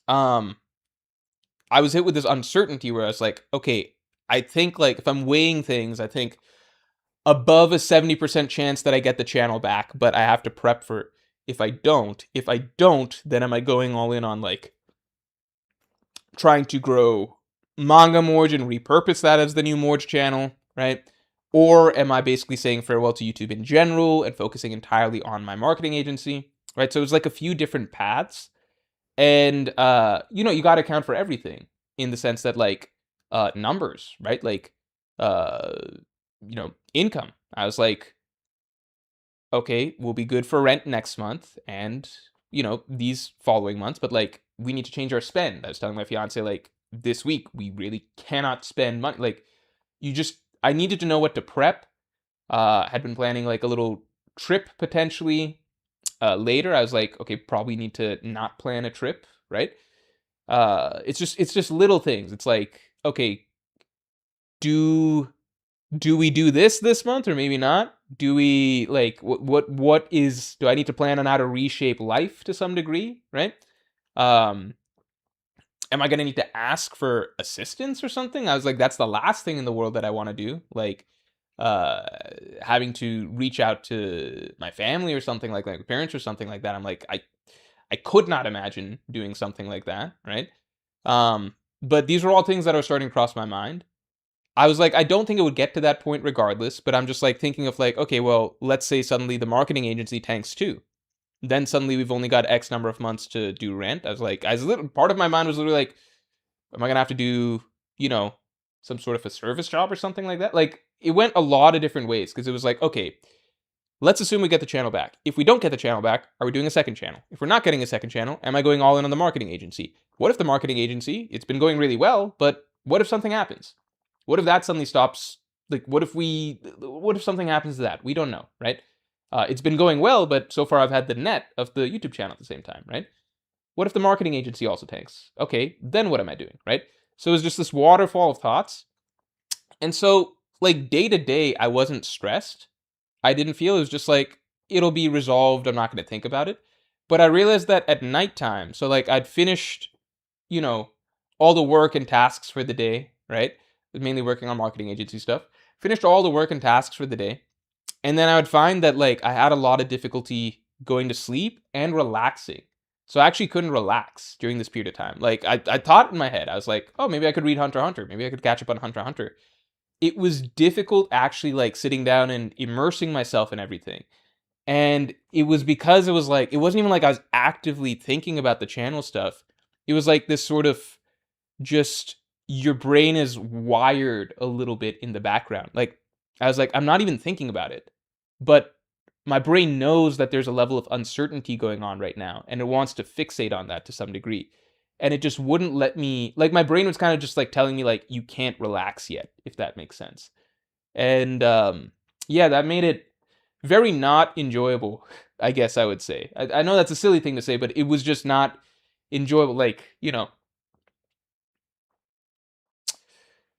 I was hit with this uncertainty where I was like, okay, I think like if I'm weighing things, I think above a 70% chance that I get the channel back, but I have to prep for if I don't. If I don't, then am I going all in on like trying to grow manga Morj and repurpose that as the new Morj channel, right? Or am I basically saying farewell to YouTube in general and focusing entirely on my marketing agency, right? So it was like a few different paths. And, you got to account for everything in the sense that like numbers, right? Like, income. I was like, okay, we'll be good for rent next month and, these following months, but like we need to change our spend. I was telling my fiance, like, this week we really cannot spend money. Like, I needed to know what to prep. Had been planning like a little trip potentially later. I was like, okay, probably need to not plan a trip, right? It's just little things. It's like, okay, do we do this month or maybe not? Do we like do I need to plan on how to reshape life to some degree, right? Am I going to need to ask for assistance or something? I was like, that's the last thing in the world that I want to do. Like, having to reach out to my family or something like that, parents or something like that. I'm like, I could not imagine doing something like that, right? But these were all things that are starting to cross my mind. I was like, I don't think it would get to that point regardless, but I'm just like thinking of like, okay, well, let's say suddenly the marketing agency tanks too. Then suddenly we've only got X number of months to do rent. I was like, part of my mind was literally like, am I gonna have to do, some sort of a service job or something like that? Like, it went a lot of different ways because it was like, okay, let's assume we get the channel back. If we don't get the channel back, are we doing a second channel? If we're not getting a second channel, am I going all in on the marketing agency? What if the marketing agency, it's been going really well, but what if something happens? What if that suddenly stops? Like, what if something happens to that? We don't know, right? It's been going well, but so far I've had the net of the YouTube channel at the same time, right? What if the marketing agency also tanks? Okay, then what am I doing, right? So it was just this waterfall of thoughts. And so, like, day to day, I wasn't stressed. I didn't feel, it was just like, it'll be resolved. I'm not going to think about it. But I realized that at nighttime, so like I'd finished, all the work and tasks for the day, right? Mainly working on marketing agency stuff. Finished all the work and tasks for the day. And then I would find that like I had a lot of difficulty going to sleep and relaxing. So I actually couldn't relax during this period of time. Like I thought in my head, I was like, oh, maybe I could read Hunter x Hunter. Maybe I could catch up on Hunter x Hunter. It was difficult actually like sitting down and immersing myself in everything. And it was because it was like, it wasn't even like I was actively thinking about the channel stuff. It was like this sort of just, your brain is wired a little bit in the background. Like, I was like, I'm not even thinking about it. But my brain knows that there's a level of uncertainty going on right now, and it wants to fixate on that to some degree. And it just wouldn't let me, like, my brain was kind of just like telling me, like, you can't relax yet, if that makes sense. And yeah, that made it very not enjoyable, I guess I would say. I know that's a silly thing to say, but it was just not enjoyable. Like, yeah,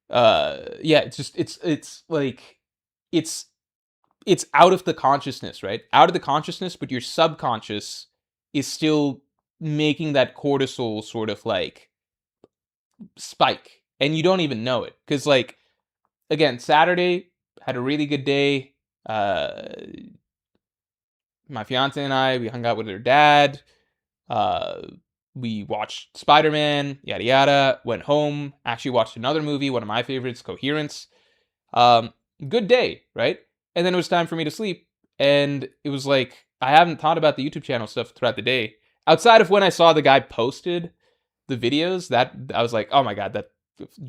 it's like, it's out of the consciousness, right? Out of the consciousness, but your subconscious is still making that cortisol sort of like spike, and you don't even know it. Because like, again, Saturday had a really good day. My fiance and I, we hung out with her dad. Uh, we watched Spider-Man, yada yada. Went home, actually watched another movie, one of my favorites, Coherence. Um, Good day, right? And then it was time for me to sleep, and it was like I haven't thought about the YouTube channel stuff throughout the day, outside of when I saw the guy posted the videos. That I was like, oh my god, that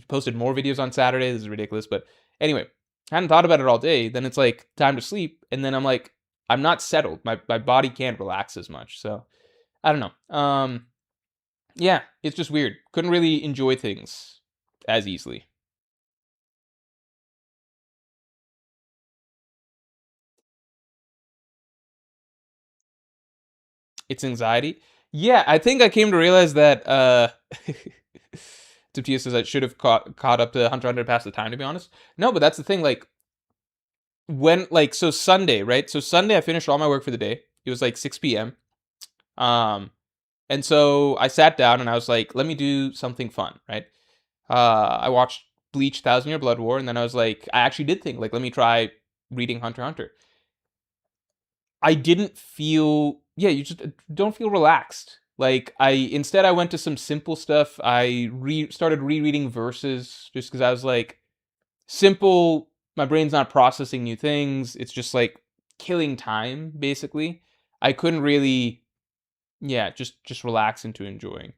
posted more videos on Saturday. This is ridiculous. But anyway, I hadn't thought about it all day. Then it's like time to sleep, and then I'm like, I'm not settled. My body can't relax as much. So I don't know. Yeah, it's just weird. Couldn't really enjoy things as easily. It's anxiety. Yeah, I think I came to realize that Tiptia says I should have caught up to Hunter x Hunter past the time, to be honest. No, but that's the thing, like when like so Sunday, right? So Sunday I finished all my work for the day. It was like 6 p.m. Um and so I sat down and I was like, let me do something fun, right? I watched Bleach Thousand Year Blood War, and then I was like, I actually did think, like, let me try reading Hunter x Hunter. I didn't feel, yeah, you just don't feel relaxed. Like I went to some simple stuff. I started rereading verses just because I was like, simple. My brain's not processing new things. It's just like killing time, basically. I couldn't really, yeah, just relax into enjoying.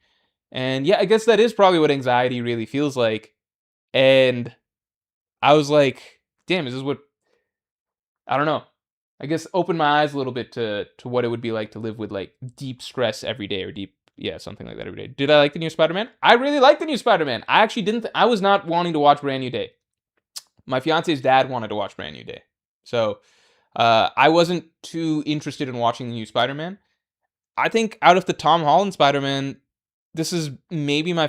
And yeah, I guess that is probably what anxiety really feels like. And I was like, damn, is this what, I don't know. I guess open my eyes a little bit to what it would be like to live with like deep stress every day, or deep, yeah, something like that every day. Did I like the new Spider-Man? I really like the new Spider-Man. I actually didn't I was not wanting to watch Brand New Day. My fiance's dad wanted to watch Brand New Day. So, I wasn't too interested in watching the new Spider-Man. I think out of the Tom Holland Spider-Man, this is maybe my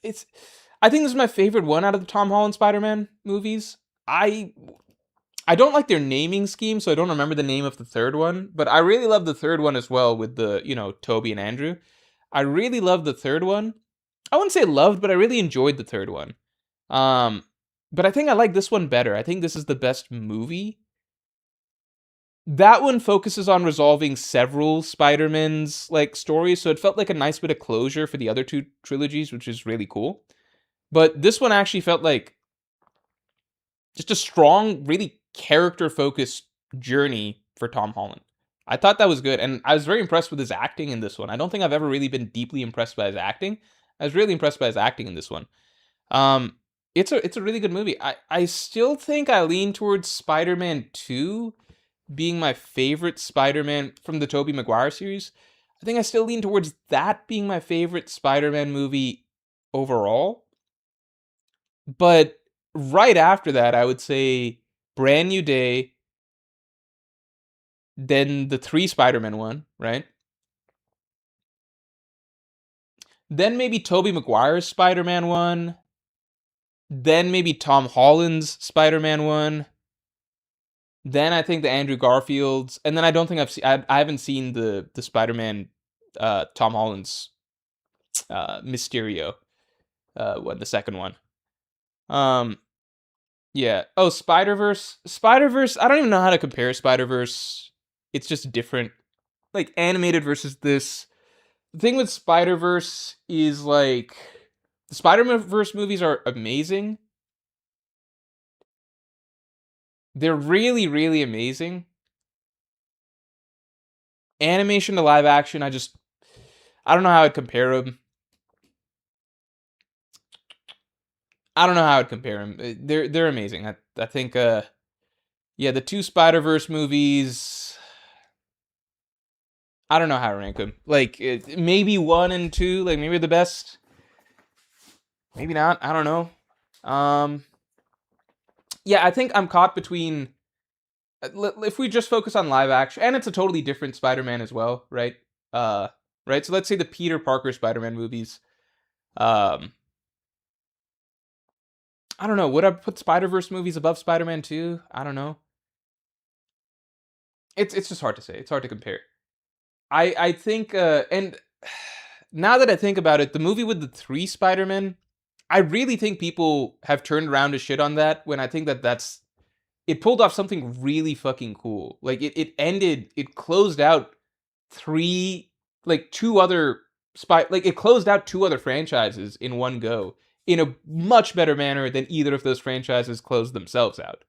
it's I think this is my favorite one out of the Tom Holland Spider-Man movies. I don't like their naming scheme, so I don't remember the name of the third one, but I really love the third one as well with the, Toby and Andrew. I really love the third one. I wouldn't say loved, but I really enjoyed the third one. Um, but I think I like this one better. I think this is the best movie. That one focuses on resolving several Spider-Man's like stories, so it felt like a nice bit of closure for the other two trilogies, which is really cool. But this one actually felt like just a strong, really character focused journey for Tom Holland. I thought that was good, and I was very impressed with his acting in this one. I don't think I've ever really been deeply impressed by his acting. I was really impressed by his acting in this one. Um, it's a really good movie. I still think I lean towards Spider-Man 2 being my favorite Spider-Man from the Tobey Maguire series. I think I still lean towards that being my favorite Spider-Man movie overall. But right after that, I would say Brand New Day, then the three Spider-Man one, right? Then maybe Tobey Maguire's Spider-Man one. Then maybe Tom Holland's Spider-Man one. Then I think the Andrew Garfield's, and then I don't think I haven't seen the Spider-Man, Tom Holland's, Mysterio, the second one. Um, yeah. Oh, Spider-Verse. Spider-Verse. I don't even know how to compare Spider-Verse. It's just different. Like animated versus this. The thing with Spider-Verse is like the Spider-Verse movies are amazing. They're really, really amazing. Animation to live action, I don't know how I'd compare them. I don't know how I'd compare them. They're amazing. I think yeah, the two Spider-Verse movies, I don't know how to rank them. Like maybe 1 and 2, like maybe the best. Maybe not. I don't know. Um yeah, I think I'm caught between, if we just focus on live action, and it's a totally different Spider-Man as well, right? Uh right. So let's say the Peter Parker Spider-Man movies. Um I don't know. Would I put Spider-Verse movies above Spider-Man 2? I don't know. It's just hard to say. It's hard to compare. I think and now that I think about it, the movie with the three Spider-Men, I really think people have turned around to shit on that, when I think that it pulled off something really fucking cool. Like it closed out three like two other like it closed out two other franchises in one go in a much better manner than either of those franchises closed themselves out.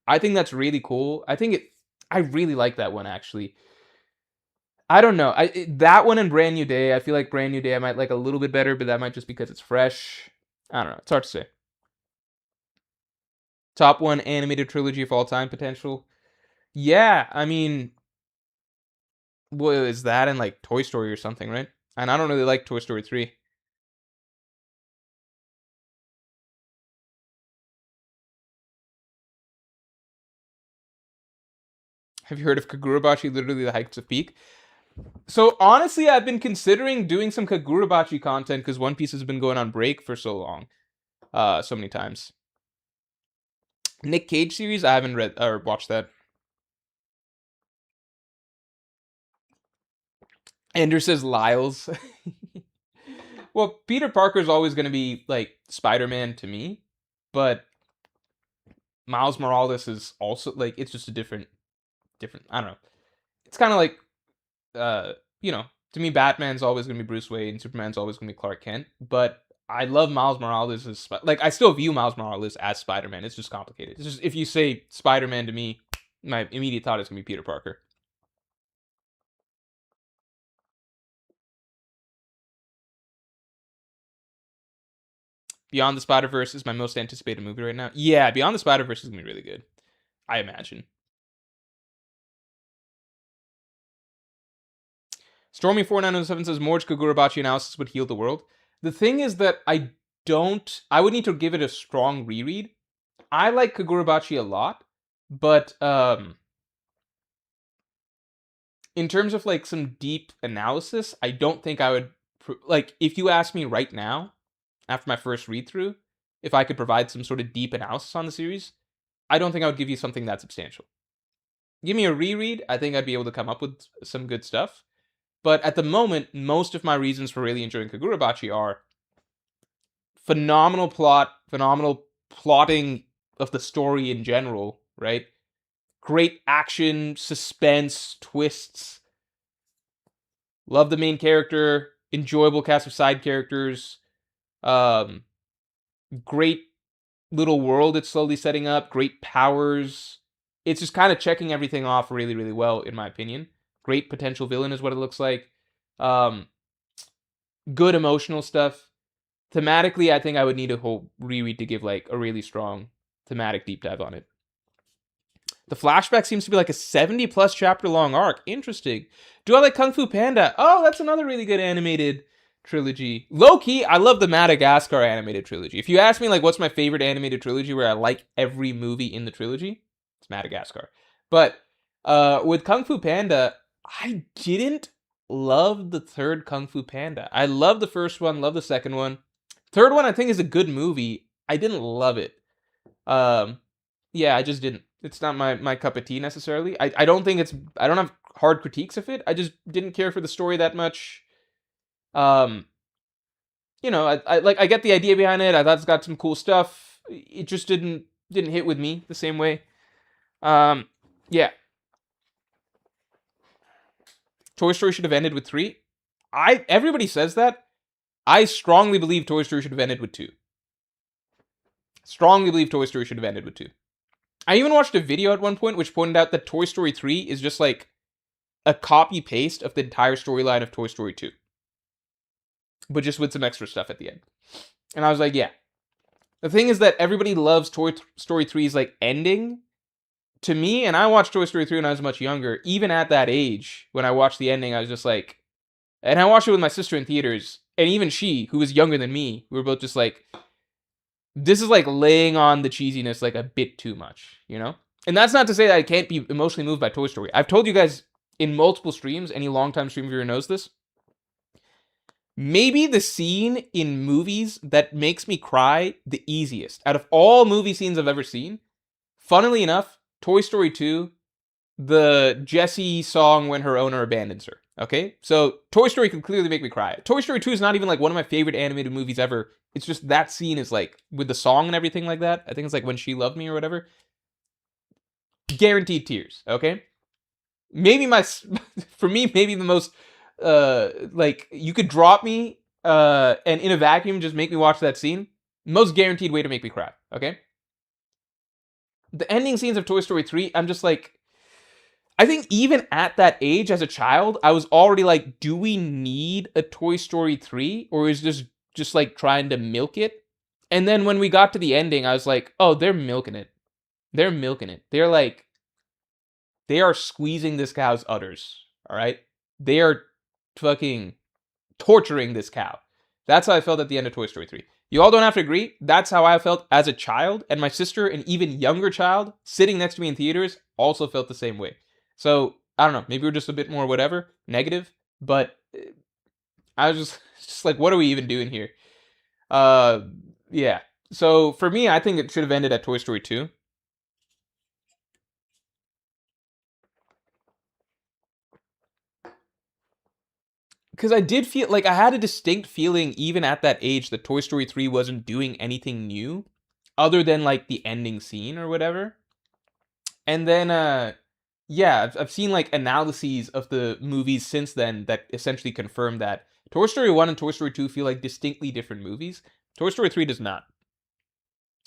I think that's really cool. I really like that one actually. I don't know. That one and Brand New Day. I feel like Brand New Day I might like a little bit better, but that might just because it's fresh. I don't know. It's hard to say. Top one animated trilogy of all time potential. Yeah, I mean, what is that in like Toy Story or something, right? And I don't really like Toy Story 3. Have you heard of Kagurabachi, literally the heights of peak? So honestly, I've been considering doing some Kagurabachi content because One Piece has been going on break for so long, so many times. Nick Cage series, I haven't read or watched that. Ender says Lyles. Well, Peter Parker's always going to be like Spider-Man to me, but Miles Morales is also like it's just a different. I don't know. It's kind of like uh, you know, to me, Batman's always gonna be Bruce Wayne, Superman's always gonna be Clark Kent. But I love Miles Morales as like I still view Miles Morales as Spider Man. It's just complicated. It's just if you say Spider Man to me, my immediate thought is gonna be Peter Parker. Beyond the Spider Verse is my most anticipated movie right now. Yeah, Beyond the Spider Verse is gonna be really good. I imagine. Stormy4907 says Morj Kagurabachi analysis would heal the world. The thing is that I would need to give it a strong reread. I like Kagurabachi a lot, but in terms of like some deep analysis, I don't think I would like if you ask me right now after my first read through if I could provide some sort of deep analysis on the series, I don't think I would give you something that substantial. Give me a reread, I think I'd be able to come up with some good stuff. But at the moment, most of my reasons for really enjoying Kagurabachi are phenomenal plot, phenomenal plotting of the story in general, right? Great action, suspense, twists. Love the main character, enjoyable cast of side characters. Um, Great little world it's slowly setting up, great powers. It's just kind of checking everything off really, really well, in my opinion. Great potential villain is what it looks like. Um, Good emotional stuff. Thematically, I think I would need a whole reread to give like a really strong thematic deep dive on it. The flashback seems to be like a 70 plus chapter long arc. Interesting. Do I like Kung Fu Panda? Oh, that's another really good animated trilogy. Low key, I love the Madagascar animated trilogy. If you ask me like what's my favorite animated trilogy where I like every movie in the trilogy, it's Madagascar. But with Kung Fu Panda, I didn't love the third Kung Fu Panda. I love the first one, love the second one. Third one I think is a good movie. I didn't love it. Um yeah, I just didn't. It's not my cup of tea necessarily. I don't think it's I don't have hard critiques of it. I just didn't care for the story that much. Um I get the idea behind it. I thought it's got some cool stuff. It just didn't hit with me the same way. Um yeah. Toy Story should have ended with 3. Everybody says that. I strongly believe Toy Story should have ended with 2. Strongly believe Toy Story should have ended with 2. I even watched a video at one point which pointed out that Toy Story 3 is just like a copy paste of the entire storyline of Toy Story 2, but just with some extra stuff at the end. And I was like, yeah. The thing is that everybody loves Toy Story 3's like ending. To me, and I watched Toy Story 3 when I was much younger, even at that age, when I watched the ending, I was just like, and I watched it with my sister in theaters, and even she, who was younger than me, we were both just like, this is like laying on the cheesiness like a bit too much, you know? And that's not to say that I can't be emotionally moved by Toy Story. I've told you guys in multiple streams, any longtime stream viewer knows this. Maybe the scene in movies that makes me cry the easiest out of all movie scenes I've ever seen, funnily enough, Toy Story 2, the Jessie song when her owner abandons her. Okay? So Toy Story can clearly make me cry. Toy Story 2 is not even like one of my favorite animated movies ever. It's just that scene is like, with the song and everything like that, I think it's like When She Loved Me or whatever. Guaranteed tears, okay? Maybe for me, maybe the most Like you could drop me and in a vacuum just make me watch that scene. Most guaranteed way to make me cry. Okay. The ending scenes of Toy Story 3, I'm just like, I think even at that age as a child, I was already like, do we need a Toy Story 3? Or is this just like trying to milk it? And then when we got to the ending, I was like, oh, they're milking it. They're milking it. They're like, they are squeezing this cow's udders. All right. They are fucking torturing this cow. That's how I felt at the end of Toy Story 3. You all don't have to agree. That's how I felt as a child. And my sister, an even younger child, sitting next to me in theaters, also felt the same way. So, I don't know. Maybe we're just a bit more whatever, negative. But I was just like, what are we even doing here? Yeah. So, for me, I think it should have ended at Toy Story 2. Because I did feel like I had a distinct feeling even at that age that Toy Story 3 wasn't doing anything new other than like the ending scene or whatever. And then yeah, I've seen like analyses of the movies since then that essentially confirm that Toy Story 1 and Toy Story 2 feel like distinctly different movies. Toy Story 3 does not.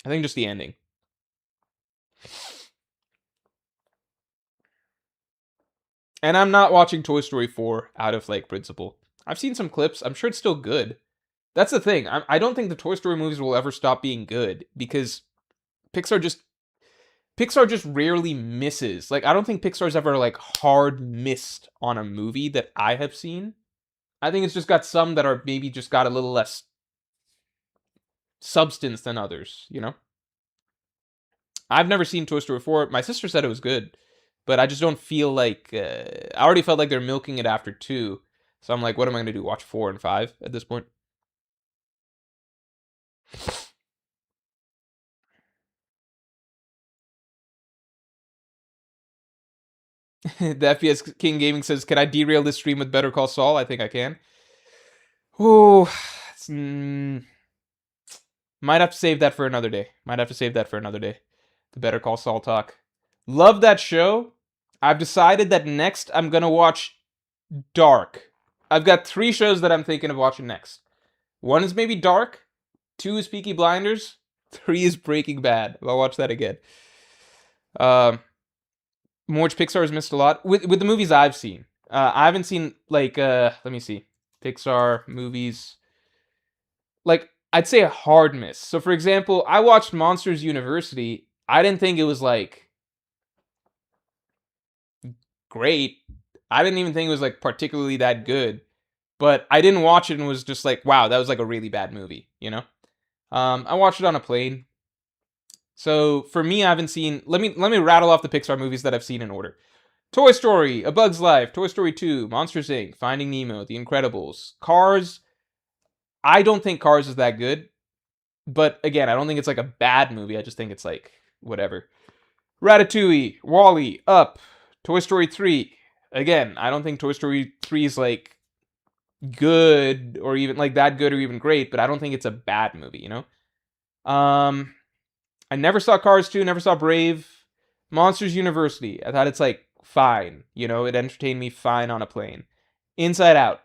I think just the ending. And I'm not watching Toy Story 4 out of like principle. I've seen some clips. I'm sure it's still good. That's the thing. I don't think the Toy Story movies will ever stop being good because Pixar just Pixar just rarely misses. Like I don't think Pixar's ever like hard missed on a movie that I have seen. I think it's just got some that are maybe just got a little less substance than others, you know? I've never seen Toy Story 4. My sister said it was good, but I just don't feel like I already felt like they're milking it after 2. So I'm like, what am I going to do? Watch 4 and 5 at this point? The FPS King Gaming says, "Can I derail this stream with Better Call Saul?" I think I can. Oh, might have to save that for another day. Might have to save that for another day. The Better Call Saul talk. Love that show. I've decided that next I'm gonna watch Dark. I've got 3 shows that I'm thinking of watching next. 1 is maybe Dark. 2 is Peaky Blinders. 3 is Breaking Bad. I'll watch that again. Morj, Pixar has missed a lot with the movies I've seen. I haven't seen like let me see, Pixar movies. Like I'd say a hard miss. So for example, I watched Monsters University. I didn't think it was like great. I didn't even think it was like particularly that good. But I didn't watch it and was just like, wow, that was like a really bad movie, you know? I watched it on a plane. So for me, I haven't seen. Let me rattle off the Pixar movies that I've seen in order: Toy Story, A Bug's Life, Toy Story 2, Monsters Inc., Finding Nemo, The Incredibles, Cars. I don't think Cars is that good, but again, I don't think it's like a bad movie. I just think it's like whatever. Ratatouille, Wall-E, Up, Toy Story 3. Again, I don't think Toy Story 3 is like good or even like that good or even great, but I don't think it's a bad movie, you know? I never saw Cars 2, never saw Brave. Monsters University. I thought it's like fine, you know, it entertained me fine on a plane. Inside Out.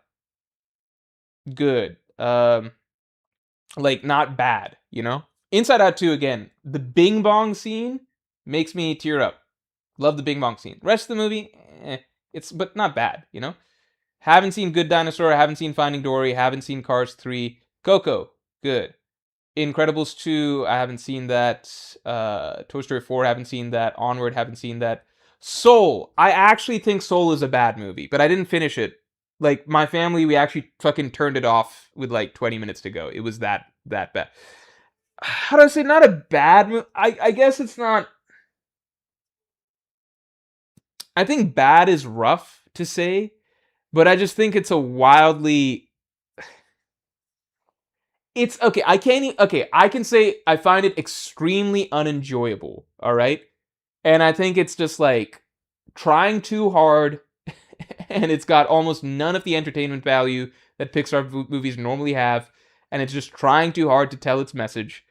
Good. Like not bad, you know? Inside Out 2 again, the Bing Bong scene makes me tear up. Love the Bing Bong scene. Rest of the movie, it's but not bad, you know? Haven't seen Good Dinosaur, haven't seen Finding Dory, haven't seen Cars 3. Coco, good. Incredibles 2, I haven't seen that. Toy Story 4, haven't seen that. Onward, haven't seen that. Soul, I actually think Soul is a bad movie, but I didn't finish it. Like, my family, we actually fucking turned it off with like 20 minutes to go. It was that bad. How do I say, not a bad movie? I guess it's not. I think bad is rough to say, but I just think it's a wildly. It's okay. I can't. Okay, I can say I find it extremely unenjoyable. All right, and I think it's just like trying too hard, and it's got almost none of the entertainment value that Pixar movies normally have, and it's just trying too hard to tell its message.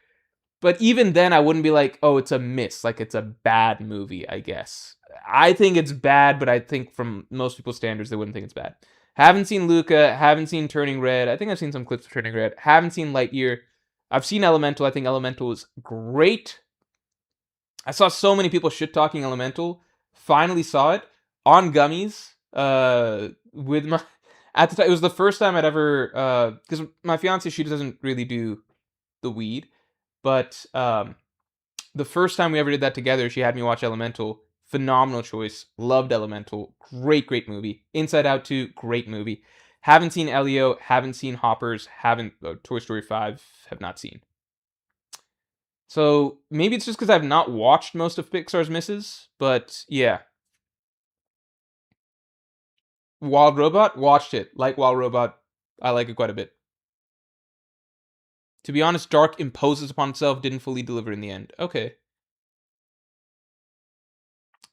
But even then, I wouldn't be like, oh, it's a miss. Like it's a bad movie. I guess I think it's bad, but I think from most people's standards, they wouldn't think it's bad. Haven't seen Luca. Haven't seen Turning Red. I think I've seen some clips of Turning Red. Haven't seen Lightyear. I've seen Elemental. I think Elemental is great. I saw so many people shit talking Elemental. Finally saw it on gummies. With my at the time, it was the first time I'd ever because my fiance, she doesn't really do the weed, but the first time we ever did that together, she had me watch Elemental. Phenomenal choice. Loved Elemental. Great movie. Inside Out 2, great movie. Haven't seen Elio. Haven't seen Hoppers. Haven't Toy Story 5. Have not seen. So maybe it's just because I've not watched most of Pixar's misses, but yeah. Wild Robot, watched it. Like Wild Robot, I like it quite a bit. To be honest, Dark imposes upon itself, didn't fully deliver in the end. Okay.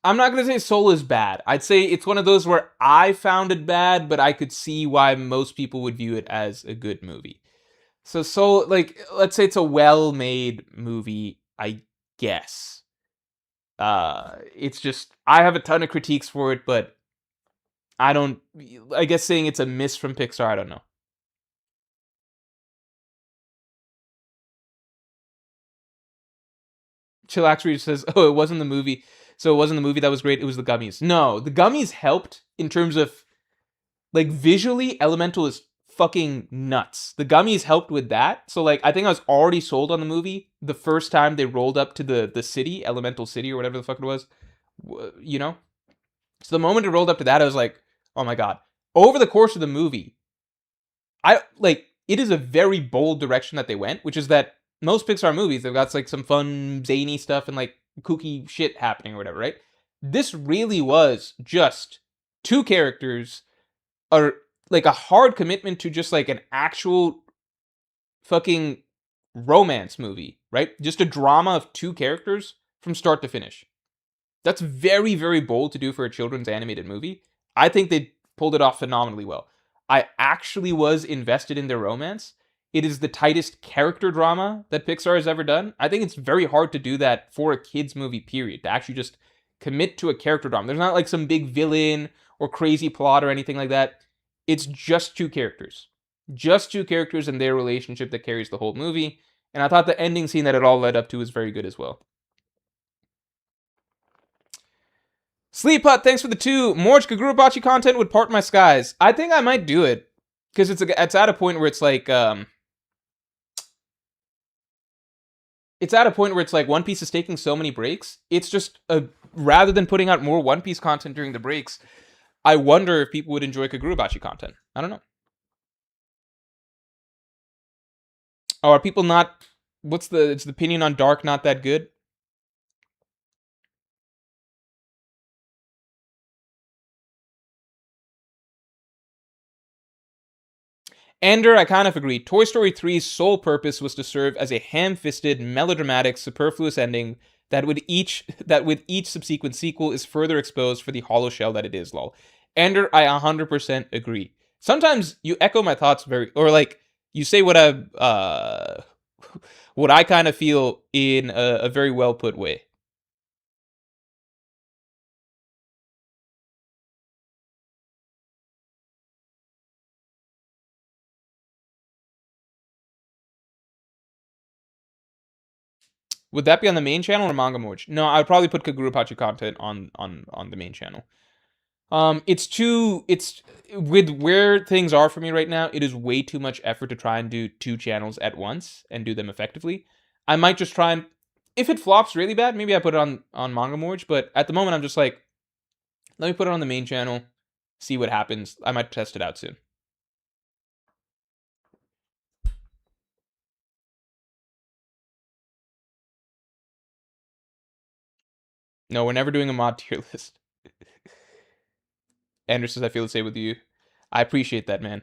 I'm not going to say Soul is bad. I'd say it's one of those where I found it bad, but I could see why most people would view it as a good movie. So Soul, like, let's say it's a well-made movie, I guess. It's just, I have a ton of critiques for it, but I guess saying it's a miss from Pixar, I don't know. Chillax Reader says, oh, it wasn't the movie. So it wasn't the movie that was great, it was the gummies. No, the gummies helped in terms of, like, visually, Elemental is fucking nuts. The gummies helped with that. So, like, I think I was already sold on the movie the first time they rolled up to the city, Elemental City or whatever the fuck it was. You know? So the moment it rolled up to that, I was like, oh my god. Over the course of the movie, it is a very bold direction that they went, which is that most Pixar movies, they've got like some fun, zany stuff and like kooky shit happening or whatever, right? This really was just two characters, or like a hard commitment to just like an actual fucking romance movie, right? Just a drama of two characters from start to finish. That's very, very bold to do for a children's animated movie. I think they pulled it off phenomenally well. I actually was invested in their romance. It is the tightest character drama that Pixar has ever done. I think it's very hard to do that for a kids movie, period, to actually just commit to a character drama. There's not like some big villain or crazy plot or anything like that. It's just two characters. Just two characters and their relationship that carries the whole movie. And I thought the ending scene that it all led up to was very good as well. Sleep Hut, thanks for the 2. Morj, Kagurubachi content would part my skies. I think I might do it. Because it's at a point where it's like, it's at a point where it's like One Piece is taking so many breaks. It's just, rather than putting out more One Piece content during the breaks, I wonder if people would enjoy Kagurubachi content. I don't know. Oh, are people not, is the opinion on Dark not that good? Ender, I kind of agree. Toy Story 3's sole purpose was to serve as a ham-fisted, melodramatic, superfluous ending that with each subsequent sequel is further exposed for the hollow shell that it is, lol. Ender, I 100% agree. Sometimes you echo my thoughts or like, you say what I kind of feel in a very well put way. Would that be on the main channel or Manga Morj? No, I would probably put Kagurupachi content on the main channel. It's with where things are for me right now, it is way too much effort to try and do two channels at once and do them effectively. I might just try and, if it flops really bad, maybe I put it on Manga Morj, but at the moment I'm just like, let me put it on the main channel, see what happens. I might test it out soon. No, we're never doing a mod tier list. Anderson, I feel the same with you. I appreciate that, man.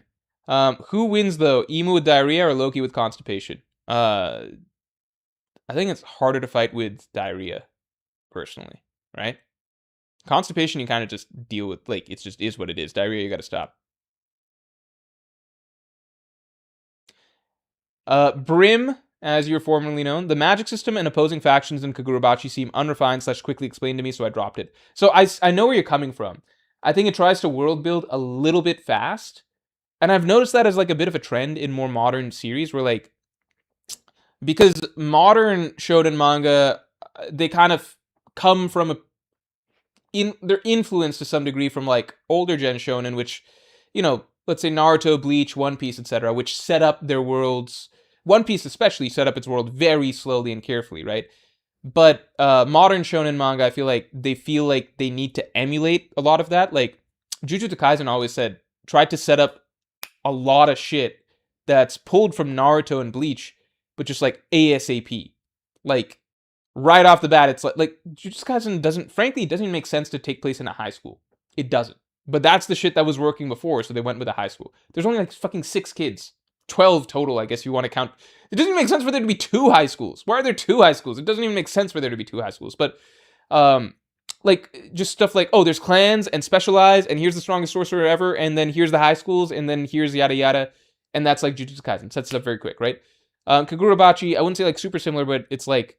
Who wins though? Emu with diarrhea or Loki with constipation? I think it's harder to fight with diarrhea, personally, right? Constipation, you kind of just deal with, like, it just is what it is. Diarrhea, you gotta stop. Brim, as you're formerly known, the magic system and opposing factions in Kagurubachi seem unrefined / quickly explained to me, so I dropped it. So I know where you're coming from. I think it tries to world build a little bit fast. And I've noticed that as like a bit of a trend in more modern series where like, because modern shonen manga, they kind of come from they're influenced to some degree from like older gen shonen, which, let's say Naruto, Bleach, One Piece, etc., which set up their worlds. One Piece especially set up its world very slowly and carefully, right? But modern shonen manga, I feel like they need to emulate a lot of that. Like Jujutsu Kaisen always said, tried to set up a lot of shit that's pulled from Naruto and Bleach, but just like ASAP. Like right off the bat, it's like Jujutsu Kaisen doesn't even make sense to take place in a high school. It doesn't. But that's the shit that was working before, so they went with a high school. There's only like fucking 6 kids. 12 total, I guess, if you want to count. It doesn't even make sense for there to be 2 high schools. Why are there 2 high schools? It doesn't even make sense for there to be 2 high schools. But like just stuff like, oh, there's clans and specialized, and here's the strongest sorcerer ever, and then here's the high schools, and then here's yada yada, and that's like Jujutsu Kaisen. Sets it up very quick, right? Kagurabachi, I wouldn't say like super similar, but it's like,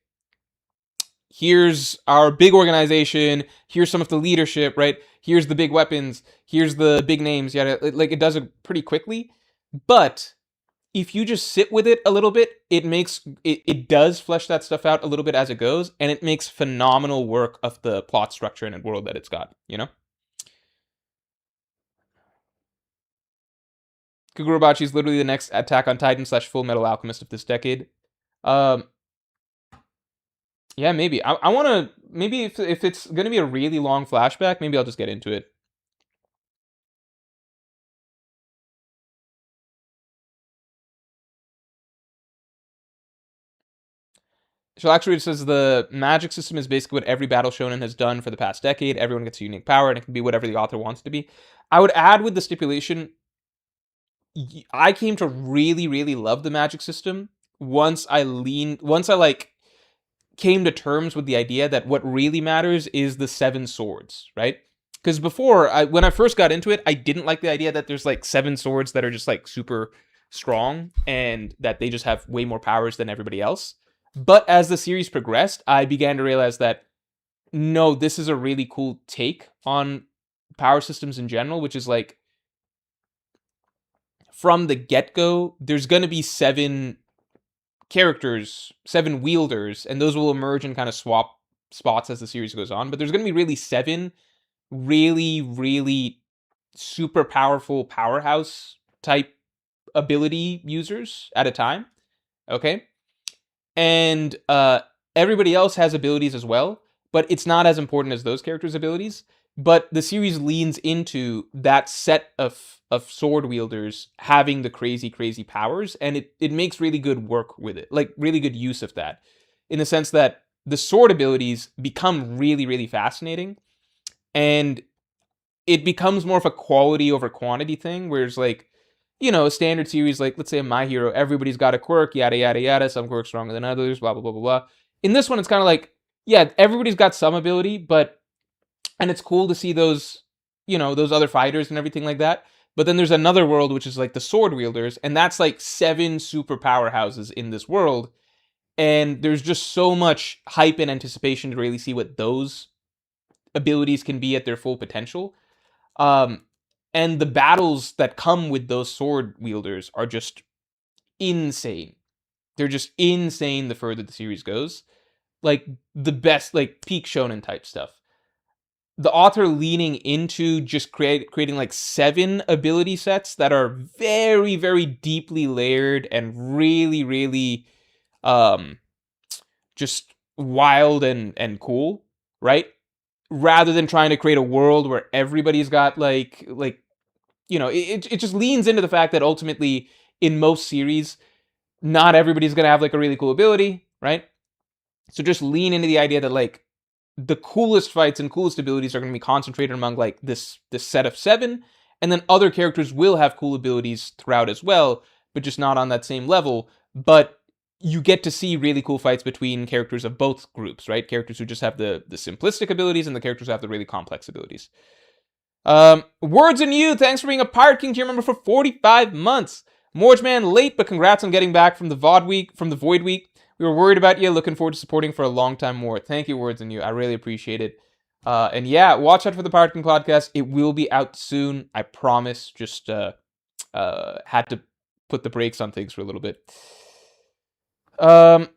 here's our big organization, here's some of the leadership, right? Here's the big weapons, here's the big names, yada. Like it does it pretty quickly, but if you just sit with it a little bit, it does flesh that stuff out a little bit as it goes, and it makes phenomenal work of the plot structure and world that it's got, Kagurabachi is literally the next Attack on Titan / Full Metal Alchemist of this decade. Yeah, maybe. I want to, maybe if it's going to be a really long flashback, maybe I'll just get into it. So actually, it says the magic system is basically what every battle shonen has done for the past decade. Everyone gets a unique power, and it can be whatever the author wants to be. I would add with the stipulation, I came to really, really love the magic system once I like came to terms with the idea that what really matters is the 7 swords, right? Because before, when I first got into it, I didn't like the idea that there's like 7 swords that are just like super strong and that they just have way more powers than everybody else. But as the series progressed, I began to realize that no, this is a really cool take on power systems in general, which is like, from the get-go, there's going to be 7 characters, 7 wielders, and those will emerge and kind of swap spots as the series goes on. But there's going to be really 7 really, really super powerful powerhouse type ability users at a time. Okay? And everybody else has abilities as well, but it's not as important as those characters' abilities. But the series leans into that set of sword wielders having the crazy, crazy powers, and it makes really good work with it, like really good use of that, in the sense that the sword abilities become really, really fascinating, and it becomes more of a quality over quantity thing, whereas like, a standard series, like let's say a My Hero, everybody's got a quirk, yada, yada, yada, some quirks stronger than others, blah, blah, blah, blah, blah. In this one, it's kind of like, yeah, everybody's got some ability, and it's cool to see those, those other fighters and everything like that. But then there's another world, which is like the sword wielders, and that's like 7 super powerhouses in this world. And there's just so much hype and anticipation to really see what those abilities can be at their full potential. And the battles that come with those sword wielders are just insane. They're just insane the further the series goes. Like the best, like peak shonen type stuff. The author leaning into just creating like 7 ability sets that are very, very deeply layered and really, really just wild and cool, right? Rather than trying to create a world where everybody's got it just leans into the fact that ultimately in most series, not everybody's going to have like a really cool ability, right? So just lean into the idea that like the coolest fights and coolest abilities are going to be concentrated among like this set of 7, and then other characters will have cool abilities throughout as well, but just not on that same level. But you get to see really cool fights between characters of both groups, right? Characters who just have the simplistic abilities and the characters who have the really complex abilities. Words and you, thanks for being a Pirate King tier member for 45 months. Morj man, late, but congrats on getting back from the Void Week. We were worried about you, looking forward to supporting for a long time more. Thank you, Words and you. I really appreciate it. And yeah, watch out for the Pirate King podcast. It will be out soon. I promise. Just had to put the brakes on things for a little bit. Um,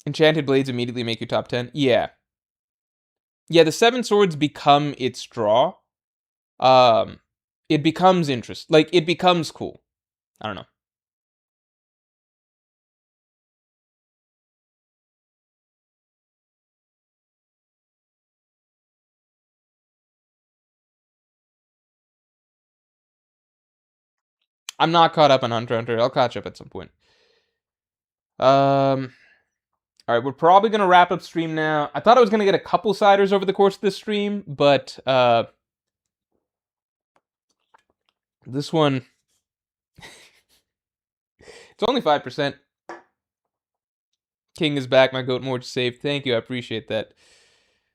Enchanted Blades immediately make your top 10. Yeah. Yeah, the Seven Swords become its draw. Um, it becomes like it becomes cool. I don't know. I'm not caught up on Hunter x Hunter. I'll catch up at some point. All right, we're probably gonna wrap up stream now. I thought I was gonna get a couple siders over the course of this stream, but this one, it's only 5%. King is back. My goat Morj saved. Thank you. I appreciate that.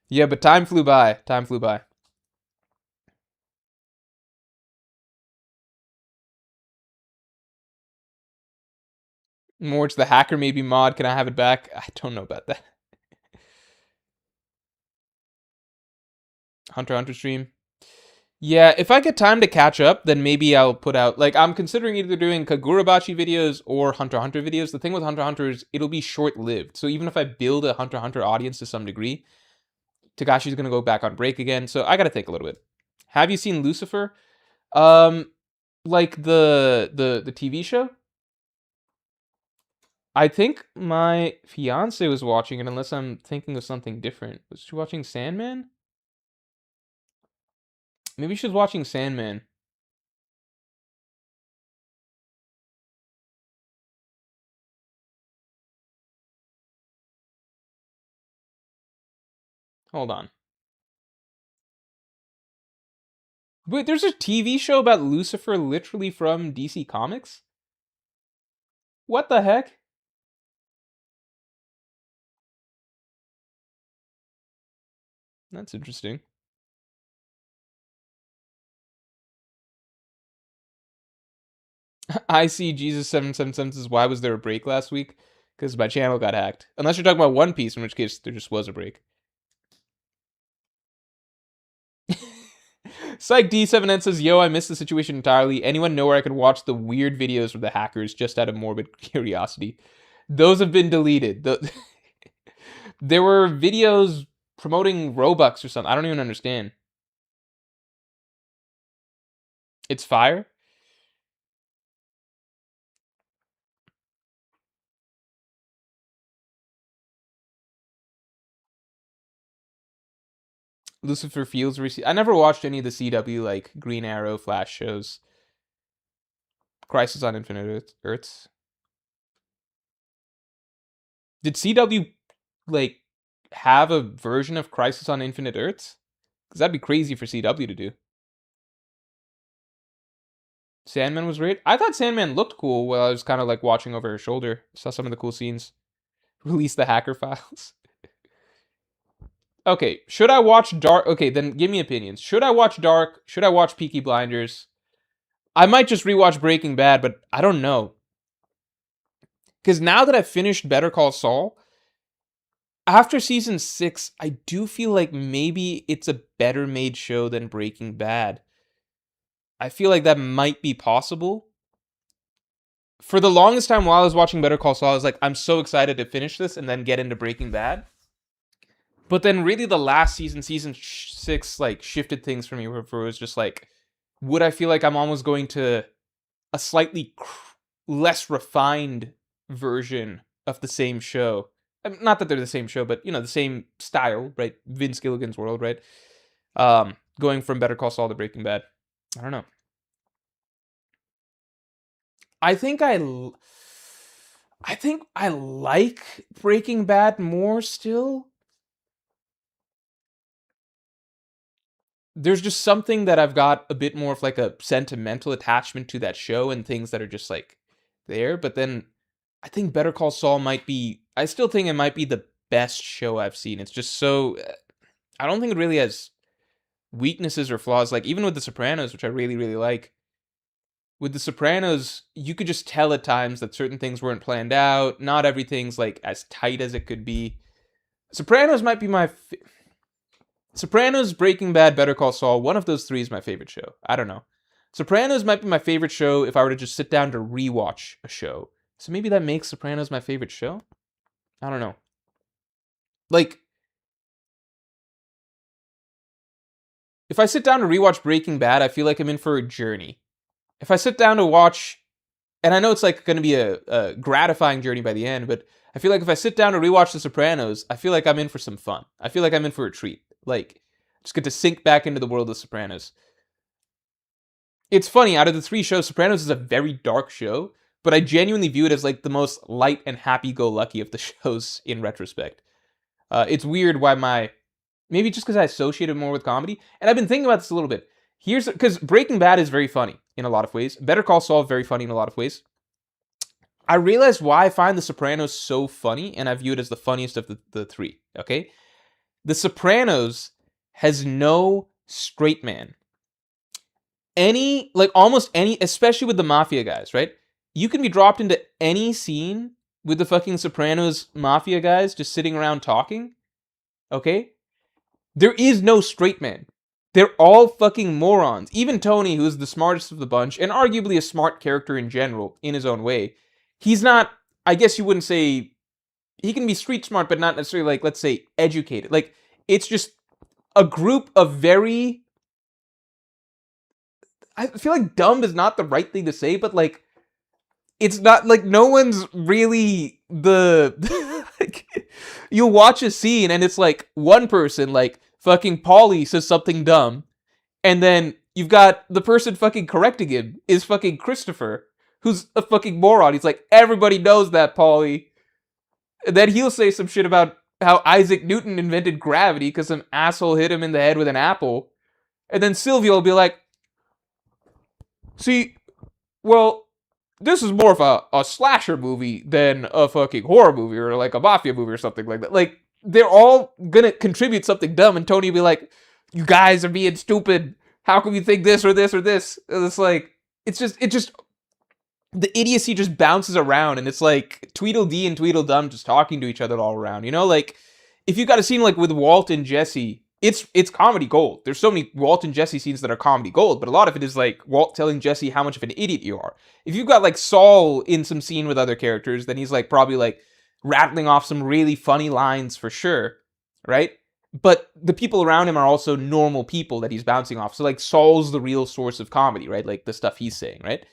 Yeah, but time flew by. Time flew by. Morj the hacker maybe mod. Can I have it back? I don't know about that. Hunter x Hunter stream. Yeah, if I get time to catch up, then maybe I'll put out, like, I'm considering either doing Kagurabachi videos or Hunter x Hunter videos. The thing with Hunter x Hunter is it'll be short-lived. So even if I build a Hunter x Hunter audience to some degree, Tagashi's gonna go back on break again. So I gotta think a little bit. Have you seen Lucifer? Um, like the TV show? I think my fiance was watching it, unless I'm thinking of something different. Was she watching Sandman? Maybe she was watching Sandman. Hold on. Wait, there's a TV show about Lucifer literally from DC Comics? What the heck? That's interesting. I see Jesus777 says, why was there a break last week? Because my channel got hacked. Unless you're talking about One Piece, in which case there just was a break. Psych D7N says, yo, I missed the situation entirely. Anyone know where I can watch the weird videos from the hackers just out of morbid curiosity? Those have been deleted. There were videos promoting Robux or something. I don't even understand. It's fire? Lucifer Fields receive. I never watched any of the CW like Green Arrow, Flash shows. Crisis on Infinite Earths. Did CW like have a version of Crisis on Infinite Earths? Because that'd be crazy for CW to do. Sandman was great. I thought Sandman looked cool while I was kind of like watching over her shoulder. Saw some of the cool scenes. Release the hacker files. Okay, should I watch Dark? Okay, then give me opinions. Should I watch Dark? Should I watch Peaky Blinders? I might just rewatch Breaking Bad, but I don't know. Because now that I've finished Better Call Saul, after season 6, I do feel like maybe it's a better made show than Breaking Bad. I feel like that might be possible. For the longest time while I was watching Better Call Saul, I was like, I'm so excited to finish this and then get into Breaking Bad. But then really the last season, season 6, like shifted things for me where it was just like, would I feel like I'm almost going to a slightly less refined version of the same show? Not that they're the same show, but you know, the same style, right? Vince Gilligan's world, right? Going from Better Call Saul to Breaking Bad. I don't know. I think I like Breaking Bad more still. There's just something that I've got a bit more of like a sentimental attachment to that show and things that are just like there. But then I think Better Call Saul might be, I still think it might be the best show I've seen. It's just so, I don't think it really has weaknesses or flaws. Like even with The Sopranos, which I really, really like, with The Sopranos, you could just tell at times that certain things weren't planned out. Not everything's like as tight as it could be. Sopranos might be my Sopranos, Breaking Bad, Better Call Saul. One of those three is my favorite show. I don't know. Sopranos might be my favorite show if I were to just sit down to rewatch a show. So maybe that makes Sopranos my favorite show? I don't know. Like, if I sit down to rewatch Breaking Bad, I feel like I'm in for a journey. If I sit down to watch, and I know it's like going to be a gratifying journey by the end, but I feel like if I sit down to rewatch The Sopranos, I feel like I'm in for some fun. I feel like I'm in for a treat. Like, just get to sink back into the world of Sopranos. It's funny, out of the three shows, Sopranos is a very dark show, but I genuinely view it as like the most light and happy-go-lucky of the shows in retrospect. It's weird why maybe just because I associate it more with comedy, and I've been thinking about this a little bit. Because Breaking Bad is very funny in a lot of ways. Better Call Saul is very funny in a lot of ways. I realized why I find The Sopranos so funny, and I view it as the funniest of the three, okay? The Sopranos has no straight man. Almost any, especially with the mafia guys, right? You can be dropped into any scene with the fucking Sopranos mafia guys just sitting around talking, okay? There is no straight man. They're all fucking morons. Even Tony, who's the smartest of the bunch, and arguably a smart character in general, in his own way, he's not, I guess you wouldn't say, he can be street smart, but not necessarily, like, let's say, educated. Like, it's just a group of very, I feel like dumb is not the right thing to say, but, like, it's not, like, no one's really like, you watch a scene, and it's, like, one person, like, fucking Paulie says something dumb, and then you've got the person fucking correcting him is fucking Christopher, who's a fucking moron. He's like, everybody knows that, Paulie. And then he'll say some shit about how Isaac Newton invented gravity because some asshole hit him in the head with an apple. And then Sylvia will be like, see, well, this is more of a slasher movie than a fucking horror movie or like a mafia movie or something like that. Like, they're all gonna contribute something dumb, and Tony will be like, you guys are being stupid. How can you think this or this or this? And it's like, it just, the idiocy just bounces around, and it's like Tweedledee and Tweedledum just talking to each other all around, you know? Like, if you got a scene like with Walt and Jesse, it's comedy gold. There's so many Walt and Jesse scenes that are comedy gold, but a lot of it is like Walt telling Jesse how much of an idiot you are. If you've got like Saul in some scene with other characters, then he's like probably like rattling off some really funny lines for sure, right? But the people around him are also normal people that he's bouncing off. So like Saul's the real source of comedy, right? Like the stuff he's saying, right?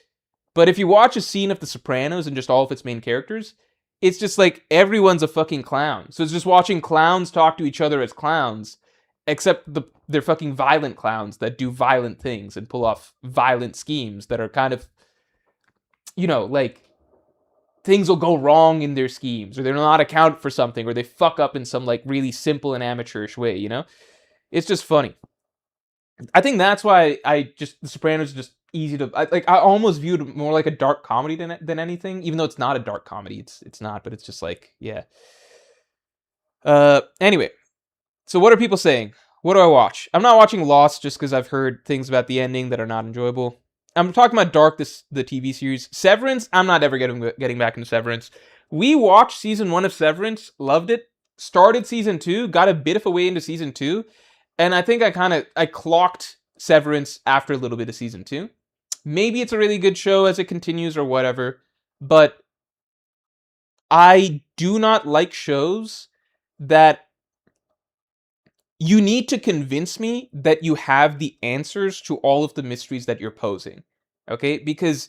But if you watch a scene of The Sopranos and just all of its main characters, it's just like everyone's a fucking clown. So it's just watching clowns talk to each other as clowns, except they're fucking violent clowns that do violent things and pull off violent schemes that are kind of, you know, like, things will go wrong in their schemes, or they're not account for something, or they fuck up in some like really simple and amateurish way, you know? It's just funny. I think that's why The Sopranos is just easy to, I almost viewed it more like a dark comedy than anything, even though it's not a dark comedy. It's not, but it's just like, yeah. Anyway, so what are people saying? What do I watch? I'm not watching Lost just because I've heard things about the ending that are not enjoyable. I'm talking about Dark, the TV series. Severance, I'm not ever getting back into Severance. We watched season 1 of Severance, loved it, started season 2, got a bit of a way into season 2, and I think I clocked Severance after a little bit of season 2. Maybe it's a really good show as it continues or whatever, but I do not like shows that you need to convince me that you have the answers to all of the mysteries that you're posing, okay? Because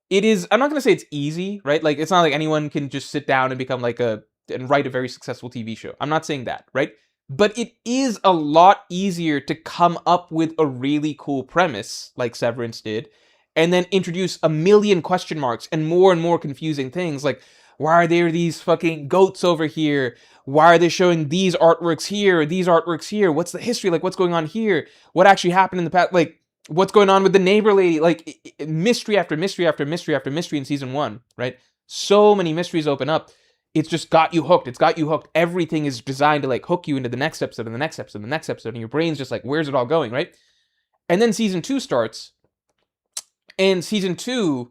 it is, I'm not going to say it's easy, right? Like, it's not like anyone can just sit down and become and write a very successful TV show. I'm not saying that, right? But it is a lot easier to come up with a really cool premise, like Severance did, and then introduce a million question marks and more confusing things, like, why are there these fucking goats over here? Why are they showing these artworks here, these artworks here? What's the history? Like, what's going on here? What actually happened in the past? Like, what's going on with the neighbor lady? Like, mystery after mystery after mystery after mystery in season 1, right? So many mysteries open up. It's just got you hooked. It's got you hooked. Everything is designed to, like, hook you into the next episode and the next episode and the next episode, and your brain's just like, where's it all going, right? And then season 2 starts, And season 2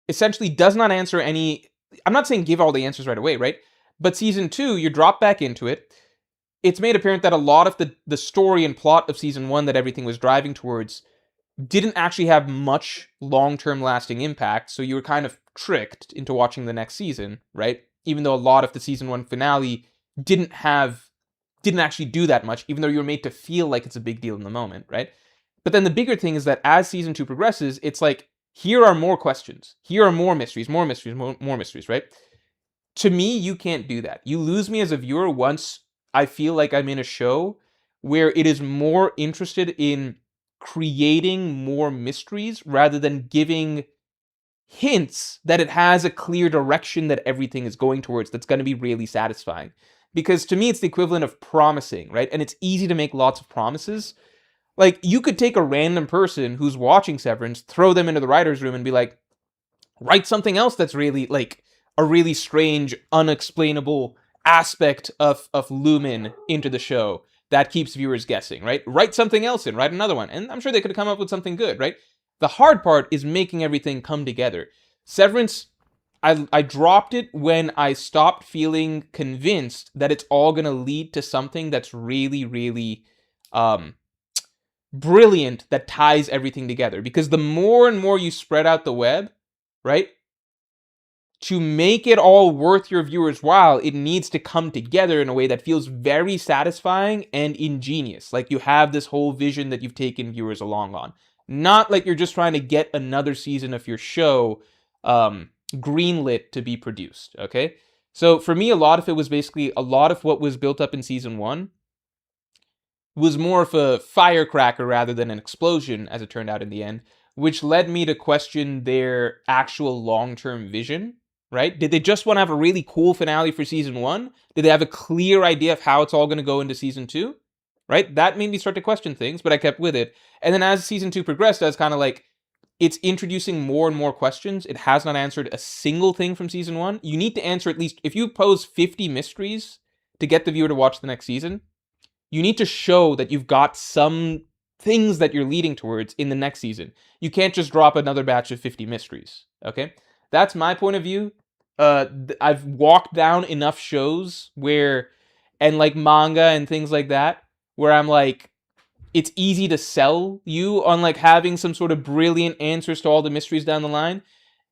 essentially does not answer any. I'm not saying give all the answers right away, right? But season 2, you drop back into it. It's made apparent that a lot of the story and plot of season 1 that everything was driving towards didn't actually have much long-term lasting impact, so you were kind of tricked into watching the next season, right? Even though a lot of the season 1 finale didn't actually do that much, even though you were made to feel like it's a big deal in the moment, right? But then the bigger thing is that as season 2 progresses, it's like, here are more questions. Here are more mysteries, more mysteries, more mysteries, right? To me, you can't do that. You lose me as a viewer once I feel like I'm in a show where it is more interested in creating more mysteries rather than giving hints that it has a clear direction that everything is going towards that's going to be really satisfying. Because to me, it's the equivalent of promising, right? And it's easy to make lots of promises. Like, you could take a random person who's watching Severance, throw them into the writer's room and be like, write something else that's really, like, a really strange, unexplainable aspect of Lumen into the show that keeps viewers guessing, right? Write something else in, write another one. And I'm sure they could have come up with something good, right? The hard part is making everything come together. Severance, I dropped it when I stopped feeling convinced that it's all going to lead to something that's really, really brilliant, that ties everything together. Because the more and more you spread out the web, right, to make it all worth your viewers' while, it needs to come together in a way that feels very satisfying and ingenious. Like you have this whole vision that you've taken viewers along on. Not like you're just trying to get another season of your show greenlit to be produced, okay? So for me, a lot of it was basically, a lot of what was built up in season 1 was more of a firecracker rather than an explosion, as it turned out in the end, which led me to question their actual long-term vision, right? Did they just want to have a really cool finale for season 1? Did they have a clear idea of how it's all going to go into season 2? Right? That made me start to question things, but I kept with it. And then as season 2 progressed, I was kind of like, it's introducing more and more questions. It has not answered a single thing from season 1. You need to answer at least, if you pose 50 mysteries to get the viewer to watch the next season, you need to show that you've got some things that you're leading towards in the next season. You can't just drop another batch of 50 mysteries, okay? That's my point of view. I've walked down enough shows where, and like manga and things like that, where I'm like, it's easy to sell you on like having some sort of brilliant answers to all the mysteries down the line.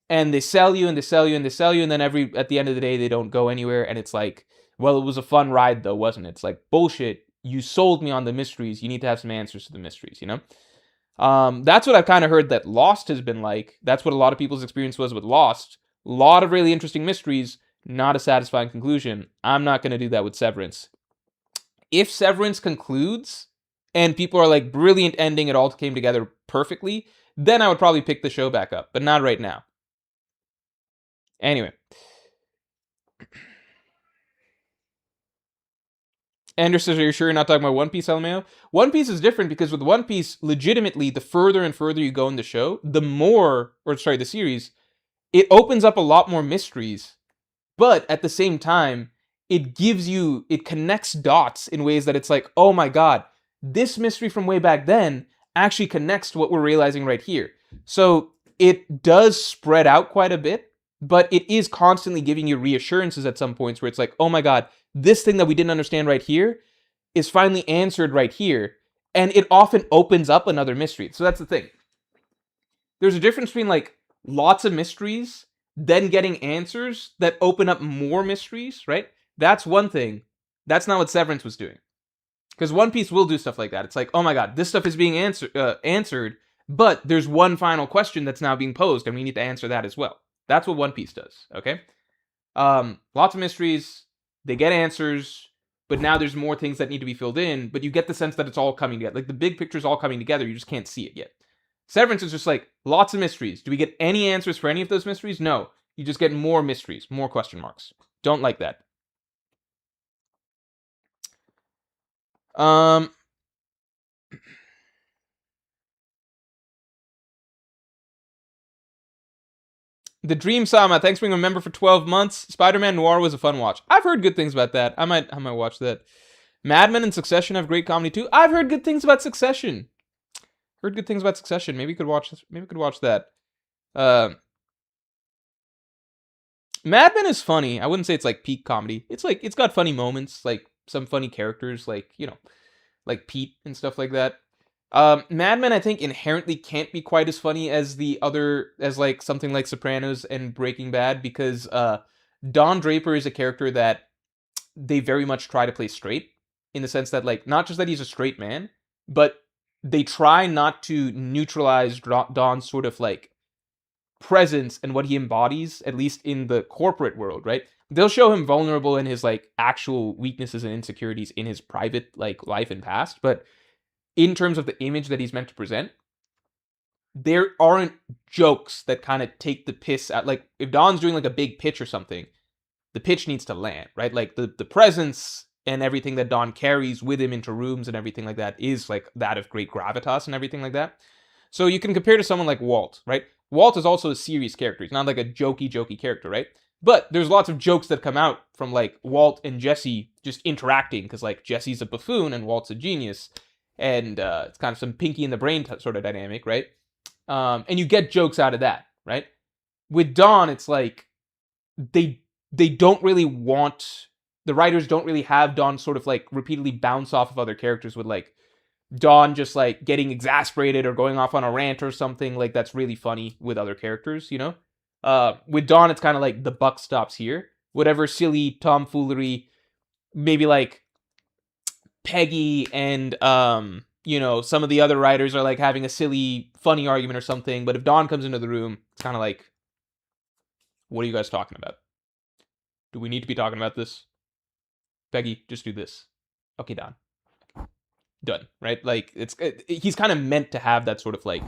And they sell you and they sell you and they sell you. And then at the end of the day, they don't go anywhere. And it's like, well, it was a fun ride though, wasn't it? It's like, bullshit. You sold me on the mysteries. You need to have some answers to the mysteries, you know? That's what I've kind of heard that Lost has been like. That's what a lot of people's experience was with Lost. A lot of really interesting mysteries, not a satisfying conclusion. I'm not going to do that with Severance. If Severance concludes and people are like, brilliant ending, it all came together perfectly, then I would probably pick the show back up, but not right now. Anyway. Anders says, are you sure you're not talking about One Piece, LMAO? One Piece is different because with One Piece, legitimately, the further and further you go in the show, the series, it opens up a lot more mysteries. But at the same time, it connects dots in ways that it's like, oh my god, this mystery from way back then actually connects to what we're realizing right here. So it does spread out quite a bit, but it is constantly giving you reassurances at some points where it's like, oh my god, this thing that we didn't understand right here is finally answered right here. And it often opens up another mystery. So that's the thing. There's a difference between like lots of mysteries, then getting answers that open up more mysteries, right? That's one thing. That's not what Severance was doing. Because One Piece will do stuff like that. It's like, oh my god, this stuff is being answered, but there's one final question that's now being posed, and we need to answer that as well. That's what One Piece does, okay? Lots of mysteries, they get answers, but now there's more things that need to be filled in, but you get the sense that it's all coming together. Like, the big picture's all coming together, you just can't see it yet. Severance is just like, lots of mysteries. Do we get any answers for any of those mysteries? No. You just get more mysteries, more question marks. Don't like that. The Dream Sama, thanks for being a member for 12 months. Spider-Man Noir was a fun watch. I've heard good things about that. I might watch that. Mad Men and Succession have great comedy too. I've heard good things about Succession. Heard good things about Succession. Maybe we could watch this. Maybe we could watch that. Um, Mad Men is funny. I wouldn't say it's like peak comedy. It's like it's got funny moments, like some funny characters, like like Pete and stuff like that. Mad Men, I think, inherently can't be quite as funny as like something like Sopranos and Breaking Bad because Don Draper is a character that they very much try to play straight in the sense that like not just that he's a straight man, but they try not to neutralize Don's sort of like presence and what he embodies, at least in the corporate world, right? They'll show him vulnerable in his like actual weaknesses and insecurities in his private like life and past, but in terms of the image that he's meant to present, there aren't jokes that kind of take the piss out. Like if Don's doing like a big pitch or something, the pitch needs to land, right? Like the presence and everything that Don carries with him into rooms and everything like that is like that of great gravitas and everything like that. So you can compare to someone like Walt, right? Walt is also a serious character. He's not like a jokey character, right? But there's lots of jokes that come out from like Walt and Jesse just interacting because like Jesse's a buffoon and Walt's a genius. And it's kind of some Pinky in the Brain sort of dynamic, right? And you get jokes out of that, right? With Don, it's like they don't really want, the writers don't really have Don sort of like repeatedly bounce off of other characters with like Don just like getting exasperated or going off on a rant or something like that's really funny with other characters, you know? With Don, it's kind of like the buck stops here. Whatever silly tomfoolery, maybe like Peggy and some of the other writers are like having a silly, funny argument or something. But if Don comes into the room, it's kind of like, what are you guys talking about? Do we need to be talking about this? Peggy, just do this. Okay, Don. Done. Right? Like he's kind of meant to have that sort of like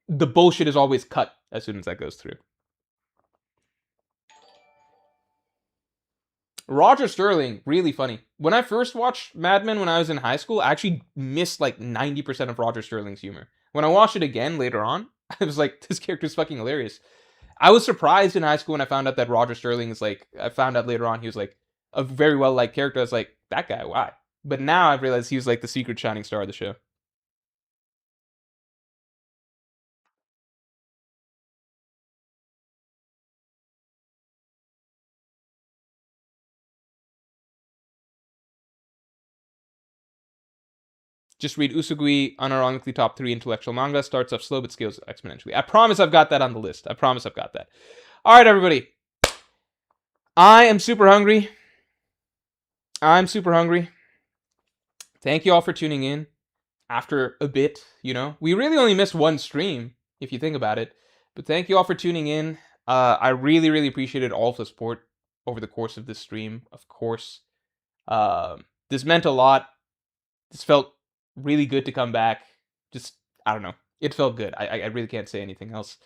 the bullshit is always cut as soon as that goes through. Roger Sterling, really funny. When I first watched Mad Men when I was in high school, I actually missed like 90% of Roger Sterling's humor. When I watched it again later on, I was like, this character's fucking hilarious. I was surprised in high school when I found out that Roger Sterling is like, I found out later on he was like a very well liked character. I was like, that guy, why? But now I've realized he was like the secret shining star of the show. Just read Usugui, unironically top 3 intellectual manga. Starts off slow but scales exponentially. I promise I've got that on the list. I promise I've got that. All right, everybody. I am super hungry. I'm super hungry. Thank you all for tuning in after a bit, you know. We really only missed one stream, if you think about it. But thank you all for tuning in. I really, really appreciated all of the support over the course of this stream, of course. This meant a lot. This felt really good to come back. Just, I don't know. It felt good. I really can't say anything else.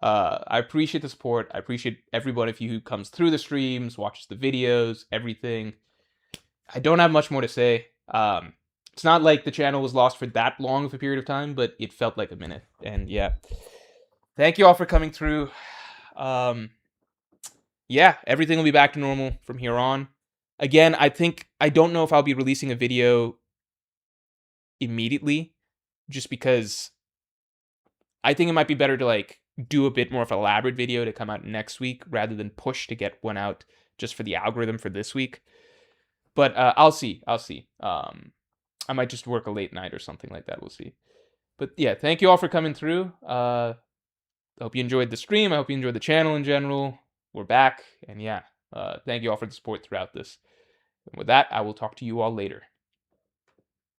I appreciate the support. I appreciate every one of you who comes through the streams, watches the videos, everything. I don't have much more to say. It's not like the channel was lost for that long of a period of time, but it felt like a minute. And yeah, thank you all for coming through. Yeah, everything will be back to normal from here on. Again, I don't know if I'll be releasing a video immediately, just because I think it might be better to like do a bit more of an elaborate video to come out next week rather than push to get one out just for the algorithm for this week. But I'll see. I might just work a late night or something like that. We'll see. But yeah, thank you all for coming through. I hope you enjoyed the stream. I hope you enjoyed the channel in general. We're back. And yeah, thank you all for the support throughout this. And with that, I will talk to you all later.